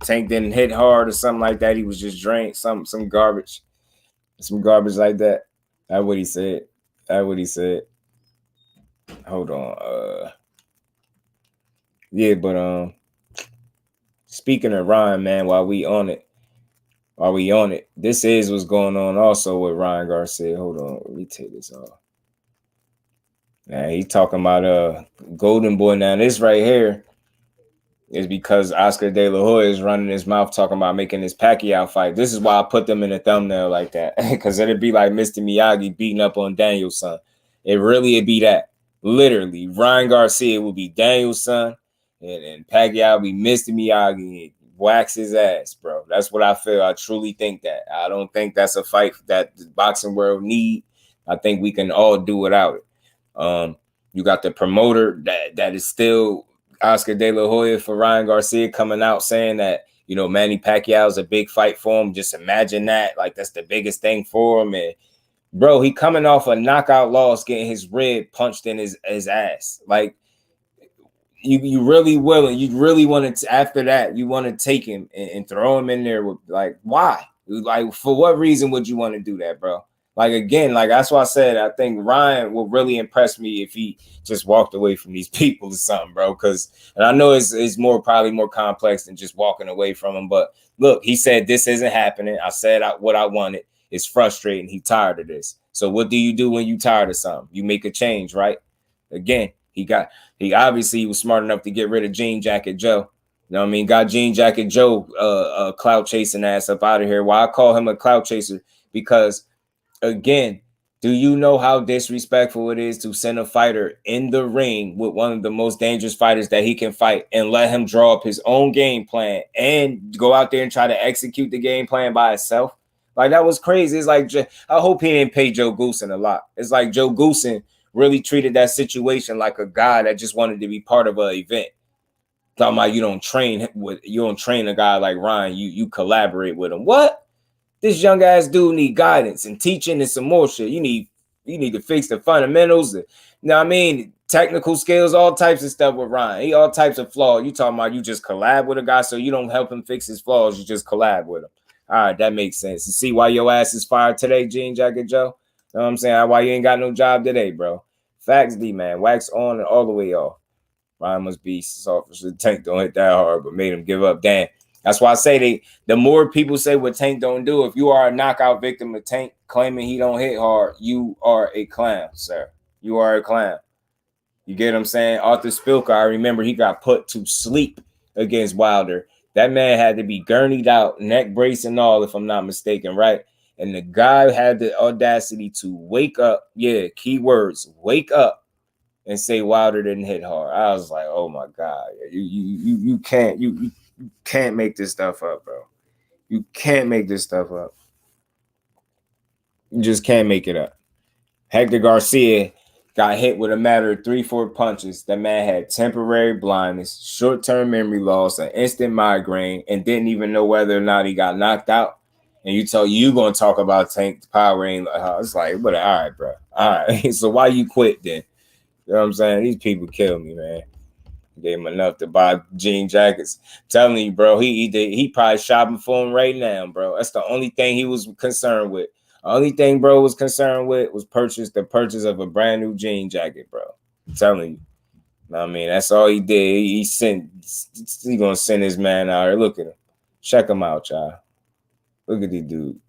Tank didn't hit hard or something like that. He was just drained, some garbage like that. That's what he said. Hold on. Yeah, but speaking of Ryan, man, while we on it, this is what's going on also with Ryan Garcia. Hold on, let me take this off. Now he talking about Golden Boy. Now this right here is because Oscar De La Hoya is running his mouth talking about making this PACQUIAO fight. This is why I put them in the thumbnail like that, because it'd be like Mr. Miyagi beating up on Daniel's son. It'd be that. Literally, Ryan Garcia will be Daniel's son, and PACQUIAO will be Mr. Miyagi and wax his ass, bro. That's what I feel. I truly think that. I don't think that's a fight that the boxing world need. I think we can all do without it. You got the promoter that is still Oscar De La Hoya for Ryan Garcia coming out saying that, Manny Pacquiao is a big fight for him. Just imagine that. Like, that's the biggest thing for him. And, bro, he coming off a knockout loss, getting his rib punched in his ass. Like, you really willing. You really want to, after that, you want to take him and throw him in there with, like, why? Like, for what reason would you want to do that, bro? Like, again, like, that's why I said I think Ryan will really impress me if he just walked away from these people or something, bro. And I know it's probably more complex than just walking away from him. But look, he said this isn't happening. I said what I wanted. It's frustrating. He tired of this. So what do you do when you tired of something? You make a change, right? Again, he obviously was smart enough to get rid of Jean Jacket Joe. You know what I mean? Got Jean Jacket Joe clout chasing ass up out of here. Why I call him a clout chaser? Because again, do you know how disrespectful it is to send a fighter in the ring with one of the most dangerous fighters that he can fight and let him draw up his own game plan and go out there and try to execute the game plan by himself? Like, that was crazy. It's like, I hope he didn't pay Joe Goosen a lot. It's like Joe Goosen really treated that situation like a guy that just wanted to be part of an event. Talking about you don't train a guy like Ryan. You collaborate with him. What? This young ass dude need guidance and teaching and some more shit. You need to fix the fundamentals. You know what I mean? Technical skills, all types of stuff with Ryan. He all types of flaws. You talking about you just collab with a guy so you don't help him fix his flaws. You just collab with him. All right, that makes sense. You see why your ass is fired today, Jean Jacket Joe? You know what I'm saying? Why you ain't got no job today, bro? Facts, D, man. Wax on and all the way off. Ryan must be soft. So Tank don't hit that hard, but made him give up. Damn. That's why I say the more people say what Tank don't do, if you are a knockout victim of Tank claiming he don't hit hard, you are a clown, sir. You are a clown. You get what I'm saying? Arthur Spilka, I remember he got put to sleep against Wilder. That man had to be gurneyed out, neck brace and all, if I'm not mistaken, right? And the guy had the audacity to wake up. Yeah, key words, wake up and say Wilder didn't hit hard. I was like, oh my God, you can't make this stuff up, bro. You can't make this stuff up. You just can't make it up. Hector Garcia got hit with a matter of 3-4 punches. That man had temporary blindness, short-term memory loss, an instant migraine, and didn't even know whether or not he got knocked out. And you gonna talk about Tank's power ain't it's like, but all right, bro. All right. So why you quit then? You know what I'm saying? These people kill me, man. Gave him enough to buy jean jackets. I'm telling you, bro, he probably shopping for him right now, bro. That's the only thing he was concerned with. The only thing bro was concerned with was the purchase of a brand new jean jacket, bro. I'm telling you. I mean, that's all he did. He gonna send his man out here. Look at him. Check him out, y'all. Look at this dude.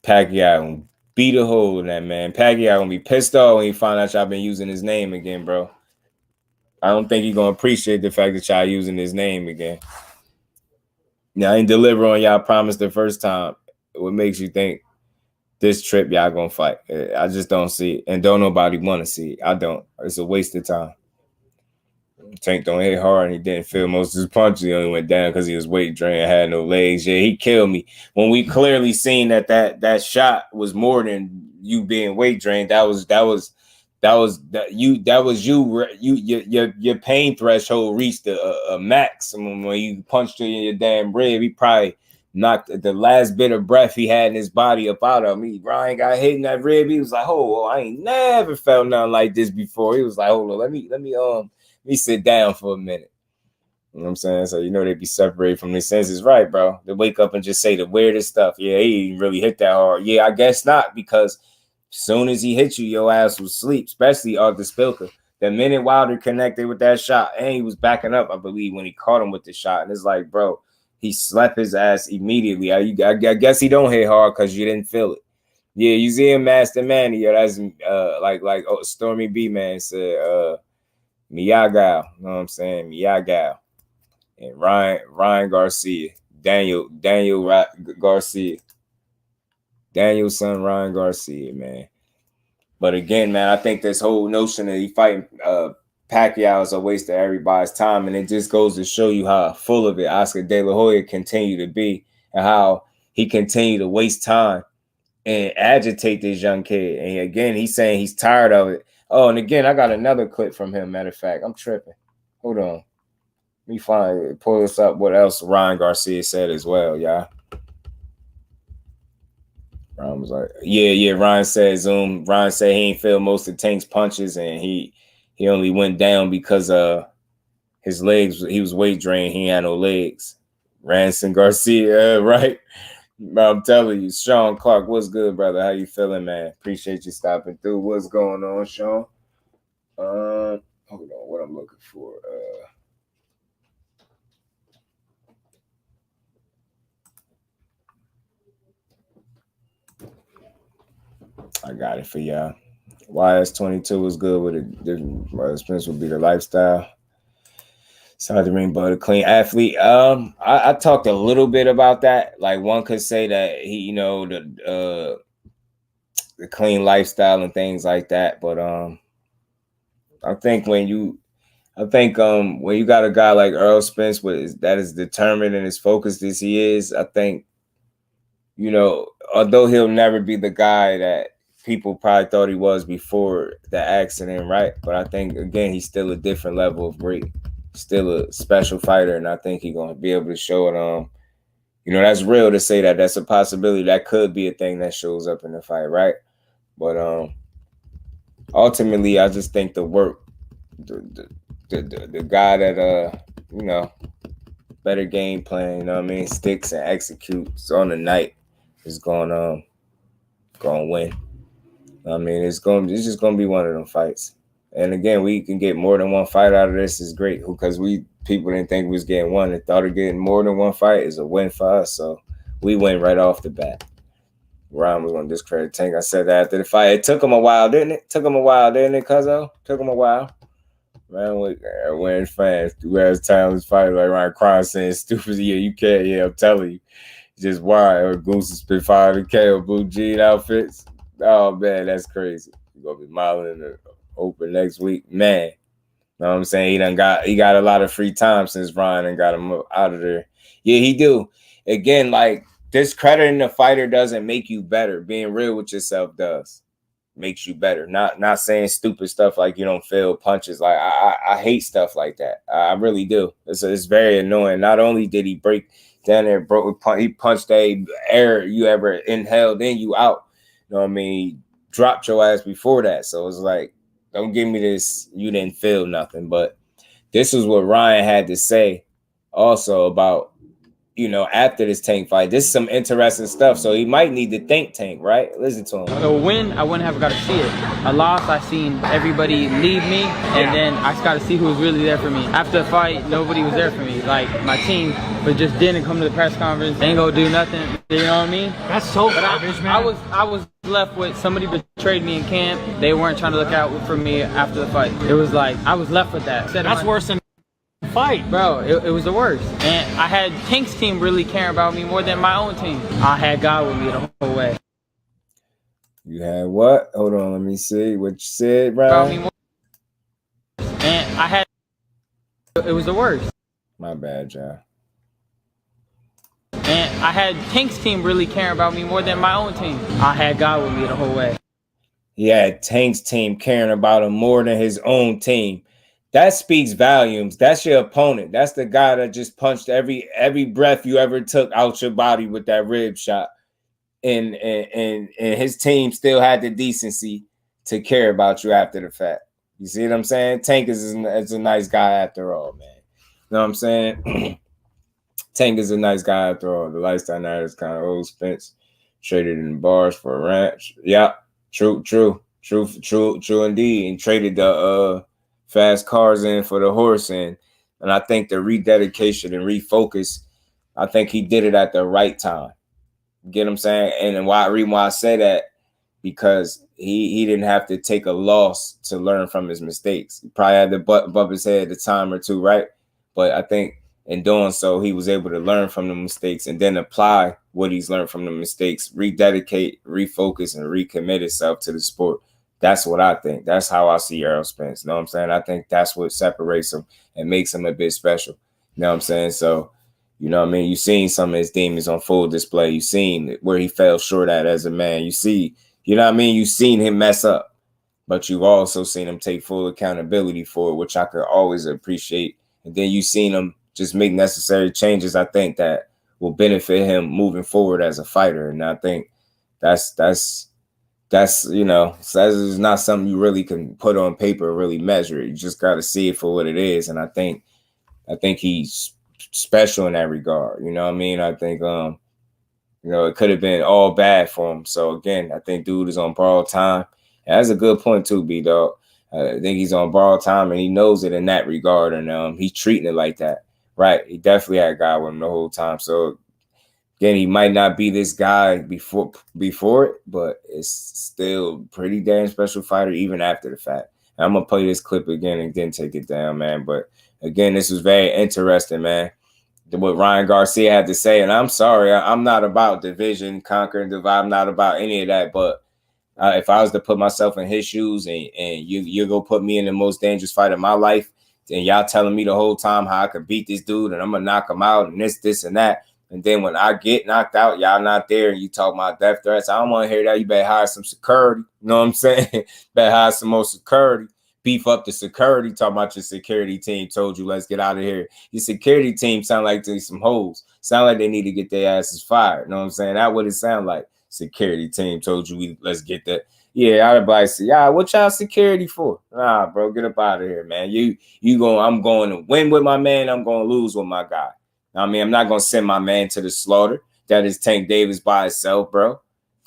Pacquiao gonna beat a hole in that man. Pacquiao gonna be pissed off when he find out y'all been using his name again, bro. I don't think he's gonna appreciate the fact that y'all using his name again. Now, I ain't deliver on y'all promise the first time. What makes you think this trip y'all gonna fight? I just don't see it, and don't nobody want to see it. I don't. It's a waste of time. Tank don't hit hard, and he didn't feel most of his punches. He only went down because he was weight drained, had no legs. Yeah, he killed me. When we clearly seen that shot was more than you being weight drained. Your pain threshold reached a maximum when you punched in your damn rib. He probably knocked the last bit of breath he had in his body up out of me. Ryan got hit in that rib. He was like, "Oh, I ain't never felt nothing like this before." He was like, "Hold on, let me sit down for a minute." You know what I'm saying? So they be separated from their senses, right, bro? They wake up and just say the weirdest stuff. Yeah, he didn't really hit that hard. Yeah, I guess not, because soon as he hit you, your ass was asleep, especially Arthur Spilka. The minute Wilder connected with that shot, and he was backing up, I believe, when he caught him with the shot. And it's like, bro, he slapped his ass immediately. I guess he don't hit hard because you didn't feel it. Yeah, you see him, Master Manny. Yo, that's like Stormy B man said, Miyagi. You know what I'm saying? Miyagi. And Ryan Garcia. Daniel Garcia. Daniel's son, Ryan Garcia, man. But again, man, I think this whole notion that he fighting Pacquiao is a waste of everybody's time, and it just goes to show you how full of it Oscar De La Hoya continue to be, and how he continue to waste time and agitate this young kid. And again, he's saying he's tired of it. Oh, and again, I got another clip from him. Matter of fact, I'm tripping. Hold on. Let me pull this up. What else Ryan Garcia said as well, y'all. Ryan was like, yeah. Ryan said he ain't feel most of Tank's punches, and he only went down because his legs, he was weight drained. He ain't had no legs. Ransom Garcia, right? I'm telling you, Sean Clark, what's good, brother? How you feeling, man? Appreciate you stopping through. What's going on, Sean? Hold on, what I'm looking for. I got it for y'all. YS22 was good with it. Spence would be the lifestyle. Side the ring, but a clean athlete. I talked a little bit about that. Like, one could say that he, the clean lifestyle and things like that. But I think when you got a guy like Errol Spence that is determined and as focused as he is, I think, although he'll never be the guy that people probably thought he was before the accident, right? But I think, again, he's still a different level of great. Still a special fighter, and I think he's going to be able to show it. That's real to say that. That's a possibility. That could be a thing that shows up in the fight, right? But ultimately, I just think the work, the guy that better game plan, sticks and executes on the night is going to win. It's just gonna be one of them fights. And again, we can get more than one fight out of this is great because people didn't think we was getting one. They thought of getting more than one fight is a win for us. So we went right off the bat. Ryan was going to discredit Tank. I said that after the fight. It took him a while, didn't it? Took him a while, Cuzzo? Took him a while. Man, when fans last time was fighting like Ryan crying saying stupid. Yeah, you can't. Yeah, I'm telling you. Just why or Goose has been firing the KO blue jean outfits. Oh man, that's crazy. You're gonna be modeling in the open next week. Man. You know what I'm saying? He got a lot of free time since Ryan and got him out of there. Yeah, he do. Again, like discrediting the fighter doesn't make you better. Being real with yourself does. Makes you better. Not saying stupid stuff like you don't feel punches. Like I hate stuff like that. I really do. It's very annoying. Not only did he break down there, he punched a air you ever inhaled, then you out. You know what I mean? He dropped your ass before that. So it's like, don't give me this. You didn't feel nothing. But this is what Ryan had to say also about, after this Tank fight. This is some interesting stuff. So he might need to think Tank, right? Listen to him. A win, I wouldn't have got to see it. A loss, I seen everybody leave me, and then I just got to see who was really there for me. After the fight, nobody was there for me. Like, my team just didn't come to the press conference. They ain't gonna do nothing. You know what I mean? That's so garbage, man. I was left with somebody betrayed me in camp. They weren't trying to look out for me after the fight. It was like, I was left with that. That's worse than fight, bro. It was the worst. And I had Tank's team really caring about me more than my own team. I had God with me the whole way. You had what? Hold on, let me see what you said, Ryan. And I had it was the worst. My bad, John. And I had Tank's team really caring about me more than my own team. I had God with me the whole way. He had Tank's team caring about him more than his own team. That speaks volumes. That's your opponent. That's the guy that just punched every breath you ever took out your body with that rib shot. And his team still had the decency to care about you after the fact. You see what I'm saying? Tank is a nice guy after all, man. You know what I'm saying? Tank is a nice guy after all. The lifestyle now is kind of old. Spence traded in the bars for a ranch. Yeah, true indeed. And traded the fast cars in for the horse. And I think the rededication and refocus, I think he did it at the right time. Get what I'm saying? And reason why I say that, because he didn't have to take a loss to learn from his mistakes. He probably had to bump his head a time or two, right? But I think in doing so, he was able to learn from the mistakes and then apply what he's learned from the mistakes, rededicate, refocus, and recommit himself to the sport. That's what I think. That's how I see Errol Spence. You know what I'm saying? I think that's what separates him and makes him a bit special. You know what I'm saying? So, you know what I mean? You've seen some of his demons on full display. You've seen where he fell short at as a man. You see, you know what I mean? You've seen him mess up, but you've also seen him take full accountability for it, which I could always appreciate. And then you've seen him just make necessary changes, I think, that will benefit him moving forward as a fighter. And I think that's you know, that is not something you really can put on paper or really measure it. You just got to see it for what it is. And I think he's special in that regard. You know what I mean? I think, you know, it could have been all bad for him. So again, I think dude is on borrowed time. And that's a good point too, B-Dog. I think he's on borrowed time and he knows it in that regard. And he's treating it like that. Right. He definitely had God with him the whole time. So again, he might not be this guy before it, but it's still pretty damn special fighter even after the fact. And I'm going to play this clip again and then take it down, man. But again, this was very interesting, man, what Ryan Garcia had to say. And I'm sorry, I'm not about division, conquer and divide. I'm not about any of that. But if I was to put myself in his shoes and you go put me in the most dangerous fight of my life, and y'all telling me the whole time how I could beat this dude and I'm going to knock him out and this and that. And then when I get knocked out, y'all not there and you talk about death threats, I don't want to hear that. You better hire some security. You know what I'm saying? Better hire some more security. Beef up the security. Talking about your security team told you, let's get out of here. Your security team sound like they some hoes. Sound like they need to get their asses fired. You know what I'm saying? That what it sound like. Security team told you, let's get that. Yeah, everybody say, yeah, what y'all security for? Nah, bro, get up out of here, man. I'm going to win with my man. I'm going to lose with my guy. I mean, I'm not going to send my man to the slaughter. That is Tank Davis by itself, bro.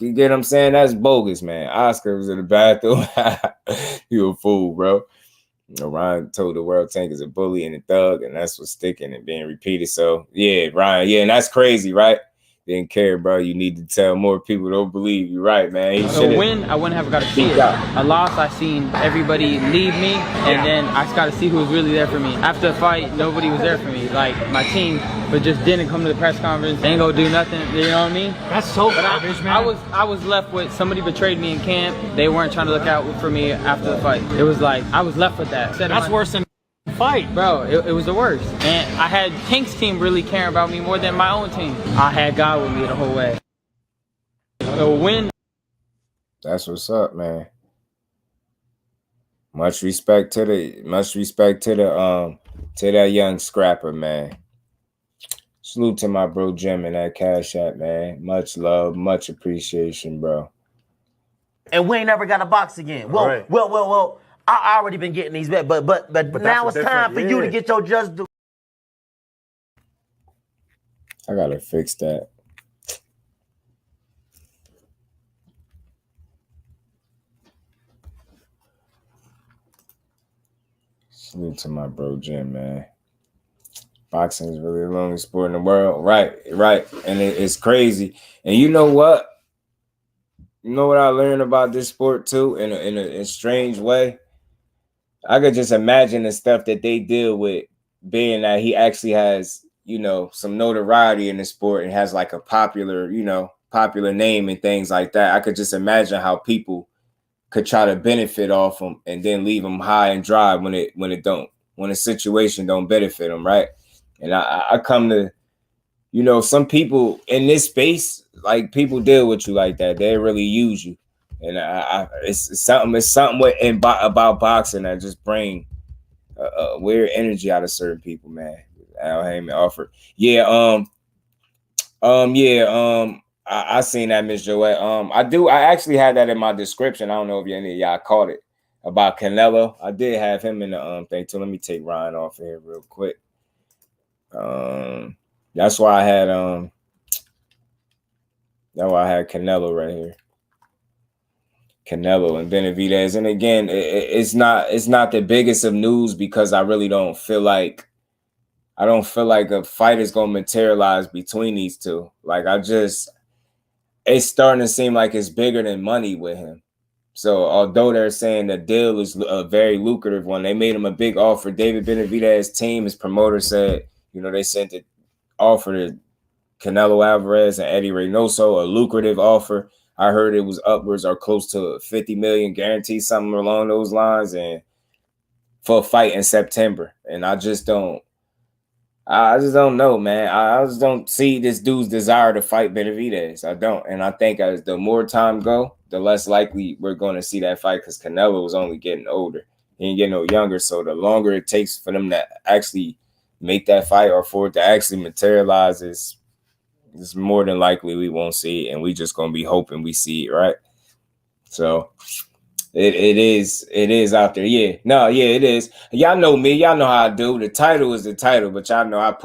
You get what I'm saying? That's bogus, man. Oscar was in the bathroom. You a fool, bro. You know, Ryan told the world Tank is a bully and a thug, and that's what's sticking and being repeated. So, yeah, Ryan, yeah, and that's crazy, right? Didn't care, bro. You need to tell more people don't believe you, right, man? A win, I wouldn't have got to see it. A loss, I seen everybody leave me, and then I just got to see who was really there for me. After the fight, nobody was there for me. Like, my team, but just didn't come to the press conference. They ain't gonna do nothing, you know what I mean? That's so garbage, man. I was left with somebody betrayed me in camp. They weren't trying to look out for me after the fight. It was like, I was left with that. That's worse than fight, bro. It was the worst, and I had Tank's team really caring about me more than my own team. I had God with me the whole way. A win. That's what's up, man. Much respect to that young scrapper, man. Salute to my bro Jim and that Cash App, man. Much love, much appreciation, bro. And we ain't never got a box again. Well. I already been getting these bets, but now it's time for you to get your JusDueBoxing. I gotta fix that. Salute to my bro Jim, man. Boxing is really the longest sport in the world. Right. And it's crazy. And you know what? You know what I learned about this sport too, in a strange way? I could just imagine the stuff that they deal with, being that he actually has, you know, some notoriety in the sport and has like a popular name and things like that. I could just imagine how people could try to benefit off him and then leave him high and dry when a situation don't benefit them, right? And I come to, you know, some people in this space, like, people deal with you like that. They really use you. And it's something about boxing that just bring a weird energy out of certain people, man. Al Heyman offered. I seen that, Miss Joette. I actually had that in my description. I don't know if any of y'all caught it, about Canelo. I did have him in the thing too. Let me take Ryan off of here real quick. That's why I had Canelo right here. Canelo and Benavidez. And again, it's not the biggest of news, because I really don't feel like a fight is gonna materialize between these two. Like, it's starting to seem like it's bigger than money with him. So although they're saying the deal is a very lucrative one, they made him a big offer. David Benavidez's team, his promoter, said, you know, they sent the offer to Canelo Alvarez and Eddie Reynoso, a lucrative offer. I heard it was upwards or close to 50 million guaranteed, something along those lines, and for a fight in September. And I just don't know, man. I just don't see this dude's desire to fight Benavidez. I don't. And I think as the more time go, the less likely we're going to see that fight, because Canelo was only getting older. He ain't getting no younger. So the longer it takes for them to actually make that fight, or for it to actually materialize, it's more than likely we won't see it, and we just gonna be hoping we see it, right? So it is out there. It is. Y'all know me. Y'all know how I do. The title is the title, but y'all know I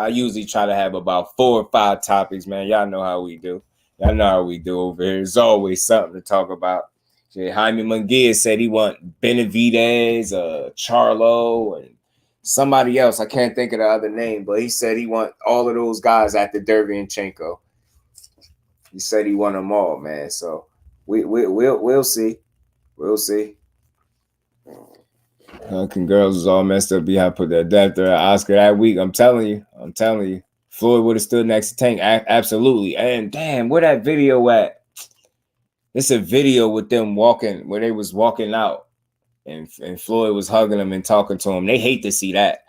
usually try to have about 4 or 5 topics, man. Y'all know how we do. Y'all know how we do over here. There's always something to talk about. Jaime Munguia said he want Benavidez, Charlo, and somebody else. I can't think of the other name, but he said he want all of those guys after Derevyanchenko. He said he want them all, man. So we'll see. We'll see. Hunkin' girls was all messed up. I put that death there. Oscar that week. I'm telling you. Floyd would have stood next to Tank. Absolutely. And damn, where that video at? It's a video with them walking, where they was walking out, and Floyd was hugging them and talking to him. They hate to see that.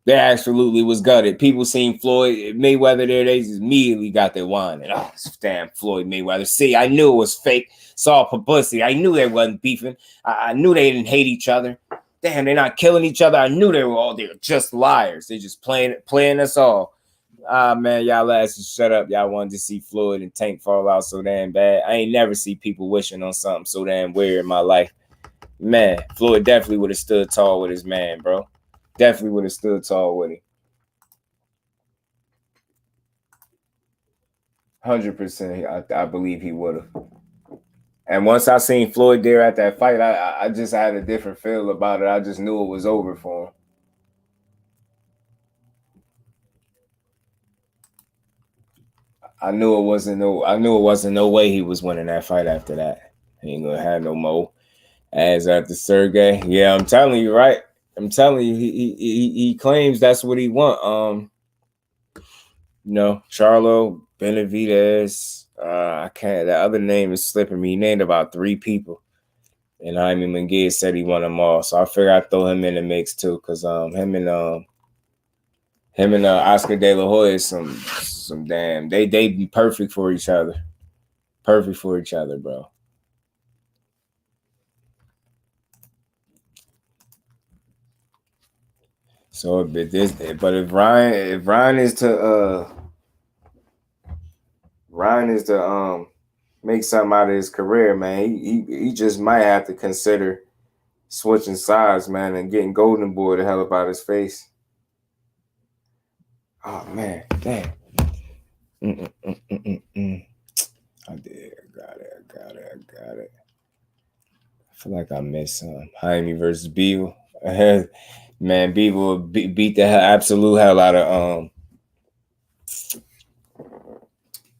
They absolutely was gutted. People seen Floyd Mayweather there, they just immediately got their wine. And damn, Floyd Mayweather. See, I knew it was fake. Saw publicity. I knew they wasn't beefing. I knew they didn't hate each other. Damn, they're not killing each other. I knew they were just liars. They just playing us all. Man, y'all asses shut up. Y'all wanted to see Floyd and Tank fall out so damn bad. I ain't never see people wishing on something so damn weird in my life. Man, Floyd definitely would have stood tall with his man, bro. Definitely would have stood tall with him. 100%. I believe he would have. And once I seen Floyd there at that fight, I just had a different feel about it. I just knew it was over for him. I knew it wasn't no way he was winning that fight after that. He ain't gonna have no more as after Sergey. Yeah, I'm telling you, right? I'm telling you, he claims that's what he want. Charlo, Benavidez. I can't. The other name is slipping me. He named about 3 people, and Jaime Munguia said he won them all. So I figured I'd throw him in the mix too, cause him and Oscar De La Hoya is some damn. They be perfect for each other. Perfect for each other, bro. So if Ryan is to make something out of his career, man, he just might have to consider switching sides, man, and getting Golden Boy the hell up out his face. Oh man, damn. I did. I got it. I feel like I missed some. Jaime versus Beagle. Man, Beagle beat the absolute hell out of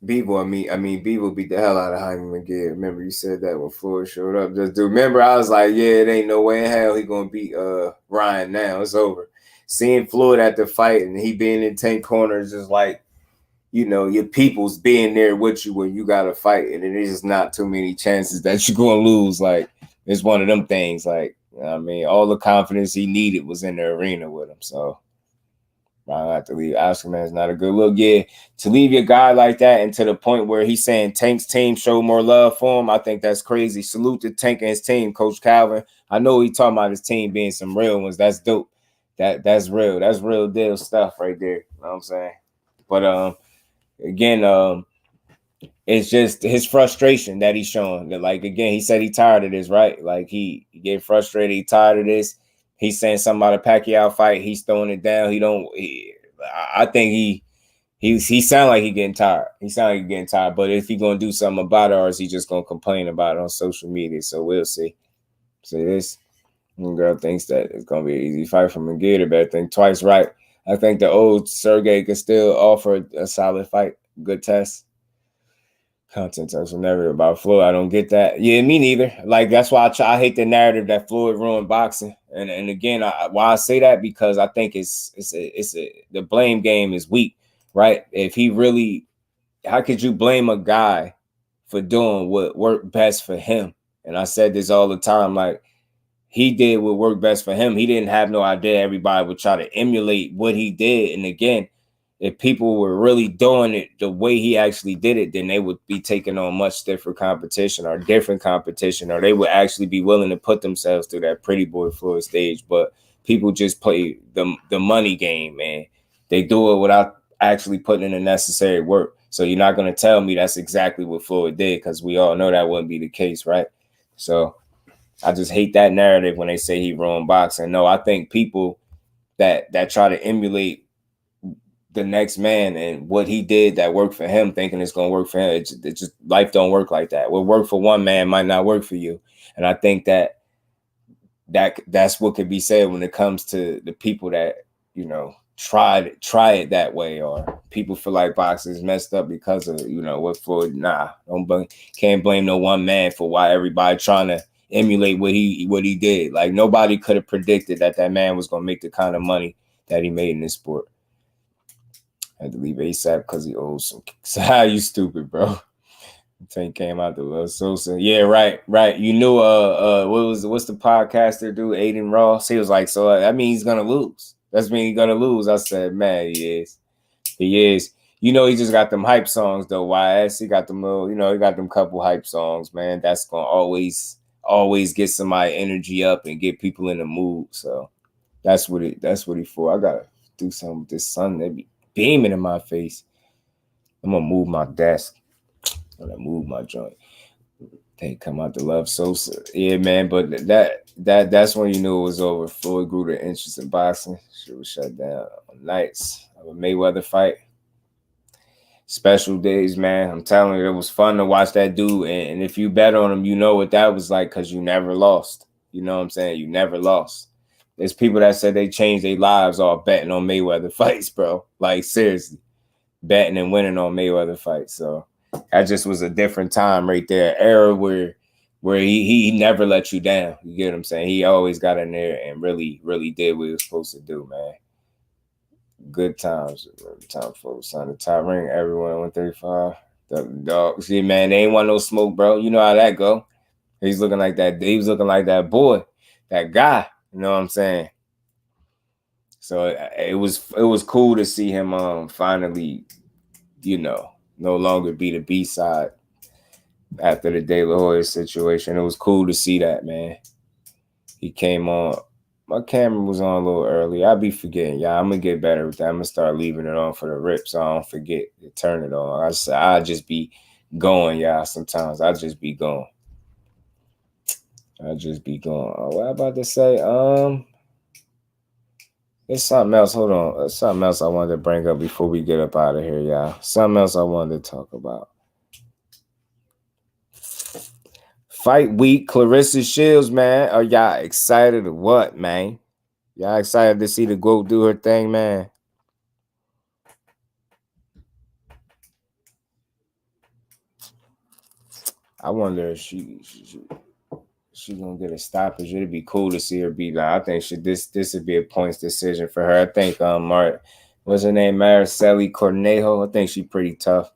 Beagle. Beagle beat the hell out of Jaime Munguia. Remember you said that when Floyd showed up. Just remember, I was like, yeah, it ain't no way in hell he gonna beat Ryan now. It's over. Seeing Floyd at the fight and he being in 10 corners, just like, your people's being there with you when you got to fight, and it is not too many chances that you're going to lose. Like, it's one of them things. Like, all the confidence he needed was in the arena with him. So, I have to leave. Oscar, man, is not a good look. Yeah, to leave your guy like that and to the point where he's saying Tank's team showed more love for him, I think that's crazy. Salute to Tank and his team, Coach Calvin. I know he talking about his team being some real ones. That's dope. That's real. That's real deal stuff right there. You know what I'm saying? But, again, it's just his frustration that he's showing. That, like, again, he said he tired of this, right? Like, he get frustrated. He tired of this. He's saying something about a Pacquiao fight. He's throwing it down. I think he sound like he getting tired. He sound like he getting tired. But if he gonna do something about it, or is he just gonna complain about it on social media? So we'll see. So this girl thinks that it's gonna be an easy fight for Munguia, but I think twice right. I think the old Sergey could still offer a solid fight. Good test. Content talks will never about Floyd. I don't get that. Yeah, me neither. Like, that's why I hate the narrative that Floyd ruined boxing. And again, why I say that, because I think the blame game is weak, right? If he really, how could you blame a guy for doing what worked best for him? And I said this all the time, like, he did what worked best for him. He didn't have no idea everybody would try to emulate what he did. And again, if people were really doing it the way he actually did it, then they would be taking on much different competition, or they would actually be willing to put themselves through that pretty boy Floyd stage. But people just play the money game, man. They do it without actually putting in the necessary work. So you're not going to tell me that's exactly what Floyd did, because we all know that wouldn't be the case, right? So I just hate that narrative when they say he ruined boxing. No, I think people that try to emulate the next man and what he did that worked for him, thinking it's going to work for him, it just life don't work like that. What worked for one man might not work for you. And I think that's what could be said when it comes to the people that, try it that way, or people feel like boxing is messed up because of, what Floyd. Can't blame no one man for why everybody trying to emulate what he did. Like, nobody could have predicted that man was going to make the kind of money that he made in this sport. I had to leave ASAP because he owes some. So how you stupid, bro? Tank came out the Sosa. Yeah, right. You knew what's the podcaster dude, Aiden Ross? He was like, so that means he's gonna lose. That's mean he's gonna lose. I said, man, he is. He just got them hype songs though. YS, he got them little, he got them couple hype songs, man. That's gonna always get somebody energy up and get people in the mood. So that's what he for. I gotta do something with this sun. They be beaming in my face. I'm gonna move my desk. I'm gonna move my joint. They come out to love Sosa. Yeah, man, but that's when you knew it was over. Floyd grew the interest in boxing. Shit was shut down on nights of a Mayweather fight. special days, man. I'm telling you, it was fun to watch that dude. And if you bet on him, you know what that was like because you never lost. You know what I'm saying? You never lost. There's people that said they changed their lives all betting on Mayweather fights, bro. Like, seriously, betting and winning on Mayweather fights. So that just was a different time right there. Era where he never let you down. You get what I'm saying? He always got in there and really, really did what he was supposed to do, man. Good times. Time folks on the top ring. Everyone 135. The dogs. See, man, they ain't want no smoke, bro. You know how that go. He's looking like that. He was looking like that boy, that guy. You know what I'm saying? So it was cool to see him finally, you know, no longer be the B-side after the DELAHOYA situation. It was cool to see that, man. He came on. My camera was on a little early. I'll be forgetting, y'all. I'm going to get better with that. I'm going to start leaving it on for the rip so I don't forget to turn it on. I'll just be going, y'all. Sometimes I'll just be going. I'll just be going. What I'm about to say? There's something else. Hold on. There's something else I wanted to bring up before we get up out of here, y'all. Something else I wanted to talk about. Fight week, Clarissa Shields, man. Are y'all excited or what, man? Y'all excited to see the GOAT do her thing, man? I wonder if she gonna get a stoppage. It'd be cool to see her beat. Like, I think this would be a points decision for her. I think what's her name, Mariceli Cornejo. I think she's pretty tough.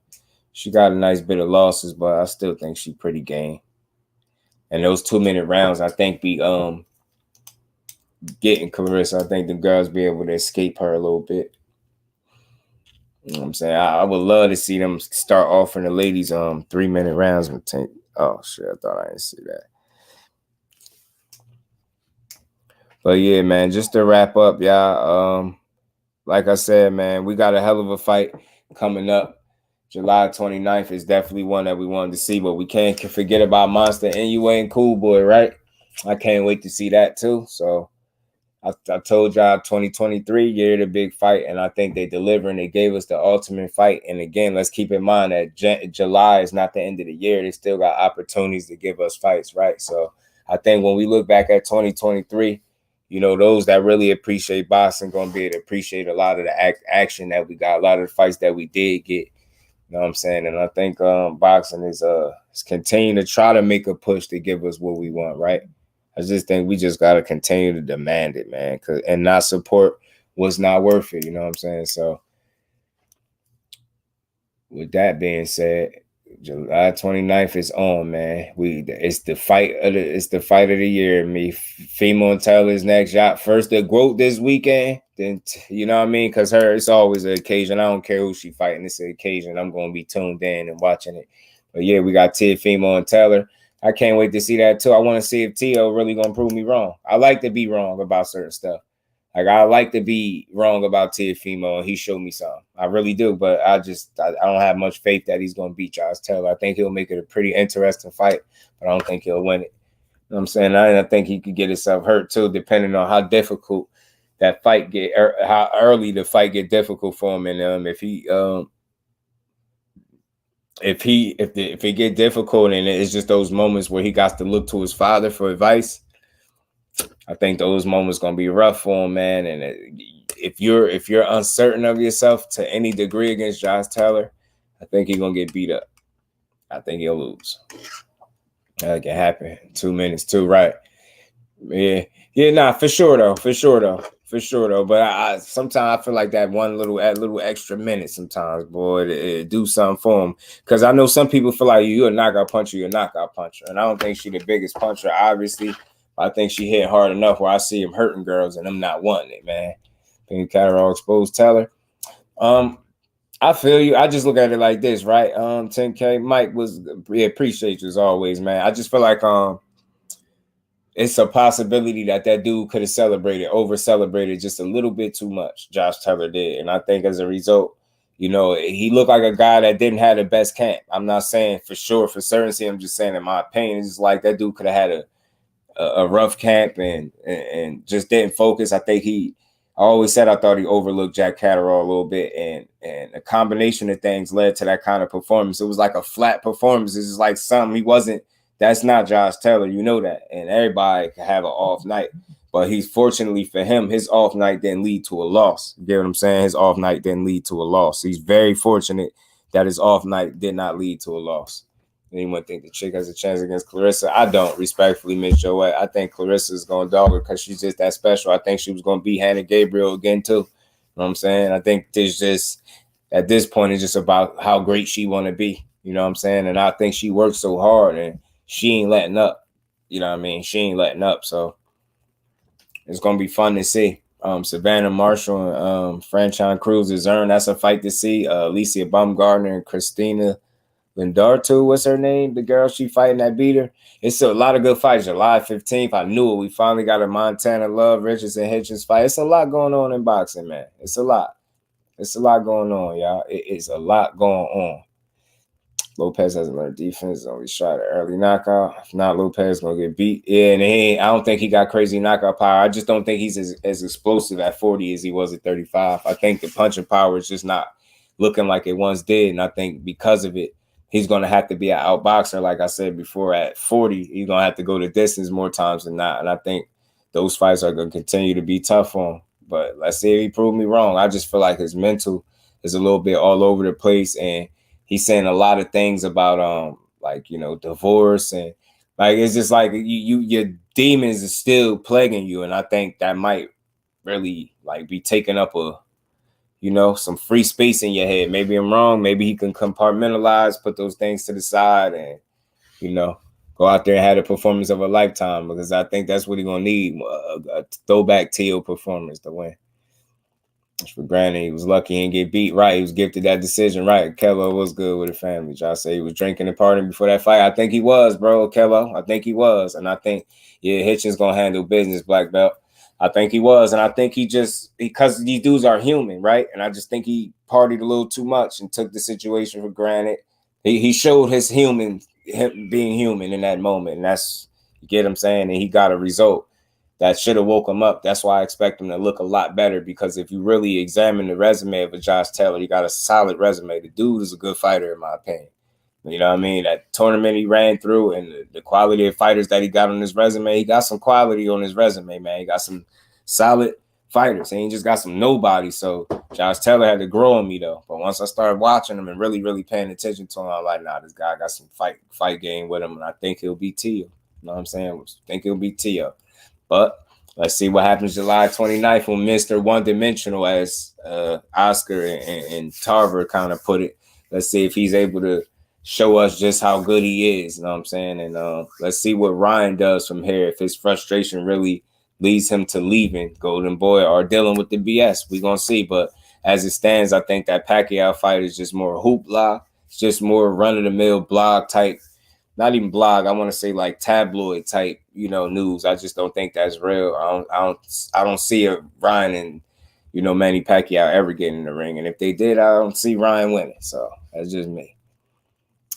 She got a nice bit of losses, but I still think she's pretty game. And those 2-minute rounds, I think, be getting Clarissa. I think the girls be able to escape her a little bit. You know what I'm saying? I would love to see them start offering the ladies 3-minute rounds. Oh shit, I thought I didn't see that. But yeah, man, just to wrap up, y'all. Like I said, man, we got a hell of a fight coming up. July 29th is definitely one that we wanted to see, but we can't forget about Monster NUA and Cool Boy, right? I can't wait to see that too. So I told y'all 2023, year of the big fight, and I think they deliver and they gave us the ultimate fight. And again, let's keep in mind that July is not the end of the year. They still got opportunities to give us fights, right? So I think when we look back at 2023, you know, those that really appreciate boxing going to be able to appreciate a lot of the action that we got, a lot of the fights that we did get. You know what I'm saying? And I think boxing is continuing to try to make a push to give us what we want, right? I just think we just got to continue to demand it, man, and not support what's not worth it. You know what I'm saying? So with that being said, July 29th is on, man. It's the fight of the year. Me, Fimo and Taylor's next shot. First the GOAT this weekend. Then you know what I mean? Because it's always an occasion. I don't care who she fighting. It's an occasion. I'm gonna be tuned in and watching it. But yeah, we got Fimo and Taylor. I can't wait to see that too. I want to see if T.O. really gonna prove me wrong. I like to be wrong about certain stuff. Like, I like to be wrong about Teofimo, and he showed me something. I really do, but I don't have much faith that he's going to beat Josh Taylor. I think he'll make it a pretty interesting fight, but I don't think he'll win it. You know what I'm saying? I think he could get himself hurt, too, depending on how difficult that fight get, or how early the fight get difficult for him. And if it get difficult and it's just those moments where he got to look to his father for advice, I think those moments gonna be rough for him, man. And if you're uncertain of yourself to any degree against Josh Taylor, I think he's gonna get beat up. I think he'll lose. That can happen. 2 minutes too, right? Yeah, nah, for sure though. But I sometimes I feel like that one little extra minute sometimes, boy, it do something for him. Because I know some people feel like you're a knockout puncher, and I don't think she's the biggest puncher, obviously. I think she hit hard enough where I see him hurting girls and I'm not wanting it, man. I think Catterall exposed Taylor. I feel you. I just look at it like this, right? 10K Mike appreciate you as always, man. I just feel like it's a possibility that dude could have over-celebrated just a little bit too much. Josh Taylor did. And I think as a result, you know, he looked like a guy that didn't have the best camp. I'm not saying for sure, for certainty. I'm just saying in my opinion, it's just like that dude could have had a rough camp and just didn't focus. I think I always said I thought he overlooked Jack Catterall a little bit, and a combination of things led to that kind of performance. It was like a flat performance. It's just like something he wasn't. That's not Josh Taylor, you know that, and everybody can have an off night. But he's fortunately for him, his off night didn't lead to a loss. You get what I'm saying? His off night didn't lead to a loss. He's very fortunate that his off night did not lead to a loss. Anyone think the chick has a chance against Clarissa? I don't, respectfully, Miss Joette. I think Clarissa is going to dog her because she's just that special. I think she was going to beat Hannah Gabriel again, too. You know what I'm saying? I think there's just, at this point, it's just about how great she want to be. You know what I'm saying? And I think she worked so hard, and she ain't letting up. You know what I mean? She ain't letting up, so it's going to be fun to see. Savannah Marshall and Franchon Cruz is earned. That's a fight to see. Alicia Baumgartner and Christina Lindartu, what's her name? The girl she fighting that beat her. It's a lot of good fights. July 15th, I knew it. We finally got a Montana Love, Richardson Hitchens fight. It's a lot going on in boxing, man. It's a lot. It's a lot going on, y'all. It is a lot going on. Lopez hasn't learned defense. Only shot an early knockout. If not, Lopez gonna get beat. Yeah, and I don't think he got crazy knockout power. I just don't think he's as explosive at 40 as he was at 35. I think the punching power is just not looking like it once did, and I think because of it, he's going to have to be an outboxer, like I said before. At 40, he's going to have to go the distance more times than not. And I think those fights are going to continue to be tough on him. But let's see if he proved me wrong. I just feel like his mental is a little bit all over the place. And he's saying a lot of things about, like, you know, divorce. And, like, it's just like your demons are still plaguing you. And I think that might really, like, be taking up some free space in your head. Maybe I'm wrong. Maybe he can compartmentalize, put those things to the side, and, go out there and have a performance of a lifetime, because I think that's what he's going to need, a throwback Tio performance to win. For granted, he was lucky he didn't get beat. Right, he was gifted that decision. Right, Kello was good with the family. Josh said he was drinking and partying before that fight. I think he was, bro, Kello. I think he was. And I think, Hitchens going to handle business, black belt. I think he was, and I think because these dudes are human, right? And I just think he partied a little too much and took the situation for granted. He showed him being human in that moment, and that's, you get what I'm saying? And he got a result that should have woke him up. That's why I expect him to look a lot better, because if you really examine the resume of a Josh Taylor, he got a solid resume. The dude is a good fighter, in my opinion. You know what I mean? That tournament he ran through and the quality of fighters that he got on his resume, he got some quality on his resume, man. He got some solid fighters. He ain't just got some nobody. So Josh Taylor had to grow on me, though. But once I started watching him and really, really paying attention to him, I'm like, nah, this guy got some fight game with him, and I think he'll be Tio. You know what I'm saying? I think he'll be Tio. But let's see what happens July 29th when Mr. One-Dimensional, as Oscar and Tarver kind of put it. Let's see if he's able to show us just how good he is, you know what I'm saying? And let's see what Ryan does from here. If his frustration really leads him to leaving Golden Boy or dealing with the BS, we're going to see. But as it stands, I think that Pacquiao fight is just more hoopla. It's just more run-of-the-mill blog type, not even blog, I want to say like tabloid type, news. I just don't think that's real. I don't see Ryan and, Manny Pacquiao ever getting in the ring. And if they did, I don't see Ryan winning. So that's just me.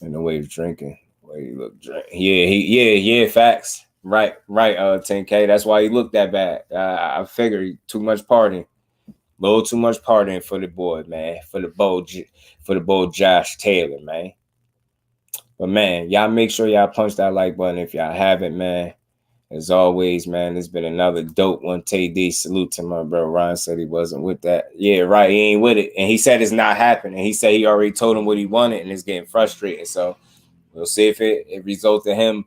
And the way he's drinking, the way he looked drink. Yeah, facts. Right, 10K. That's why he looked that bad. I figured too much partying. A little too much partying for the boy, man. For the boy Josh Taylor, man. But, man, y'all make sure y'all punch that like button if y'all haven't, man. As always, man, it's been another dope one. TD, salute to my bro. Ryan said he wasn't with that. Yeah, right, he ain't with it. And he said it's not happening. He said he already told him what he wanted, and it's getting frustrating. So we'll see if it results in him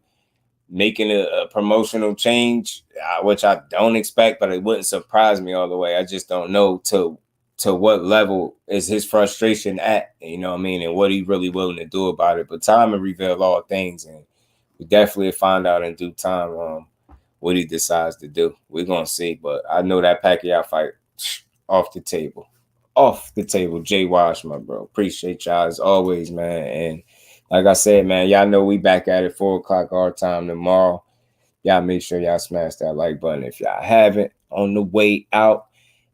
making a promotional change, which I don't expect, but it wouldn't surprise me all the way. I just don't know to what level is his frustration at, you know what I mean, and what he really willing to do about it. But time will reveal all things, and we definitely find out in due time what he decides to do. We're going to see, but I know that Pacquiao fight, off the table. Off the table. Jay Wash, my bro. Appreciate y'all as always, man. And like I said, man, y'all know we back at it 4 o'clock our time tomorrow. Y'all make sure y'all smash that like button if y'all haven't on the way out.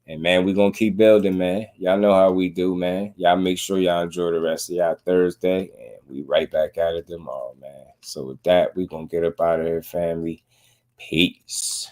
And, man, we're going to keep building, man. Y'all know how we do, man. Y'all make sure y'all enjoy the rest of y'all Thursday. And we right back at it tomorrow, man. So with that, we're going to get up out of here, family. Peace.